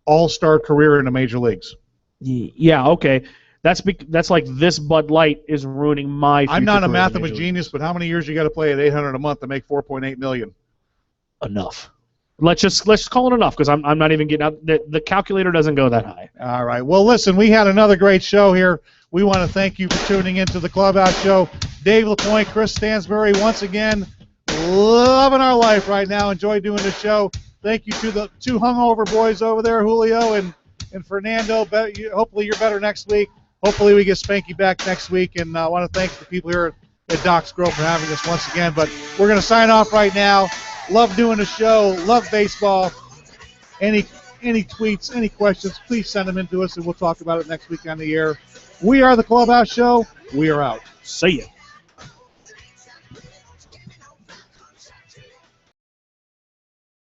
all-star career in the major leagues. Yeah, okay. That's like this Bud Light is ruining my future. I'm not a career in the major mathematician, but how many years you got to play at $800 a month to make $4.8 million? Enough. Let's call it enough because I'm not even getting out. The calculator doesn't go that high. All right. Well, listen, we had another great show here. We want to thank you for tuning into the Clubhouse Show. Dave LaPoint, Chris Stansberry, once again, loving our life right now. Enjoy doing the show. Thank you to the two hungover boys over there, Julio and Fernando. Hopefully you're better next week. Hopefully we get Spanky back next week. And I want to thank the people here at Doc's Grill for having us once again. But we're going to sign off right now. Love doing the show. Love baseball. Any tweets, any questions, please send them in to us, and we'll talk about it next week on the air. We are the Clubhouse Show. We are out. See ya.